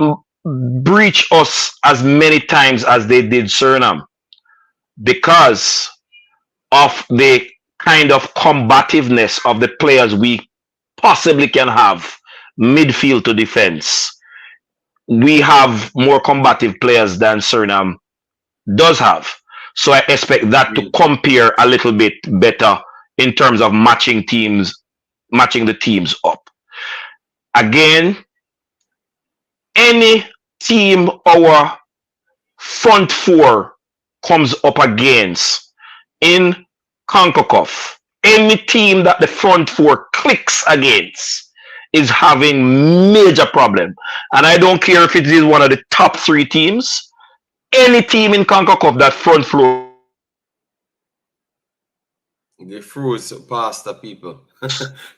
breach us as many times as they did Suriname because of the kind of combativeness of the players we possibly can have midfield to defense. We have more combative players than Suriname does have. So I expect that to compare a little bit better in terms of matching the teams up. Again, any team our front four comes up against in Concacaf, any team that the front four clicks against is having major problem. And I don't care if it is one of the top three teams, any team in Concacaf that front four. They froze Pastor people.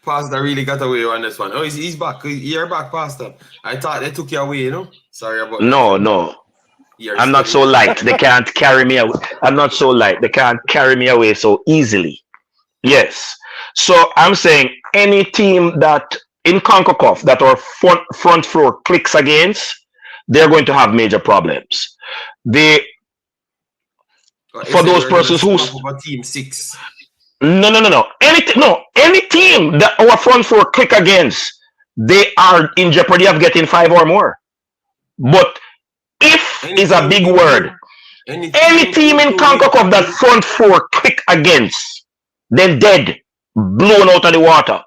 Pastor really got away on this one. Oh, he's back. You're back, Pastor. I thought they took you away, you know? Sorry about that. No. I'm not so light. They can't carry me away. I'm not so light. They can't carry me away so easily. Yes. So I'm saying any team that in Concacaf that our front four clicks against, they're going to have major problems. For those persons who team 6. No. Any team that our front four click against, they are in jeopardy of getting 5 or more. But if is a big word. Any team in Concacaf that front four click against, then dead, blown out of the water.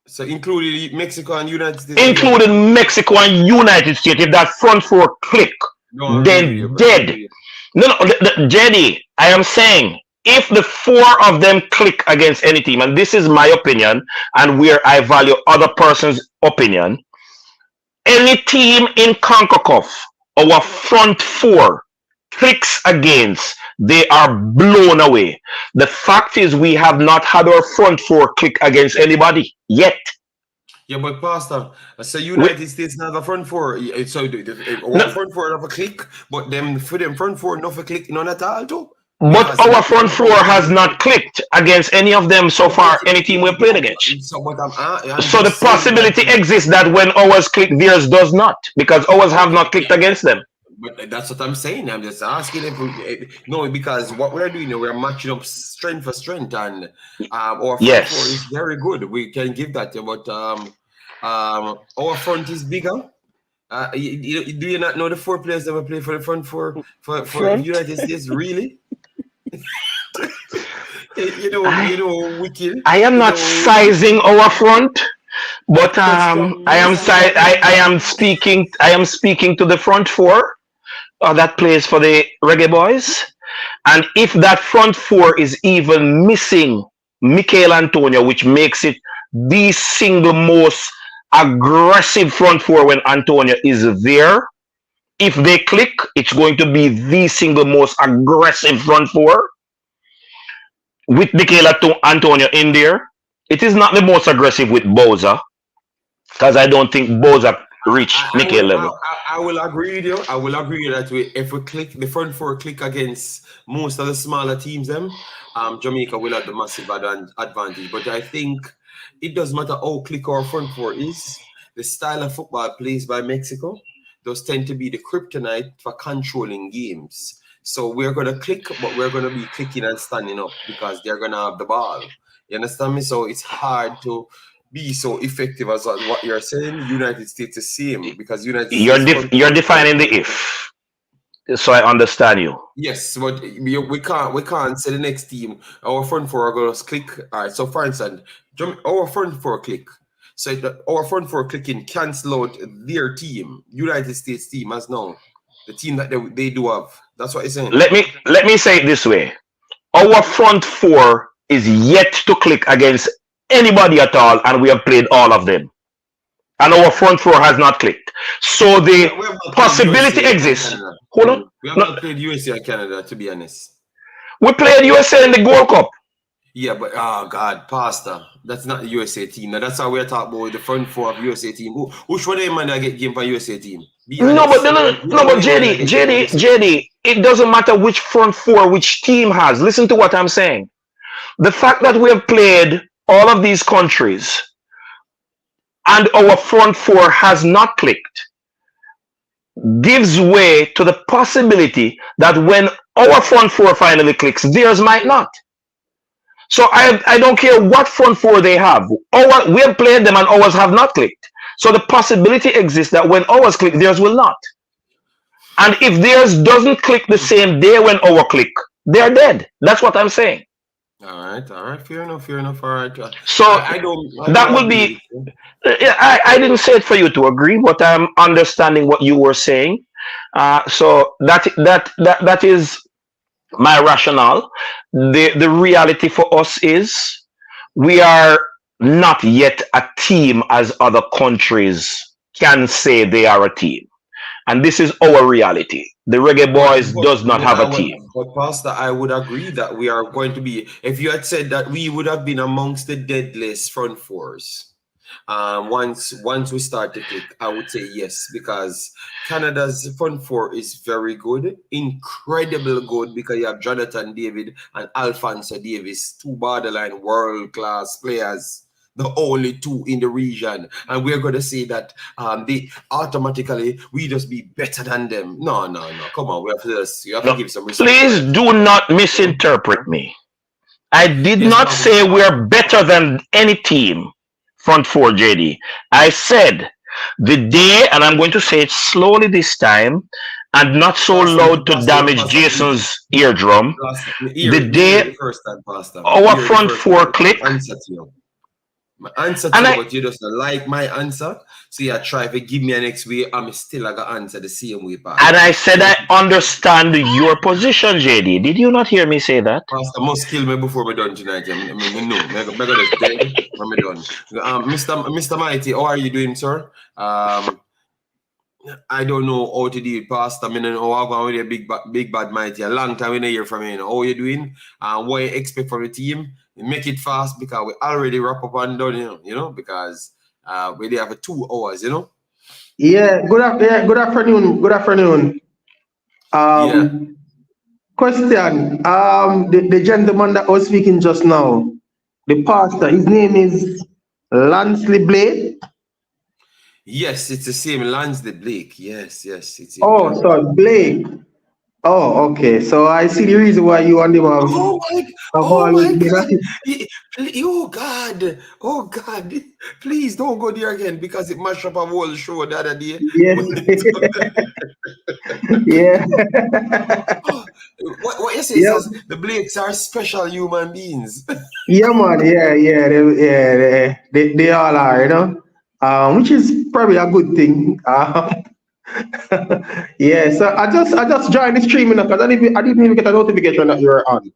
So including Mexico and United States? Including Mexico and United States. If that front four click, then dead. No, Jeddy, I am saying, if the 4 of them click against any team, and this is my opinion, and where I value other person's opinion, any team in Concacaf, our front 4 clicks against, they are blown away. The fact is we have not had our front 4 click against anybody yet. Yeah, but Pastor, so United States not have a front 4. So our front 4 have a click, but them for them front 4 not a click, none at all too. But our front 4 has not clicked against any of them so far, any team we've played against. So the possibility exists that when ours click, theirs does not, because ours have not clicked against them. But that's what I'm saying. I'm just asking if no, because what we're doing, we're matching up strength for strength, and our front 4 is very good. We can give that, but our front is bigger. Do you not know the 4 players that will play for the front 4 for United States? Really? you know, wicked. I am not sizing our front, but I am speaking to the front 4 that plays for the Reggae Boyz, and if that front 4 is even missing Michael Antonio, which makes it the single most aggressive front four when Antonio is there. If they click, it's going to be the single most aggressive front four with Antonio in there. It is not the most aggressive with Boza because I don't think Boza reached Nikkei level. I will agree with you. I will agree with that. If we click the front four, click against most of the smaller teams, Jamaica will have the massive advantage. But I think it doesn't matter how click our front four is. The style of football plays by Mexico does tend to be the kryptonite for controlling games. So we're going to click, but we're going to be clicking and standing up because they're going to have the ball. You understand me? So it's hard to be so effective as what you're saying. United States is same because you're defining the if. So I understand you. Yes, but we can't say the next team. Our front four are going to click. All right. So for instance, our front four click. So our front four clicking cancel out their team, United States team, as now the team that they do have. That's what you're saying. Let me say it this way: our front four is yet to click against anybody at all, and we have played all of them. And our front four has not clicked. So the possibility exists. Hold on. We have not played USA and Canada, to be honest. We played USA in the Gold Cup. Yeah, but oh God, Pastor, that's not the USA team. Now that's how we're talking about the front four of USA team. Which one of them man that get game for USA team? No, but JD, it doesn't matter which front four, which team has. Listen to what I'm saying. The fact that we have played all of these countries and our front four has not clicked gives way to the possibility that when our front four finally clicks, theirs might not. So I don't care what front four they have. We have played them and ours have not clicked. So the possibility exists that when ours click, theirs will not. And if theirs doesn't click the same day when our click, they're dead. That's what I'm saying. All right. Fair enough. All right. So that will be. I didn't say it for you to agree, but I'm understanding what you were saying. So that is my rationale. The reality for us is we are not yet a team as other countries can say they are a team. And this is our reality. The Reggae Boyz does not have a team. But Pastor, I would agree that we are going to be, if you had said that we would have been amongst the dead list front fours. Once we start to click, I would say yes, because Canada's front four is very good, incredible good, because you have Jonathan David and Alphonso Davis, two borderline world-class players, the only two in the region, and we're going to say that they automatically we just be better than them. No. Come on, you have to give some respect. Please do not misinterpret me. I did not say we're better than any team. Front four, JD. I said the day, and I'm going to say it slowly this time, and not so loud to damage Jason's eardrum. The day our front four click. My answer to you, but you just like my answer. So you try to give me an next way, I'm still going to answer the same way back. And I said I understand your position, JD. Did you not hear me say that? Pastor must kill me before we're done tonight. No, I'm done. Mr. Mighty, how are you doing, sir? I don't know how to deal with Pastor. I don't know how I'm going with a big bad Mighty. A long time in a year from you. How are you doing? What you expect from the team? Make it fast because we already wrap up and done, because we have 2 hours, Yeah, good afternoon. Question. The gentleman that was speaking just now, the pastor, his name is Lansley Blake. Yes, it's the same Lansley Blake. Yes, it's him. Oh, so Blake. Oh, okay. So I see the reason why you and him have. Oh God! Oh God! Please don't go there again because it mashed up a whole show the other day. Yes. Yeah. What you say is the Blakes are special human beings. Yeah, man. Yeah. They all are, which is probably a good thing. Yeah, so I just joined the stream because I didn't even get a notification that you were on.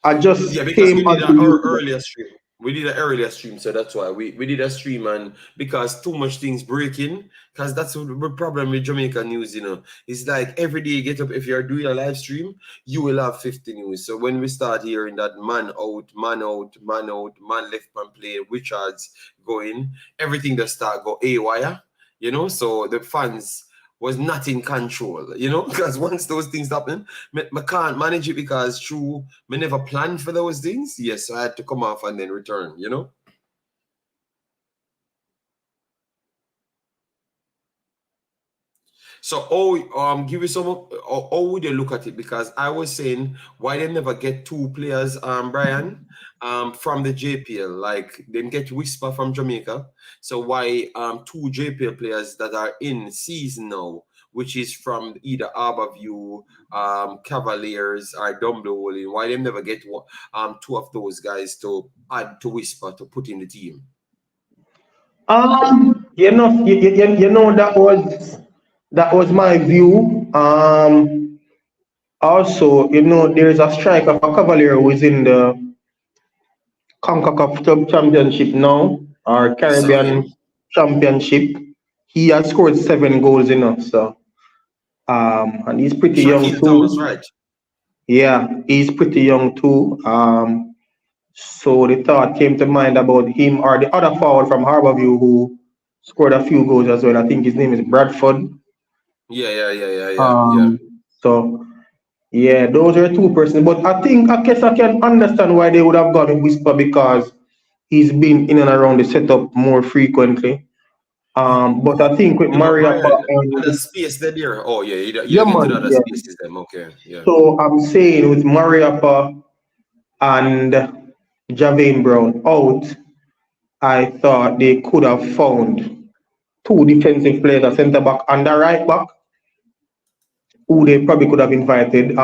I just because we did our earlier stream. We did an earlier stream, so that's why we did a stream, and because too much things breaking, because that's the problem with Jamaica news, you know. It's like every day you get up, if you're doing a live stream, you will have 50 news. So when we start hearing that man out, man out, man out, man left man play, Richards going, everything just start go haywire, you know. So the fans was not in control, you know, because once those things happen, I can't manage it because true, I never planned for those things. Yes, so I had to come off and then return, you know. So, give you some. How would you look at it? Because I was saying why they never get two players, Brian, from the JPL. Like they get Whisper from Jamaica. So why two JPL players that are in season now, which is from either Harborview, Cavaliers, or Dumbledore? Why they never get two of those guys to add to Whisper to put in the team? You know that was my view. Also, you know, there's a striker for Cavalier who is in the Concacaf Championship now, or Caribbean Championship. He has scored 7 goals in us, so and he's pretty young too. Thomas, right? Yeah, he's pretty young too. So the thought came to mind about him or the other forward from Harborview who scored a few goals as well. I think his name is Bradford. Yeah. So yeah, those are two persons. But I guess I can understand why they would have gone with Whisper because he's been in and around the setup more frequently. But I think with Mariappa and the space there. Oh yeah, you get to the other spaces them. Okay, yeah. So I'm saying with Mariappa and Javane Brown out, I thought they could have found two defensive players, a centre back and a right back, who they probably could have invited.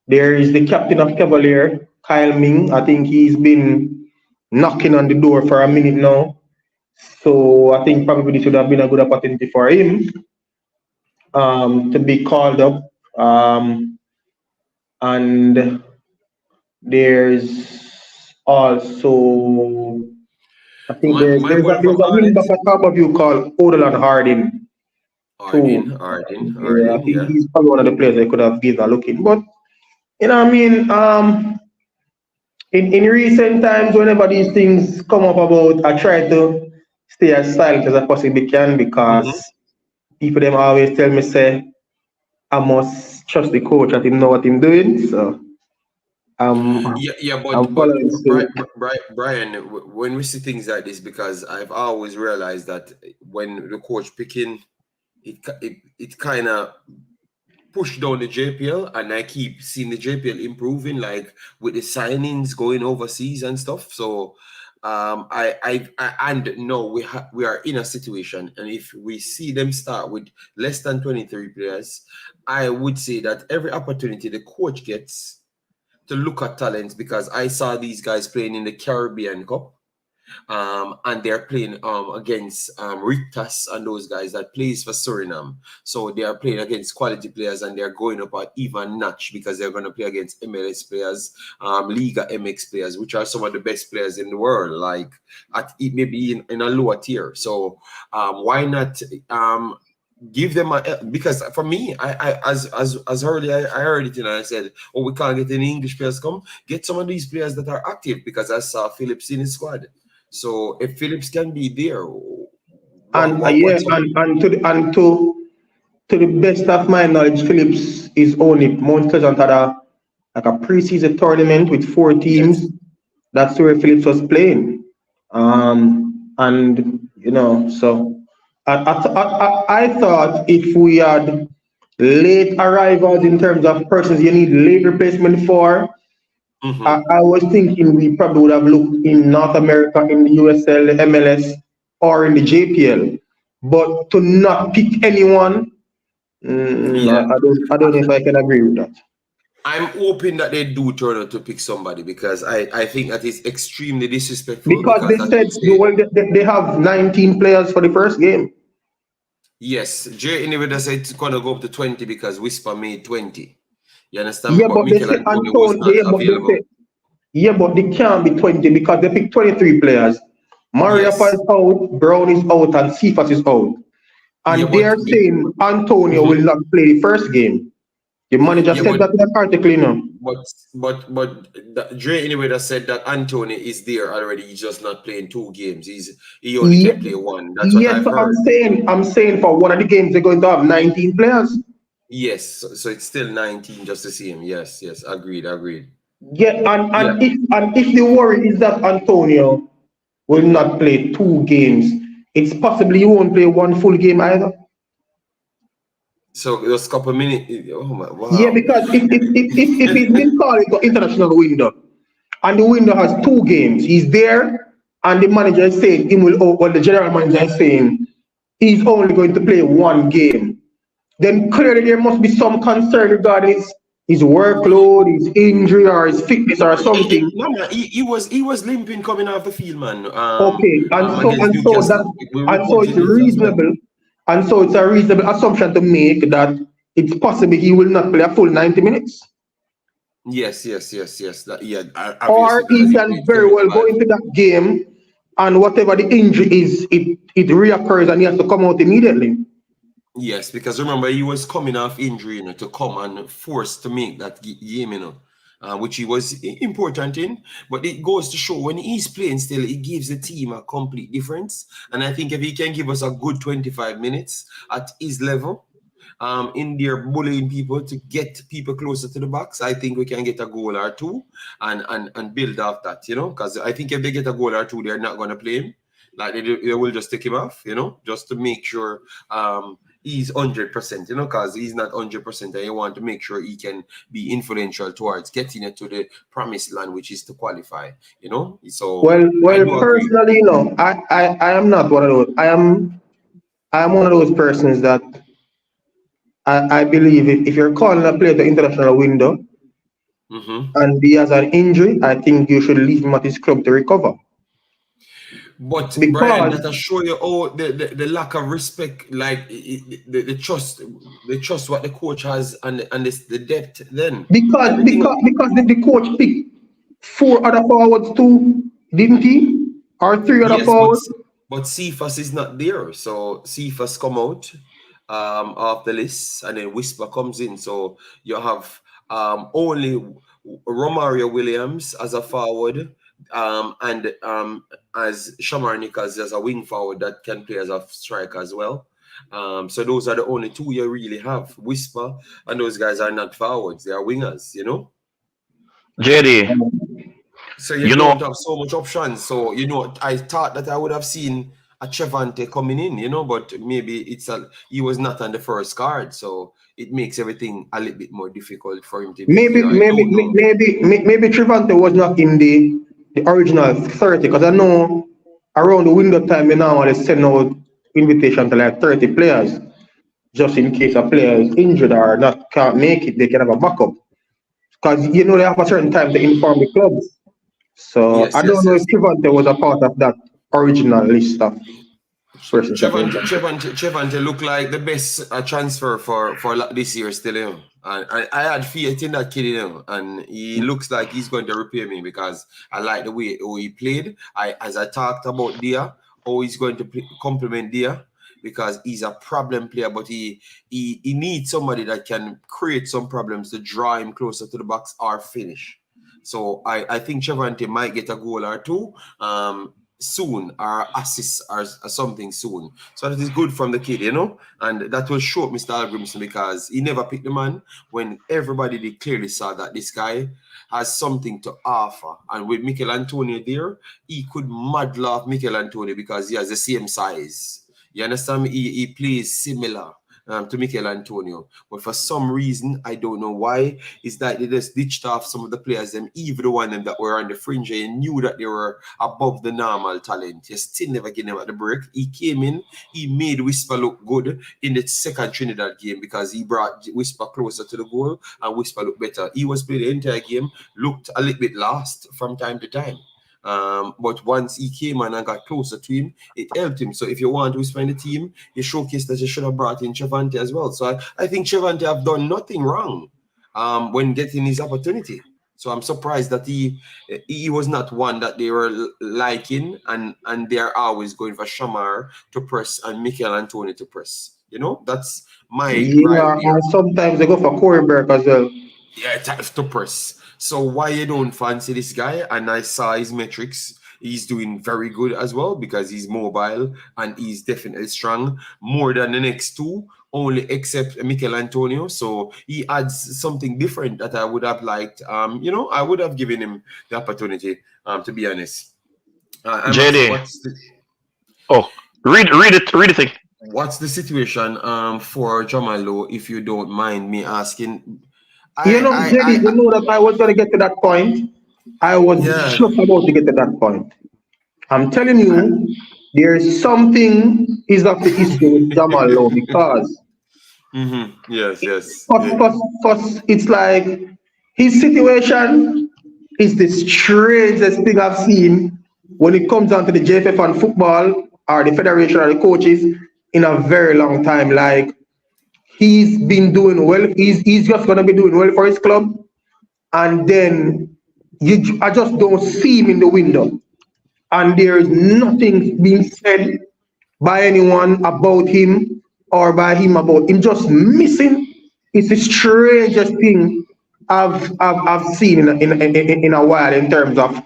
There is the captain of Cavalier, Kyle Ming. I think he's been knocking on the door for a minute now. So I think probably this would have been a good opportunity for him to be called up. And there's also, I think there's a wing back at Harborview called Odell Harding. Harding. Yeah, I think he's probably one of the players they could have given a look in. But you know what I mean? In recent times, whenever these things come up about, I try to stay as silent as I possibly can because people them always tell me say I must trust the coach that he know what he's doing. So but Brian, when we see things like this, because I've always realized that when the coach picking, it kind of push down the JPL, and I keep seeing the JPL improving, like with the signings going overseas and stuff. So we are in a situation, and if we see them start with less than 23 players, I would say that every opportunity the coach gets to look at talents, because I saw these guys playing in the Caribbean Cup, and they're playing against Rictas and those guys that plays for Suriname. So they are playing against quality players, and they're going up an even notch because they're going to play against MLS players, Liga MX players, which are some of the best players in the world, like at maybe in a lower tier. So why not give them because for me, I as earlier I heard it and I said, oh, we can't get any English players come. Get some of these players that are active, because I saw Phillips in his squad. So if Phillips can be there, to the best of my knowledge, Phillips is only Mount Pleasant had a preseason tournament with 4 teams. Yes. That's where Phillips was playing, and you know, so I thought if we had late arrivals in terms of persons you need late replacement for. I was thinking we probably would have looked in North America, in the USL, the MLS, or in the JPL. But to not pick anyone, I don't know if I can agree with that. I'm hoping that they do turn out to pick somebody, because I think that is extremely disrespectful. Because they said they have 19 players for the first game. Yes, Jay Innovator said it's going to go up to 20 because Whisper made 20. You understand? Yeah, but they said Yeah, but they can't be 20 because they pick 23 players. Mariappa Yes. is out, Brown is out, and Cephas is out. And Yeah, they but are saying Antonio will not play the first game. The manager yeah, said that in the article, you know. Dre anyway that said that Anthony is there already. He's just not playing 2 games. He only Yeah, can play 1. That's what yes, I've so heard. I'm saying for one of the games they're going to have 19 players. Yes, so it's still 19 just the same. Yes, agreed. Yeah, and Yeah. if the worry is that Antonio will not play 2 games, it's possibly he won't play 1 full game either. So just couple minutes. Oh my Yeah, wow. because if he's been called into international window and the window has 2 games, he's there and the manager is saying he will, or the general manager is saying he's only going to play 1 game, then clearly there must be some concern regarding his workload, his injury, or his fitness, or something. No, man, he was limping coming off the field, man. Okay, Against Newcastle. We reported Newcastle. and so it's a reasonable assumption to make that it's possible he will not play a full 90 minutes. Yes. That, yeah, Or obviously, he because can very well go into that game and whatever the injury is, it reoccurs and he has to come out immediately. Yes, because remember he was coming off injury, to come and forced to make that game, which he was important in. But it goes to show when he's playing still, it gives the team a complete difference. And I think if he can give us a good 25 minutes at his level, in there bullying people to get people closer to the box, I think we can get a goal or 2 and build off that, because I think if they get a goal or 2, they're not going to play him. Like they will just take him off, just to make sure he's 100%, because he's not 100%, and you want to make sure he can be influential towards getting it to the promised land, which is to qualify, So well, personally, I am not one of those. I am one of those persons that I believe if you're calling a player to international window and he has an injury, I think you should leave him at his club to recover. But because, Brian, that show you the lack of respect, like the trust what the coach has and the depth then. Because the coach picked 4 other forwards too, didn't he? Or 3 other forwards. But Cephas is not there, so Cephas come out off the list, and then Whisper comes in. So you have only Romario Williams as a forward. And as Shamar Nichols as a wing forward that can play as a striker as well. So those are the only 2 you really have. Whisper and those guys are not forwards, they are wingers, JD. So you don't have so much options. So I thought that I would have seen a Trevante coming in, but maybe he was not on the first card, so it makes everything a little bit more difficult for him to be maybe Trevante was not in the original 30, because I know around the window time they normally send out invitation to like 30 players, just in case a player is injured or can't make it, they can have a backup. Because they have a certain time to inform the clubs. So I don't know if Trevante was a part of that original list of persons. Trevante looked like the best transfer for this year still, I had faith in that kid, and he looks like he's going to repay me because I like the way he played. As I talked about Dia, how he's going to complement Dia, because he's a problem player, but he needs somebody that can create some problems to draw him closer to the box or finish. So I think Trevante might get a goal or 2 soon, or assists or something soon. So that is good from the kid, and that will show Mr. Hallgrimsson, because he never picked the man when everybody clearly saw that this guy has something to offer. And with Mikel Antonio there, he could muddle off Mikel Antonio because he has the same size. You understand me? He plays similar to Mikel Antonio, but for some reason, I don't know why, is that they just ditched off some of the players, even the one that were on the fringe, and knew that they were above the normal talent. You still never get them at the break. He came in, he made Whisper look good in the second Trinidad game, because he brought Whisper closer to the goal, and Whisper looked better. He was playing the entire game, looked a little bit lost from time to time. But once he came on and got closer to him, it helped him. So if you want to Whisper in the team, you showcase that you should have brought in Trevante as well. So I think Trevante have done nothing wrong when getting his opportunity. So So I'm surprised that he was not one that they were liking, and they are always going for Shamar to press and Mikel Antonio to press. You know, that's my gripe Yeah, here. and sometimes they go for Corey Burke as well. Yeah, it has to press. So why you don't fancy this guy? And I saw his metrics. He's doing very good as well because he's mobile and he's definitely strong, more than the next two, only except Mikel Antonio. So he adds something different that I would have liked. I would have given him the opportunity. To be honest, JD. Read the thing. What's the situation for Jamal Lowe, if you don't mind me asking? You know that I was going to get to that point. I was just about to get to that point. I'm telling you, there's something is of the issue with Jamal Lowe because yes. First, it's like his situation is the strangest thing I've seen when it comes down to the JFF and football or the federation or the coaches in a very long time. Like, he's been doing well. He's just gonna be doing well for his club, and then I just don't see him in the window, and there is nothing being said by anyone about him or by him about him just missing. It's the strangest thing I've seen in a while in terms of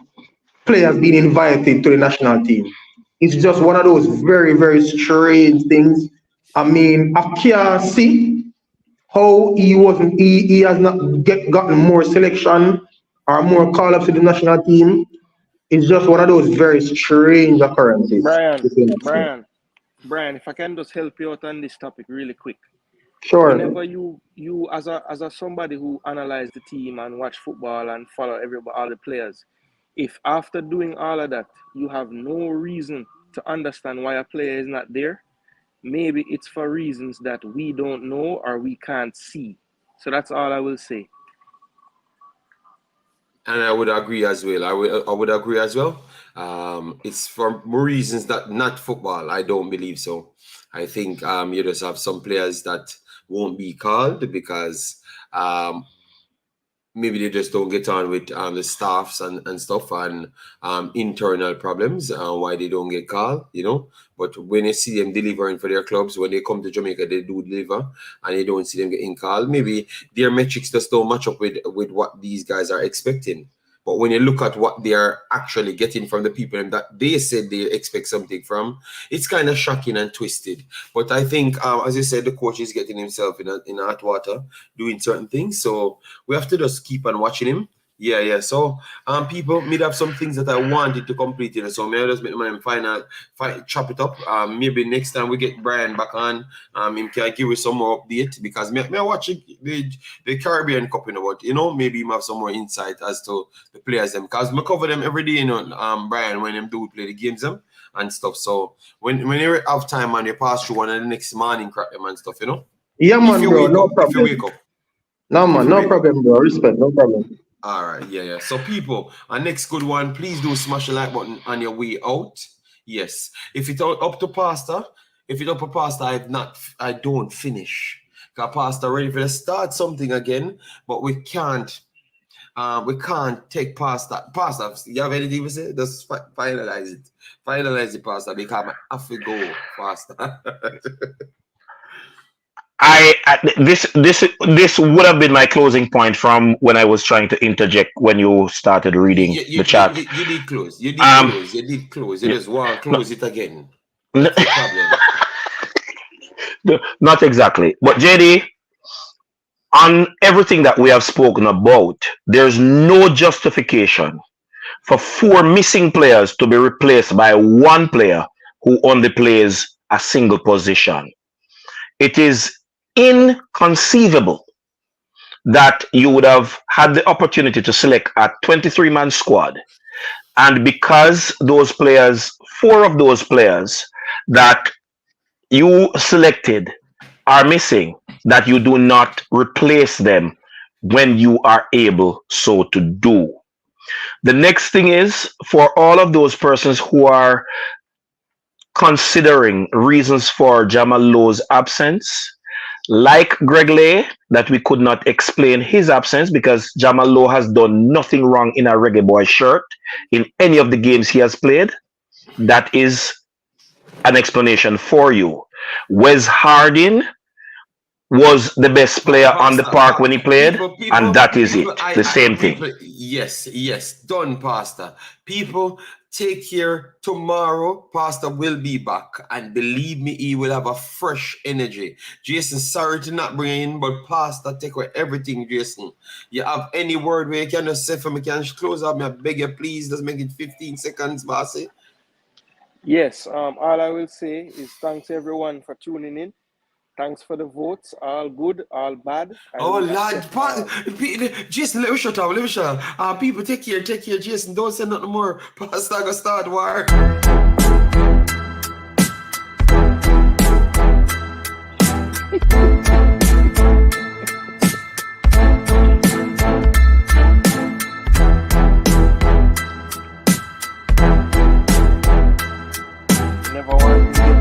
players being invited to the national team. It's just one of those very, very strange things. I mean, I can't see how he has not gotten more selection or more call-ups to the national team. It's just one of those very strange occurrences. Brian, if I can just help you out on this topic really quick. Sure. Whenever you as a somebody who analyze the team and watch football and follow all the players, if after doing all of that you have no reason to understand why a player is not there, maybe it's for reasons that we don't know or we can't see. So that's all I will say. And I would agree as well. I would agree as well. It's for reasons that not football. I don't believe so. I think you just have some players that won't be called because maybe they just don't get on with the staffs and stuff and internal problems why they don't get called, But when you see them delivering for their clubs, when they come to Jamaica, they do deliver, and you don't see them getting called. Maybe their metrics just don't match up with what these guys are expecting. But when you look at what they are actually getting from the people and that they said they expect something from, it's kind of shocking and twisted. But I think, as you said, the coach is getting himself in hot water, doing certain things. So we have to just keep on watching him. Yeah. So, people, me have some things that I wanted to complete, So maybe I'll just make my final chop it up. Maybe next time we get Brian back on, him can give us some more update because me watching the Caribbean Cup, but maybe he have some more insight as to the players them because we cover them every day, Brian, when them do play the games them and stuff. So when you have time and you pass through one and the next morning crack them and stuff, Yeah, man, bro, no problem. If you wake up. No, man, no problem, bro. Respect, no problem. All right, yeah. So people, our next good one, please do smash the like button on your way out. Yes. If it's up to Pastor, I don't finish. Because Pastor ready for to start something again, but we can't take Pastor. Pastor, you have anything to say? Just finalize it. Finalize it, Pastor, because I have to go faster. This would have been my closing point from when I was trying to interject when you started reading the chat. You did close. You did close. You just want to close it again. That's the problem. Not exactly. But JD, on everything that we have spoken about, there's no justification for 4 missing players to be replaced by 1 player who only plays a single position. It is inconceivable that you would have had the opportunity to select a 23-man squad, and because those players, 4 of those players that you selected are missing, that you do not replace them when you are able so to do. The next thing is, for all of those persons who are considering reasons for Jamal Lowe's absence, like Greg Lay, that we could not explain his absence because Jamal Lowe has done nothing wrong in a Reggae Boy shirt in any of the games he has played. That is an explanation for you. Wes Harding was the best player on the park when he played, and that is it. The same thing. Yes, done, Pastor. People, take care. Tomorrow, Pastor will be back, and believe me, he will have a fresh energy. Jason, sorry to not bring in, but Pastor, take away everything, Jason. You have any word where you can just say for me, can you close up? I beg you, please, just make it 15 seconds, Bossy. Yes, all I will say is thanks everyone for tuning in. Thanks for the votes. All good, all bad. Oh, lad, Jason, let me shut up. People, take care, Jason. Don't say nothing more. Pastor, go start war. Never want to get